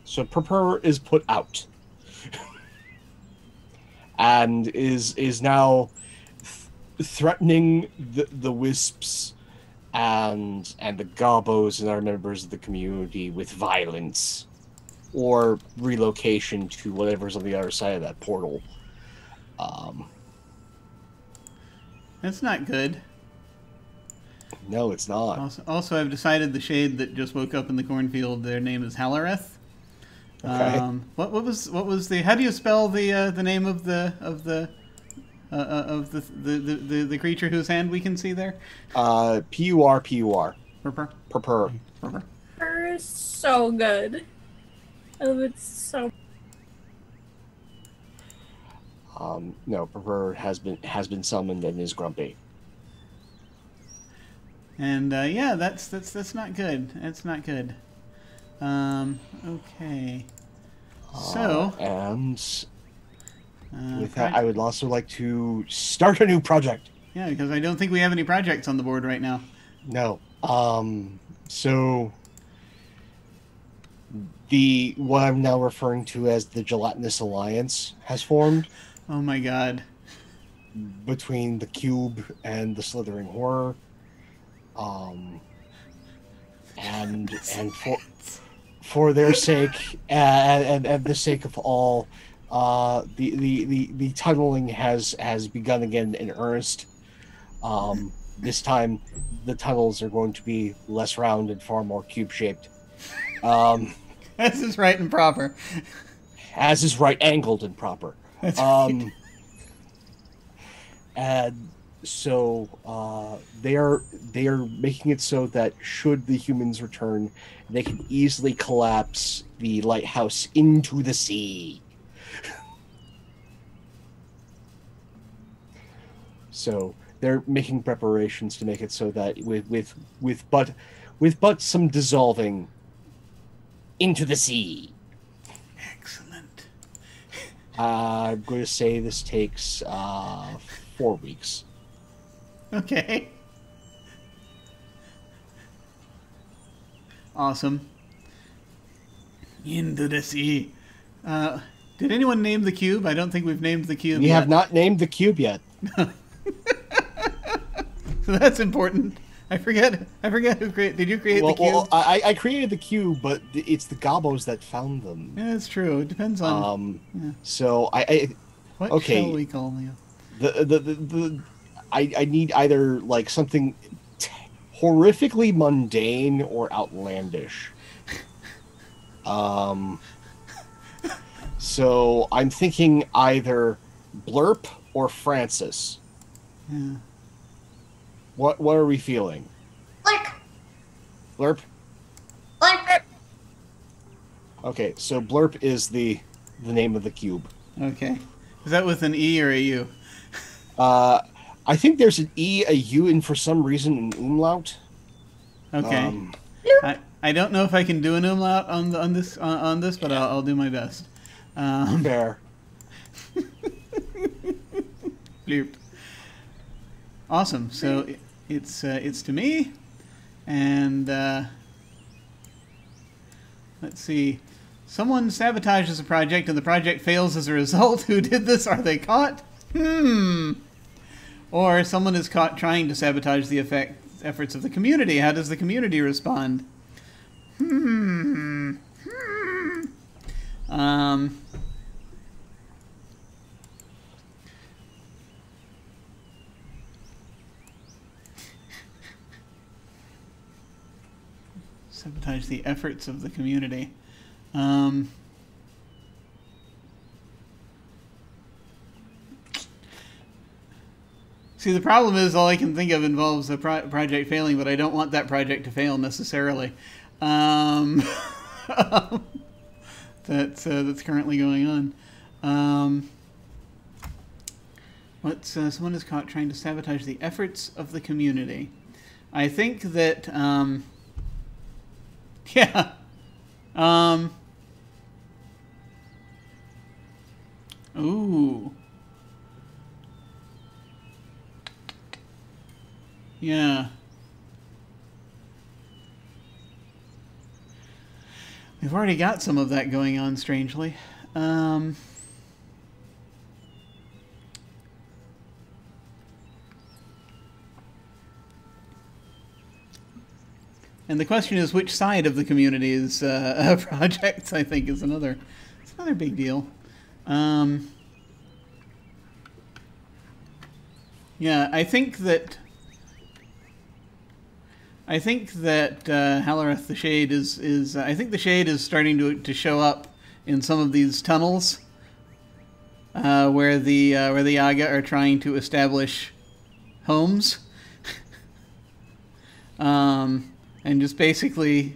So Purpur is put out. And is now threatening the wisps and the gobos and other members of the community with violence or relocation to whatever's on the other side of that portal. That's not good. No, it's not. Also, I've decided the shade that just woke up in the cornfield, their name is Halareth. Okay. What was the? How do you spell the name of the creature whose hand we can see there? Purpur. Purpur. Purpur. Purpur. Purr is so good. I love it so. No, Purpur has been summoned and is grumpy. And yeah, that's not good. That's not good. Okay. So. And with that, I would also like to start a new project. Yeah, because I don't think we have any projects on the board right now. No. So what I'm now referring to as the Gelatinous Alliance has formed. Oh my god. Between the Cube and the Slithering Horror. And for their sake and the sake of all, the tunneling has begun again in earnest. This time, the tunnels are going to be less round and far more cube-shaped. As is right and proper. As is right angled and proper. That's right. And so they are making it so that should the humans return, they can easily collapse the lighthouse into the sea. So they're making preparations to make it so that with but some dissolving into the sea. Excellent. I'm going to say this takes 4 weeks. Okay. Awesome. Into the sea. Did anyone name the cube? I don't think we've named the cube We yet. have not named the cube yet. So that's important. I forget who created. Did you create the cube? Well, I created the cube, but it's the gobos that found them. Yeah, that's true. It depends on. Yeah. So What okay. shall we call you? I need either like something horrifically mundane or outlandish. So I'm thinking either Blurp or Francis. Yeah. What are we feeling? Look, Blurp? Okay, so blurp is the name of the cube. Okay. Is that with an E or a U? I think there's an E, a U, and for some reason an umlaut. Okay. I don't know if I can do an umlaut on this, but I'll do my best. Fair. Bloop. Awesome. So it's to me, and let's see. Someone sabotages a project and the project fails as a result. Who did this? Are they caught? Or someone is caught trying to sabotage the efforts of the community. How does the community respond? Sabotage the efforts of the community. See, the problem is all I can think of involves a project failing, but I don't want that project to fail necessarily. That's currently going on. Someone is caught trying to sabotage the efforts of the community. I think that, yeah. Ooh. Yeah. We've already got some of that going on, strangely. And the question is, which side of the community is projects, I think, is another big deal. Yeah, I think that Halareth the Shade is I think the Shade is starting to show up in some of these tunnels where the Yaga are trying to establish homes, and just basically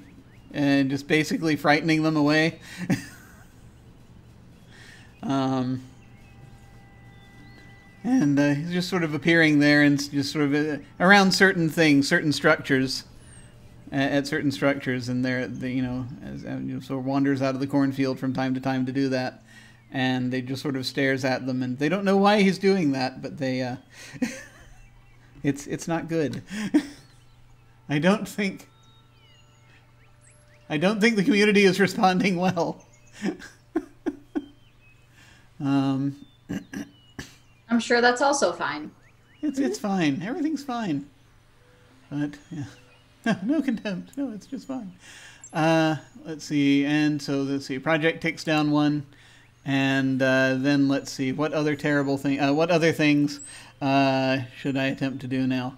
frightening them away. And he's just sort of appearing there and just sort of around certain things, certain structures, at certain structures, and sort of wanders out of the cornfield from time to time to do that, and they just sort of stares at them, and they don't know why he's doing that, but they, it's not good. I don't think the community is responding well. I'm sure that's also fine. It's fine. Everything's fine. But yeah, no contempt. No, it's just fine. Let's see. And so let's see. Project takes down one, and then let's see what other terrible thing. What other things should I attempt to do now?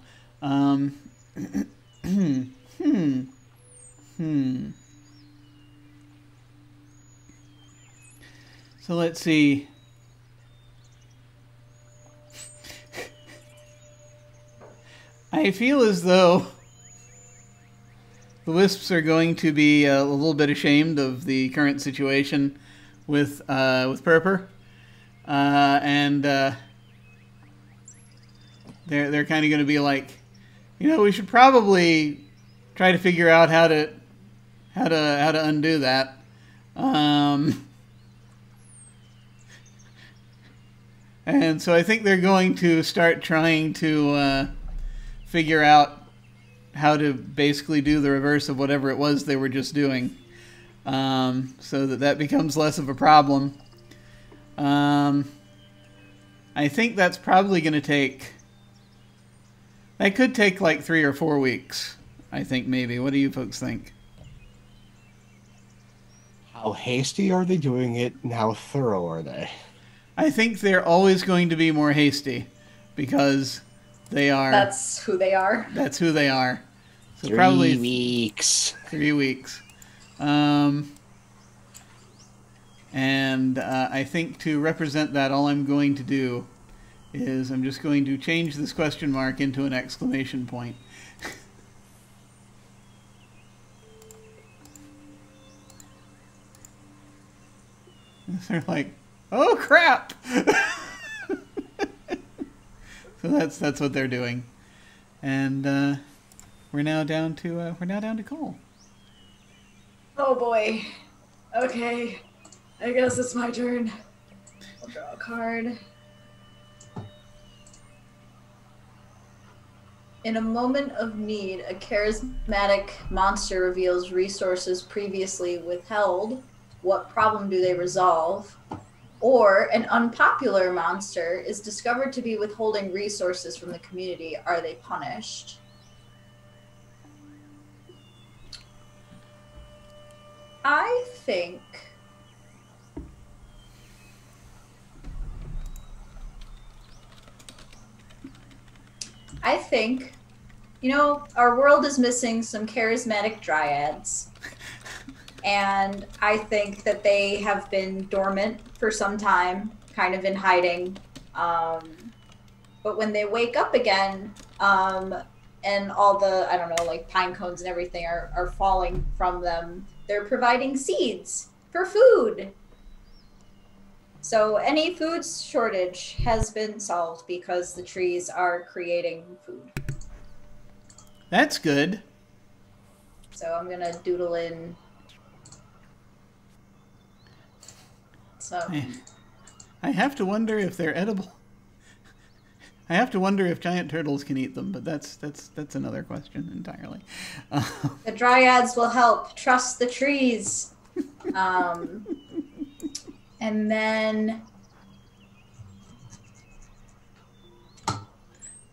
So let's see. I feel as though the Wisps are going to be a little bit ashamed of the current situation with Purpur, and they're kind of going to be like, we should probably try to figure out how to undo that. And so I think they're going to start trying to figure out how to basically do the reverse of whatever it was they were just doing, so that becomes less of a problem. I think that's probably going to take... That could take like 3 or 4 weeks, I think, maybe. What do you folks think? How hasty are they doing it, and how thorough are they? I think they're always going to be more hasty, because they are... That's who they are. That's who they are. So 3 weeks. 3 weeks. And I think to represent that, all I'm going to do is I'm just going to change this question mark into an exclamation point. They're like, oh crap! So that's what they're doing, and we're now down to Cole. Oh boy. Okay. I guess it's my turn. I'll draw a card. In a moment of need, a charismatic monster reveals resources previously withheld. What problem do they resolve? Or an unpopular monster is discovered to be withholding resources from the community. Are they punished? I think you know, our world is missing some charismatic dryads. And I think that they have been dormant for some time, kind of in hiding. But when they wake up again, and all the, I don't know, like pine cones and everything are falling from them, they're providing seeds for food. So any food shortage has been solved because the trees are creating food. That's good. So I'm going to doodle in some... I have to wonder if they're edible. I have to wonder if giant turtles can eat them, but that's another question entirely. The dryads will help. Trust the trees. And then...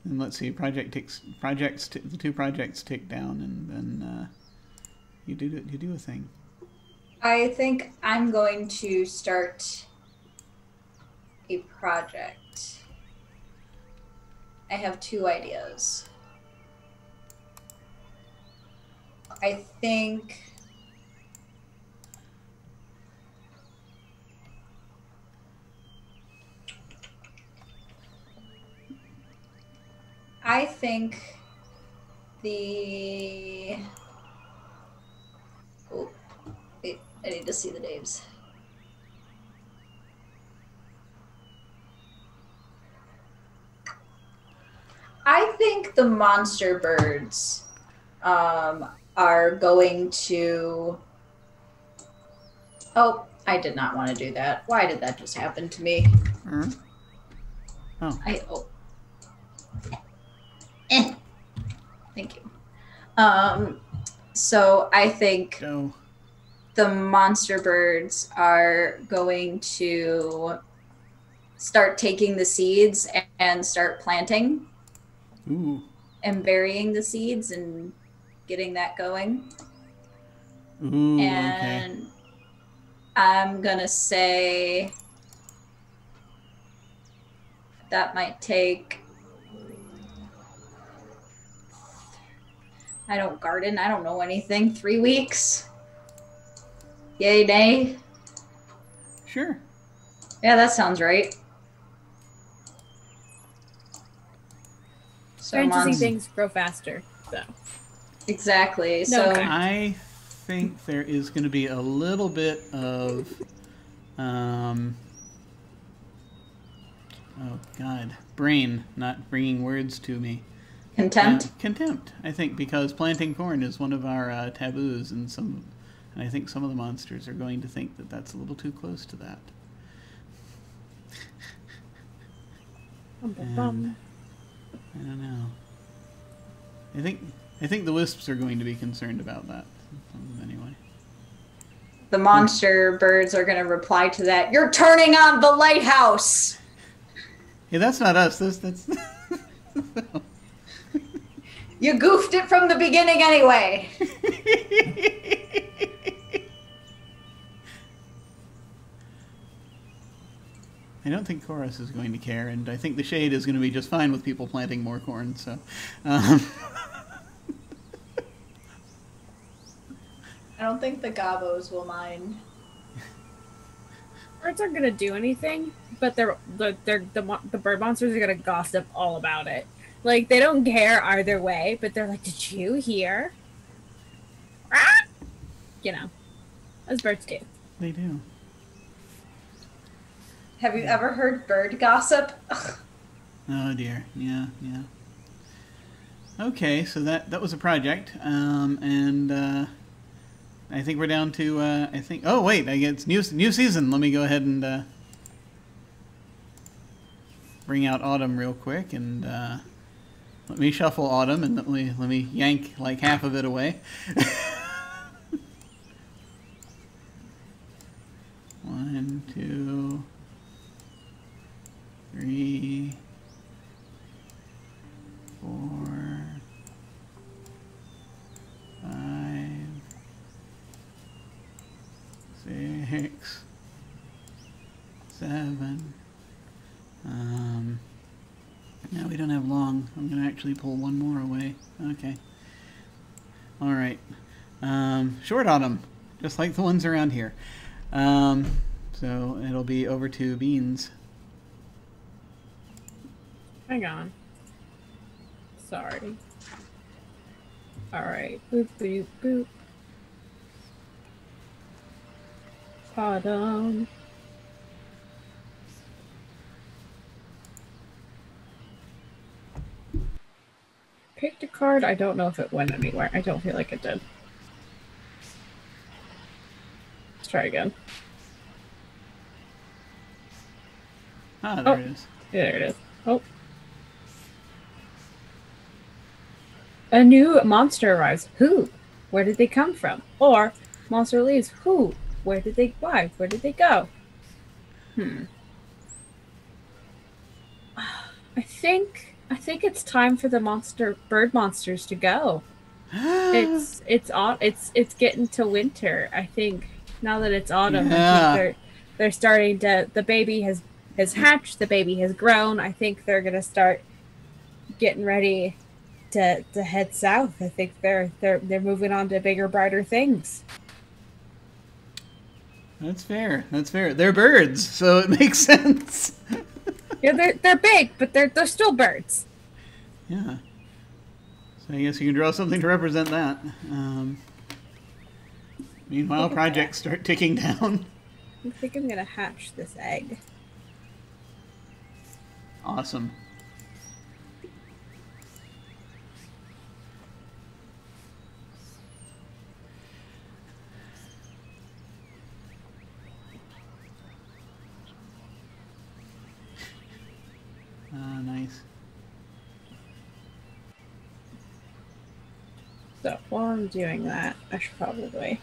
And let's see, the two projects tick down, and then you do a thing. I think I'm going to start a project. I have two ideas. I think the... Oh, wait, I need to see the names. I think the monster birds are going to... Oh, I did not want to do that. Why did that just happen to me? Mm-hmm. Oh. Thank you. So I think the monster birds are going to start taking the seeds and start planting. Ooh. And burying the seeds and getting that going. Ooh, and okay. I'm gonna say that might take... I don't garden, I don't know anything. 3 weeks? Yay, nay? Sure. Yeah, that sounds right. So fantasy things grow faster, so. Exactly. No, so okay. I think there is going to be a little bit of, oh God, brain not bringing words to me. Contempt. Contempt. I think because planting corn is one of our taboos, and I think some of the monsters are going to think that that's a little too close to that. And, I don't know. I think the wisps are going to be concerned about that. Anyway. The monster birds are going to reply to that. You're turning on the lighthouse. Hey, that's not us. That's. You goofed it from the beginning anyway. I don't think Chorus is going to care, and I think the Shade is going to be just fine with people planting more corn, so... I don't think the Gobos will mind. Birds aren't gonna do anything, but the bird monsters are gonna gossip all about it. Like, they don't care either way, but they're like, did you hear? Ah! You know, as birds do. They do. Have you ever heard bird gossip? Ugh. Oh dear. Yeah, yeah. Okay, so that was a project, and I think we're down to I think. Oh wait, I guess new season. Let me go ahead and bring out Autumn real quick, and let me shuffle Autumn, and let me yank like half of it away. 1, 2, 3, 4, 5, 6, 7. No, we don't have long. I'm going to actually pull one more away. Okay. All right. Short Autumn, just like the ones around here. So it'll be over to Beans. Hang on. Sorry. Alright. Boop, boop, boop. Autumn. Picked a card. I don't know if it went anywhere. I don't feel like it did. Let's try again. Ah, there it is. Yeah, there it is. Oh. A new monster arrives. Who? Where did they come from? Or monster leaves. Who? Where did they why? Where did they go? I think it's time for the bird monsters to go. It's getting to winter. I think now that it's autumn, Yeah. I think they're starting to. The baby has hatched. The baby has grown. I think they're gonna start getting ready to head south. I think they're moving on to bigger, brighter things. That's fair. That's fair. They're birds, so it makes sense. Yeah, they're big, but they're still birds. Yeah. So I guess you can draw something to represent that. Meanwhile, projects start ticking down. I think I'm gonna hatch this egg. Awesome. Nice. So while I'm doing that, I should probably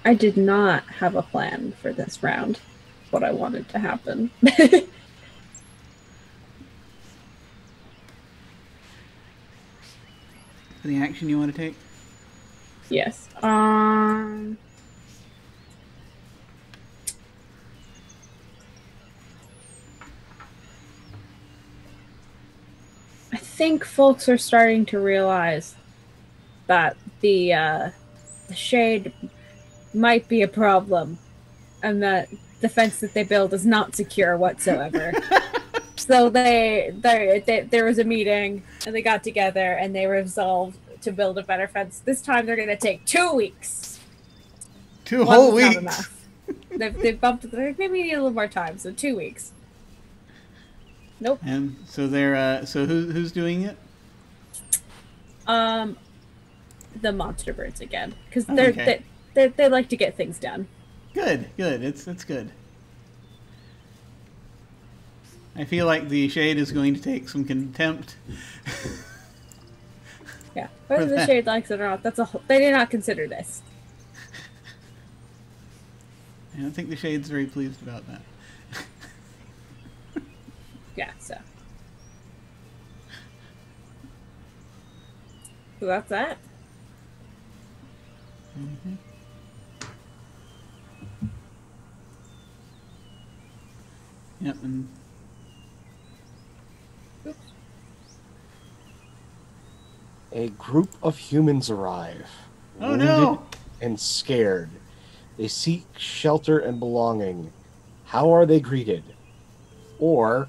I did not have a plan for this round, what I wanted to happen. The action you want to take? Yes. I think folks are starting to realize that the shade might be a problem, and that the fence that they build is not secure whatsoever. So there was a meeting, and they got together, and they resolved to build a better fence. This time they're going to take 2 weeks. 2 whole weeks. Not enough. They've bumped it. Maybe we need a little more time, so 2 weeks. Nope. And so they're so who's doing it? The monster birds again, because Okay. they like to get things done. Good, good. It's good. I feel like the shade is going to take some contempt. Yeah, whether the shade likes it or not, they did not consider this. I don't think the shade's very pleased about that. Yeah, so that's that. Mm-hmm. Yep, and Oops. A group of humans arrive. Oh, wounded no! And scared. They seek shelter and belonging. How are they greeted? Or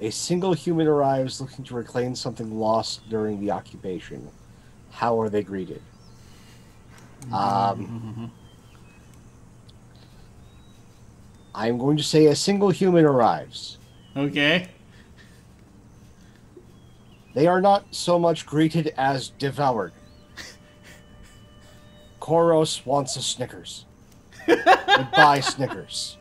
A single human arrives looking to reclaim something lost during the occupation. How are they greeted? I'm going to say a single human arrives. Okay. They are not so much greeted as devoured. Koros wants a Snickers. Goodbye, Snickers.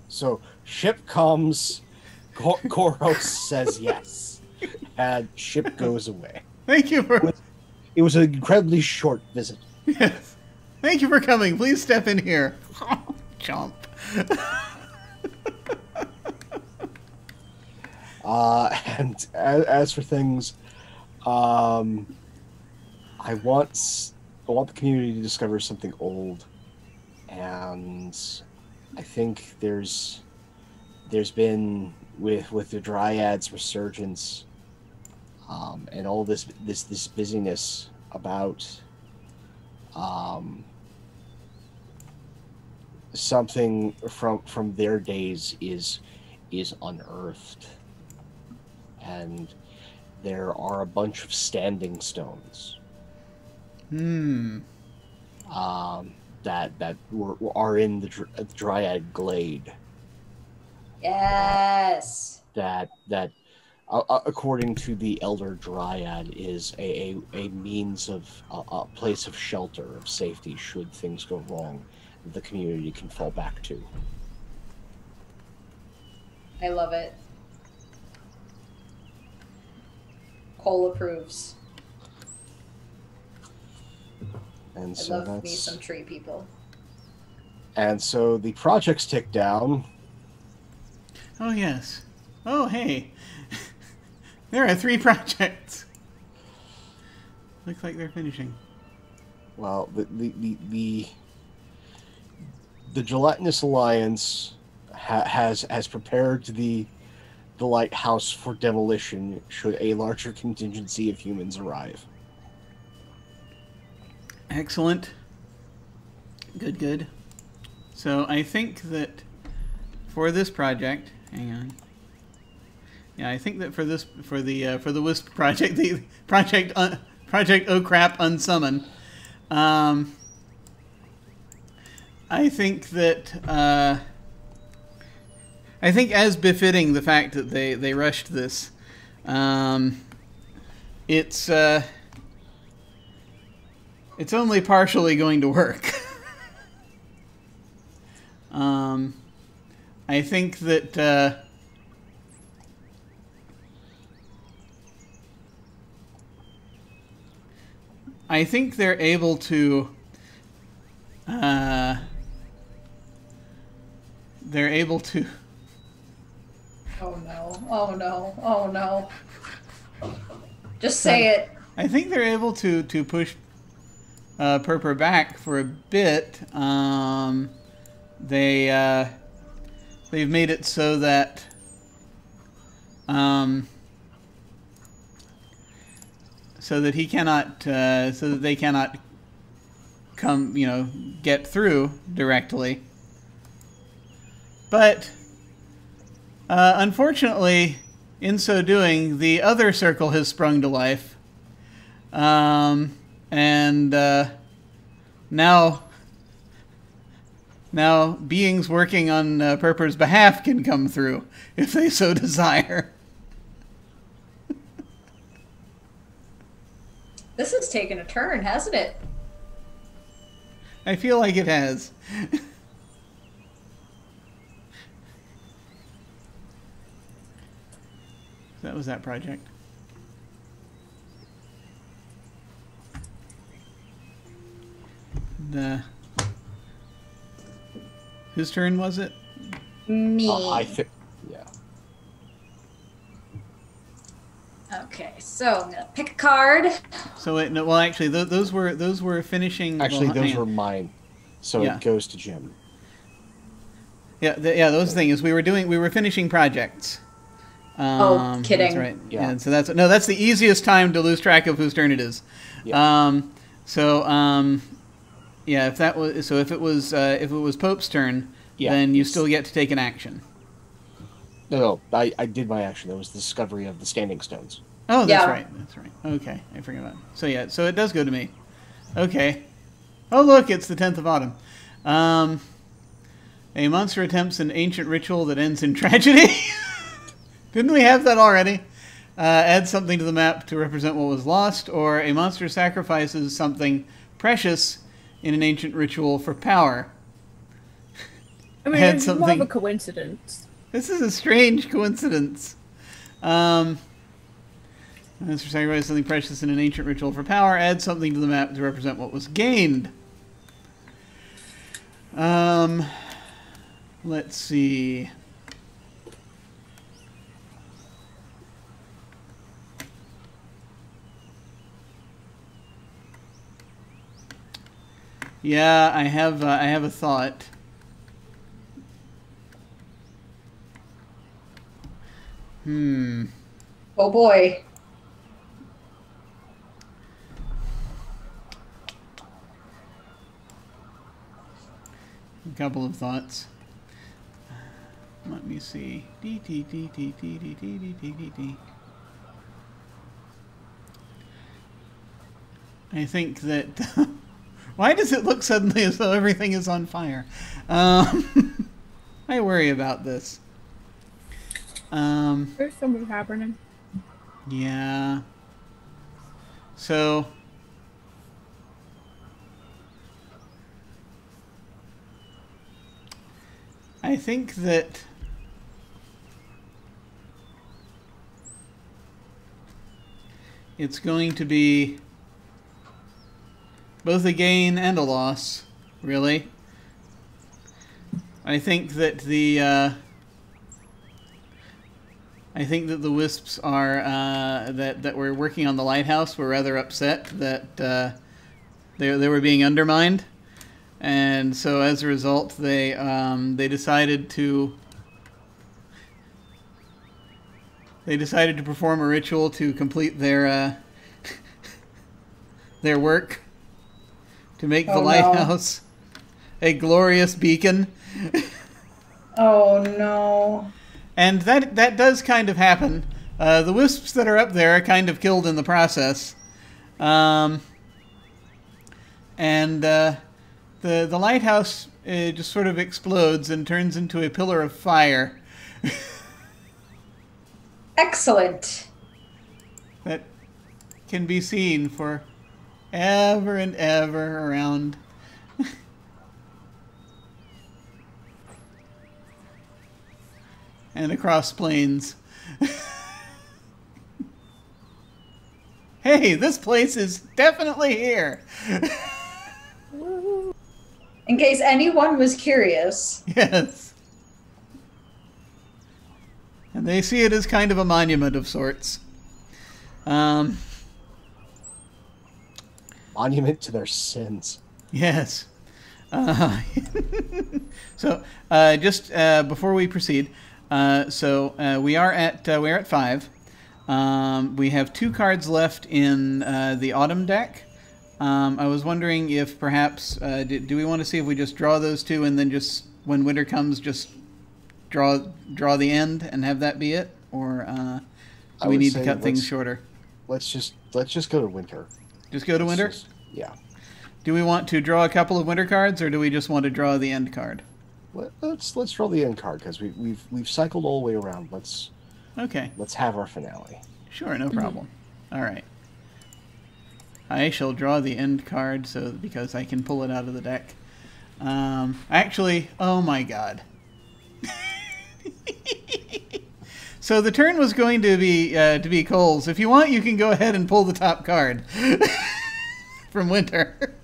So, ship comes, Koros says yes, and ship goes away. Thank you for... It was an incredibly short visit. Yes. Thank you for coming. Please step in here. Chomp. And as for things, I want the community to discover something old, and I think there's been with the Dryads' resurgence, and all this busyness about something from their days is unearthed. And there are a bunch of standing stones. That are in the Dryad Glade. Yes. That according to the Elder Dryad is a means of a place of shelter, of safety should things go wrong, that the community can fall back to. I love it. Cole approves. And I so love me some tree people. And so the projects tick down. Oh, yes. Oh, hey. There are 3 projects. Looks like they're finishing. Well, the Gelatinous Alliance has prepared the lighthouse for demolition should a larger contingency of humans arrive. Excellent. Good, good. So I think that for this project, hang on. Yeah, I think that for the Wisp project, the project Oh Crap Unsummon. I think that I think as befitting the fact that they rushed this, it's only partially going to work. I think that I think they're able to Oh no, oh no, oh no. Just say it. I think they're able to push Purpur back for a bit. They've made it so that he cannot so that they cannot come, get through directly. But unfortunately, in so doing, the other circle has sprung to life. And now beings working on Purpur's behalf can come through if they so desire. This has taken a turn, hasn't it? I feel like it has. That was that project. Whose turn was it? Me. Yeah. Okay, so I'm gonna pick a card. So wait, no, well, actually, those were finishing. Actually, well, those were mine. So Yeah. it goes to Jim. Yeah, those things we were finishing projects. Kidding. That's right. Yeah. And so that's the easiest time to lose track of whose turn it is. Yeah. Yeah, if it was Pope's turn, then you still get to take an action. No, I did my action. That was the discovery of the standing stones. Oh, that's right. That's right. Okay, I forgot about it. So yeah, so it does go to me. Okay. Oh look, it's the 10th of autumn. A monster attempts an ancient ritual that ends in tragedy. Didn't we have that already? Add something to the map to represent what was lost, or a monster sacrifices something precious in an ancient ritual for power. I mean, it's more of a coincidence. This is a strange coincidence. Monster sacrifices something precious in an ancient ritual for power. Add something to the map to represent what was gained. Let's see. Yeah, I have a thought. Oh boy. A couple of thoughts. Let me see. I think that... Why does it look suddenly as though everything is on fire? I worry about this. There's something happening. Yeah. So... I think that... it's going to be both a gain and a loss, really. I think that the wisps are that were working on the lighthouse were rather upset that they were being undermined, and so as a result they decided to perform a ritual to complete their their work, to make the lighthouse a glorious beacon. Oh no. And that does kind of happen. The wisps that are up there are kind of killed in the process. The lighthouse just sort of explodes and turns into a pillar of fire. Excellent. That can be seen for ever and ever around. And across plains. Hey, this place is definitely here. In case anyone was curious. Yes. And they see it as kind of a monument of sorts. Monument to their sins. Yes. So, just before we proceed, we are at 5. We have 2 cards left in the autumn deck. I was wondering if perhaps do we want to see if we just draw those 2 and then just when winter comes just draw the end and have that be it, or do we need to cut things shorter? Let's just go to winter. Just go to winter? Yeah. Do we want to draw a couple of winter cards, or do we just want to draw the end card? Let's draw the end card because we've cycled all the way around. Let's have our finale. Sure, no problem. All right. I shall draw the end card because I can pull it out of the deck. Actually, oh my god. So the turn was going to be Cole's. If you want, you can go ahead and pull the top card from winter.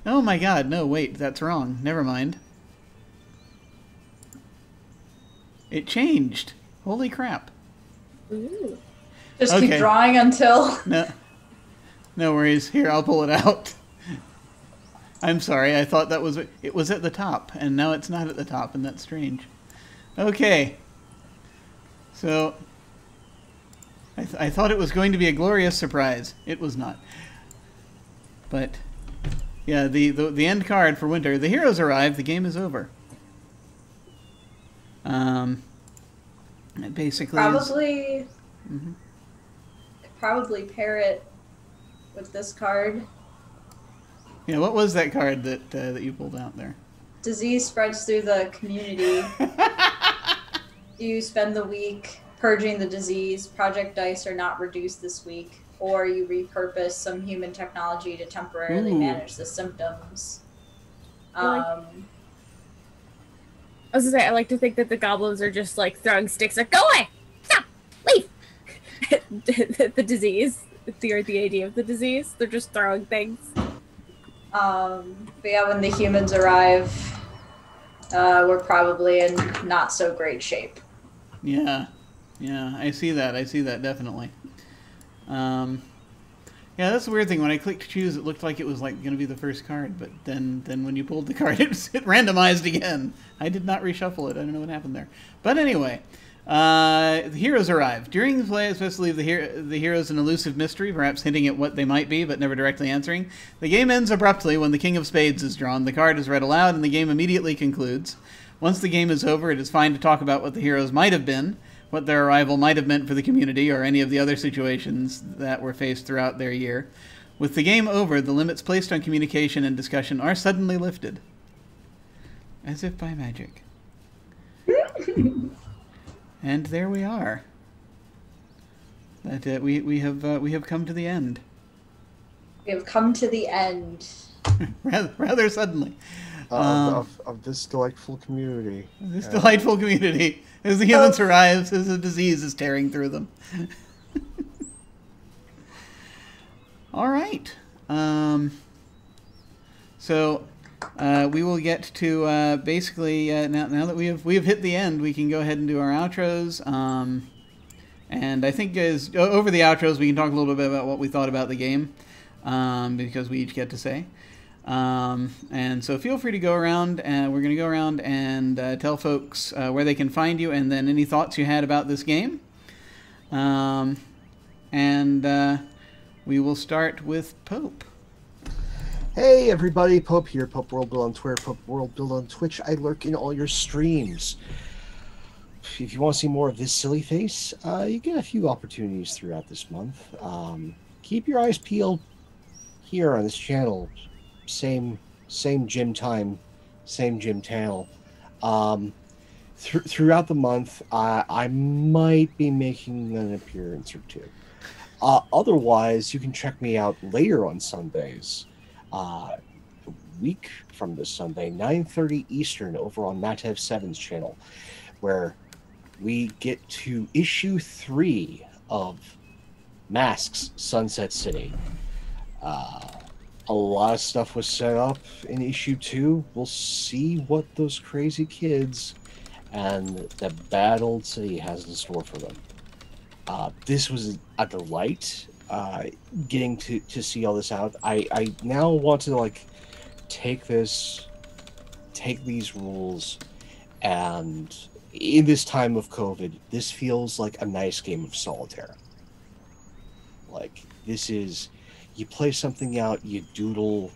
Oh my god, no, wait, that's wrong. Never mind. It changed. Holy crap. Ooh. Just keep drawing until... No worries. Here, I'll pull it out. I'm sorry, I thought it was at the top, and now it's not at the top, and that's strange. Okay. So, I thought it was going to be a glorious surprise. It was not. But... Yeah, the end card for winter. The heroes arrive. The game is over. It basically Probably. Mhm. Probably pair it with this card. Yeah, what was that card that you pulled out there? Disease spreads through the community. You spend the week purging the disease. Project dice are not reduced this week. Or you repurpose some human technology to temporarily manage the symptoms. I was gonna say, I like to think that the goblins are just like throwing sticks like, go away! Stop! Leave! The disease. The idea of the disease. They're just throwing things. But yeah, when the humans arrive, we're probably in not so great shape. Yeah, I see that. Definitely. Yeah, that's the weird thing. When I clicked choose, it looked like it was like going to be the first card, but then when you pulled the card, it randomized again. I did not reshuffle it. I don't know what happened there. But anyway, the heroes arrive. During the play, especially the heroes an elusive mystery, perhaps hinting at what they might be, but never directly answering. The game ends abruptly when the King of Spades is drawn. The card is read aloud, and the game immediately concludes. Once the game is over, it is fine to talk about what the heroes might have been, what their arrival might have meant for the community, or any of the other situations that were faced throughout their year. With the game over, the limits placed on communication and discussion are suddenly lifted. As if by magic. And there we are. That we have come to the end. We have come to the end. rather suddenly. Of this delightful community. This delightful community. As the humans arrive, as the disease is tearing through them. All right. So we will get to basically now that we have hit the end, we can go ahead and do our outros. And I think over the outros, we can talk a little bit about what we thought about the game, because we each get to say. And so feel free to go around, and we're going to go around and tell folks where they can find you, and then any thoughts you had about this game. And we will start with Pope. Hey everybody, Pope here, Pope World Build on Twitter, Pope World Build on Twitch. I lurk in all your streams. If you want to see more of this silly face, you get a few opportunities throughout this month. Keep your eyes peeled here on this channel. Same gym time, same gym channel. Throughout the month, I might be making an appearance or two. Otherwise, you can check me out later on Sundays. A week from this Sunday, 9:30 Eastern, over on Matev 7's channel, where we get to issue 3 of Masks Sunset City. A lot of stuff was set up in issue 2. We'll see what those crazy kids and the bad old city has in store for them. This was a delight, getting to see all this out. I now want to take these rules, and in this time of COVID, this feels like a nice game of solitaire. This is, you play something out, you doodle,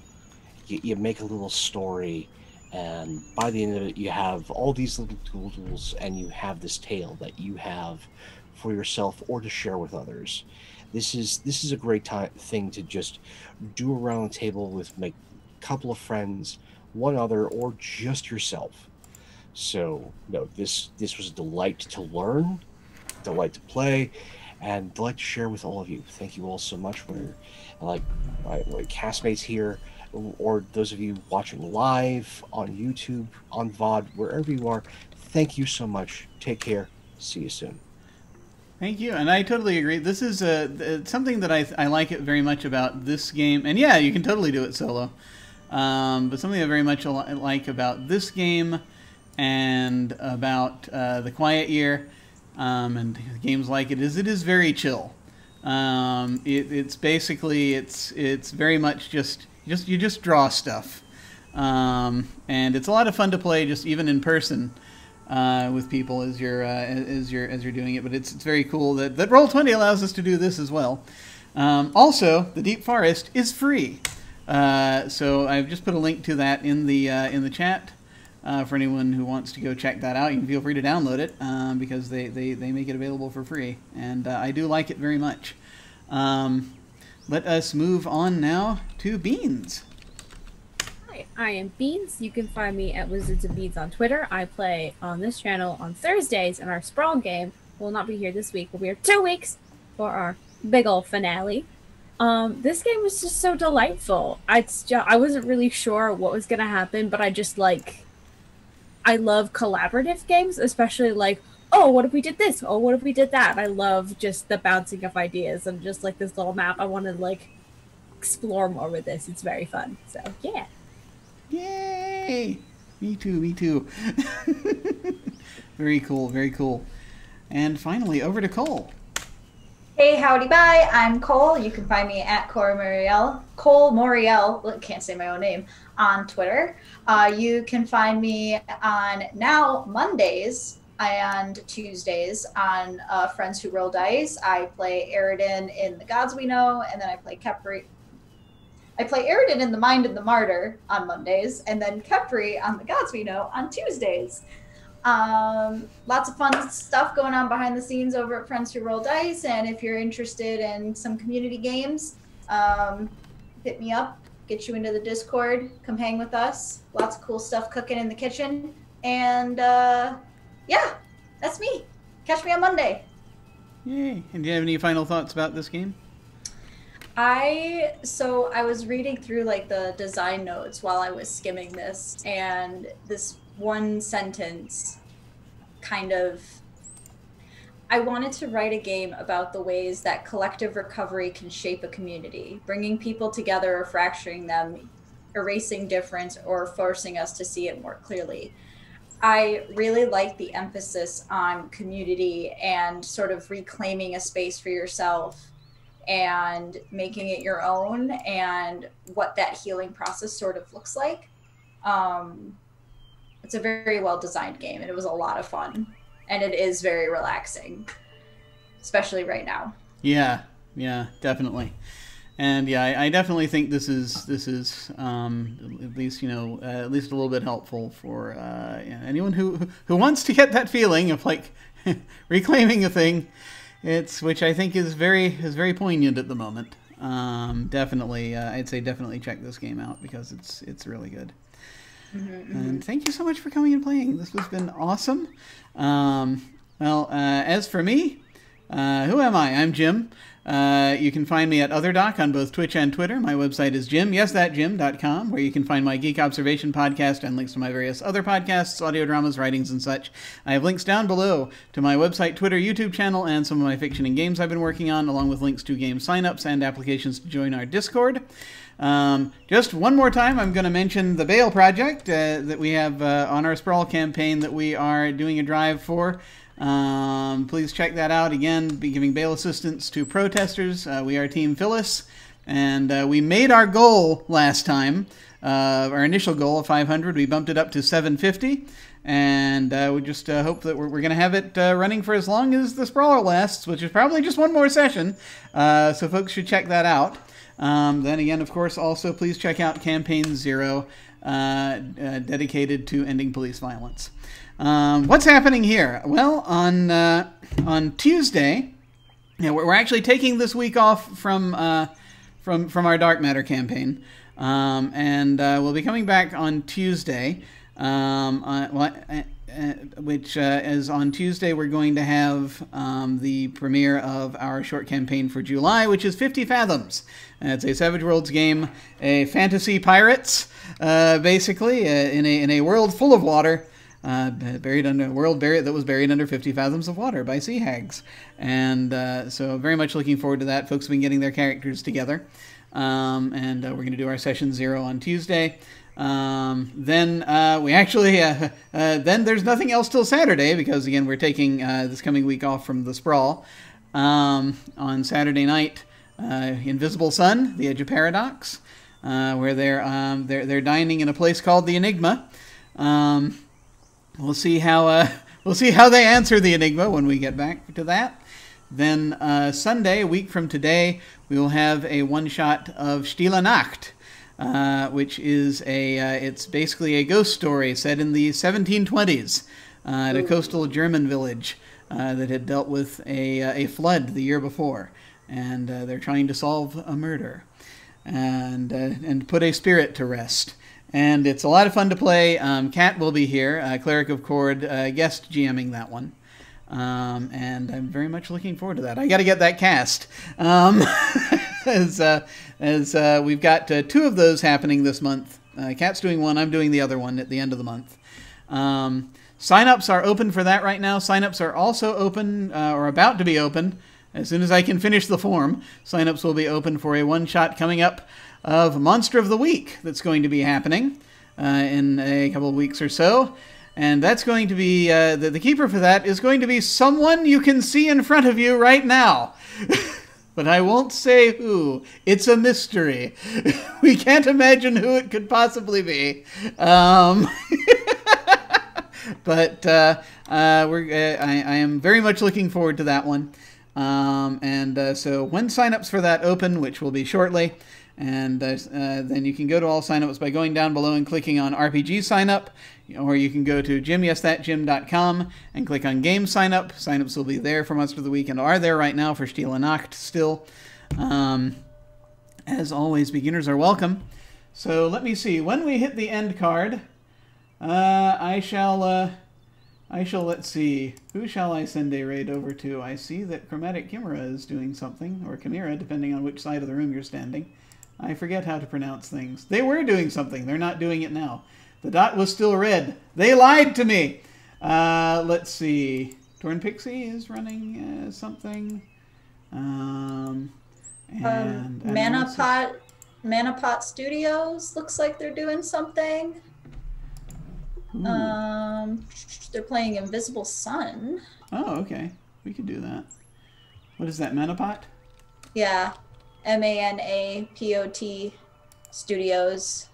you make a little story, and by the end of it, you have all these little doodles, and you have this tale that you have for yourself or to share with others. This is a great thing to just do around the table with a couple of friends, one other, or just yourself. So no, this was a delight to learn, delight to play, and delight to share with all of you. Thank you all so much for my castmates here, or those of you watching live on YouTube, on VOD, wherever you are. Thank you so much. Take care. See you soon. Thank you, and I totally agree. This is something that I like it very much about this game, and yeah, you can totally do it solo. But something I very much like about this game and about the Quiet Year and games like it is very chill. It's basically it's very much just you just draw stuff, and it's a lot of fun to play just even in person. With people as you're doing it, but it's very cool that Roll20 allows us to do this as well. Also, the Deep Forest is free. So I've just put a link to that in the chat for anyone who wants to go check that out. You can feel free to download it because they make it available for free, and I do like it very much. Let us move on now to Beans. Hi, I am Beans. You can find me at Wizards of Beans on Twitter. I play on this channel on Thursdays, and our Sprawl game will not be here this week. We'll be here 2 weeks for our big ol' finale. This game was just so delightful. I wasn't really sure what was gonna happen, but I love collaborative games, especially like, oh, what if we did this? Oh, what if we did that? I love just the bouncing of ideas and just like this little map. I want to like explore more with this. It's very fun. So yeah. Yay! Me too, me too. Very cool, very cool. And finally, over to Cole. Hey, howdy, bye. I'm Cole. You can find me at Cole Moriel, can't say my own name, on Twitter. You can find me on now Mondays and Tuesdays on Friends Who Roll Dice. I play Aridin in The Gods We Know, and then I play Kepri. I play Aridin in The Mind of the Martyr on Mondays, and then Kepri on The Gods We Know on Tuesdays. Lots of fun stuff going on behind the scenes over at Friends Who Roll Dice, and if you're interested in some community games, hit me up, get you into the Discord, come hang with us. Lots of cool stuff cooking in the kitchen, and yeah, that's me. Catch me on Monday. Yay. And do you have any final thoughts about this game? I was reading through like the design notes while I was skimming this, and this one sentence I wanted to write a game about the ways that collective recovery can shape a community, bringing people together or fracturing them, erasing difference, or forcing us to see it more clearly. I really like the emphasis on community and sort of reclaiming a space for yourself and making it your own, and what that healing process sort of looks like. It's a very well designed game, and it was a lot of fun, and it is very relaxing, especially right now. Yeah, definitely. And yeah, I definitely think this is at least at least a little bit helpful for anyone who wants to get that feeling of like reclaiming a thing. Which I think is very poignant at the moment. Definitely, I'd say definitely check this game out because it's really good. And thank you so much for coming and playing. This has been awesome. As for me, who am I? I'm Jim. You can find me at OtherDoc on both Twitch and Twitter. My website is jim.com, where you can find my Geek Observation podcast and links to my various other podcasts, audio dramas, writings, and such. I have links down below to my website, Twitter, YouTube channel, and some of my fiction and games I've been working on, along with links to game signups and applications to join our Discord. Just one more time, I'm going to mention the Vale project that we have on our Sprawl campaign that we are doing a drive for. Please check that out. Again, be giving bail assistance to protesters. We are Team Phyllis, and we made our goal last time. Our initial goal of 500, we bumped it up to 750, and we just hope that we're going to have it running for as long as the Sprawler lasts, which is probably just one more session, so folks should check that out. Then again, of course, also please check out Campaign 0, dedicated to ending police violence. What's happening here? Well, on Tuesday, we're actually taking this week off from our Dark Matter campaign, and we'll be coming back on Tuesday. Which is on Tuesday. We're going to have the premiere of our short campaign for July, which is 50 Fathoms. It's a Savage Worlds game, a fantasy pirates, basically, in a world full of water. Buried under a world that was buried under 50 fathoms of water by sea hags, and so very much looking forward to that. Folks have been getting their characters together, and we're going to do our session 0 on Tuesday. Then we actually then there's nothing else till Saturday because again we're taking this coming week off from the Sprawl. On Saturday night, Invisible Sun, The Edge of Paradox, where they're dining in a place called the Enigma. We'll see how they answer the Enigma when we get back to that. Then Sunday, a week from today, we will have a one-shot of Stille Nacht, which is it's basically a ghost story set in the 1720s at a coastal German village that had dealt with a flood the year before, and they're trying to solve a murder and put a spirit to rest. And it's a lot of fun to play. Kat will be here, Cleric of Cord, guest GMing that one. And I'm very much looking forward to that. I got to get that cast. As we've got 2 of those happening this month. Kat's doing one, I'm doing the other one at the end of the month. Sign-ups are open for that right now. Sign-ups are also open, or about to be open. As soon as I can finish the form, sign-ups will be open for a one-shot coming up of Monster of the Week that's going to be happening in a couple of weeks or so. And that's going to be, the keeper for that is going to be someone you can see in front of you right now. But I won't say who. It's a mystery. We can't imagine who it could possibly be. But I am very much looking forward to that one. So when signups for that open, which will be shortly, and then you can go to all signups by going down below and clicking on RPG signup, or you can go to jimyesthatjim.com and click on game signup. Signups will be there for Monster of the Week and are there right now for Stille Nacht still. As always, beginners are welcome. So let me see. When we hit the end card, I shall, let's see, who shall I send a raid over to? I see that Chromatic Chimera is doing something, or Chimera, depending on which side of the room you're standing. I forget how to pronounce things. They were doing something. They're not doing it now. The dot was still red. They lied to me. Let's see. Torn Pixie is running something. Manapot Studios looks like they're doing something. They're playing Invisible Sun. Oh, okay. We could do that. What is that, Manapot? Yeah. MANAPOT Studios.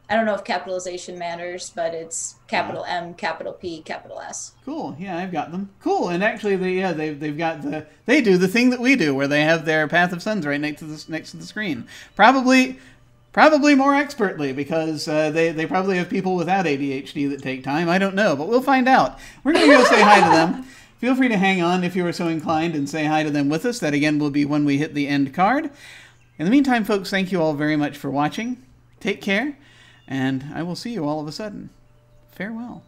I don't know if capitalization matters, but it's capital M, capital P, capital S. Cool. Yeah, I've got them. Cool. And actually, they've got they do the thing that we do, where they have their Path of Suns right next to the screen. Probably more expertly, because they probably have people without ADHD that take time. I don't know, but we'll find out. We're going to go say hi to them. Feel free to hang on if you are so inclined and say hi to them with us. That, again, will be when we hit the end card. In the meantime, folks, thank you all very much for watching. Take care, and I will see you all of a sudden. Farewell.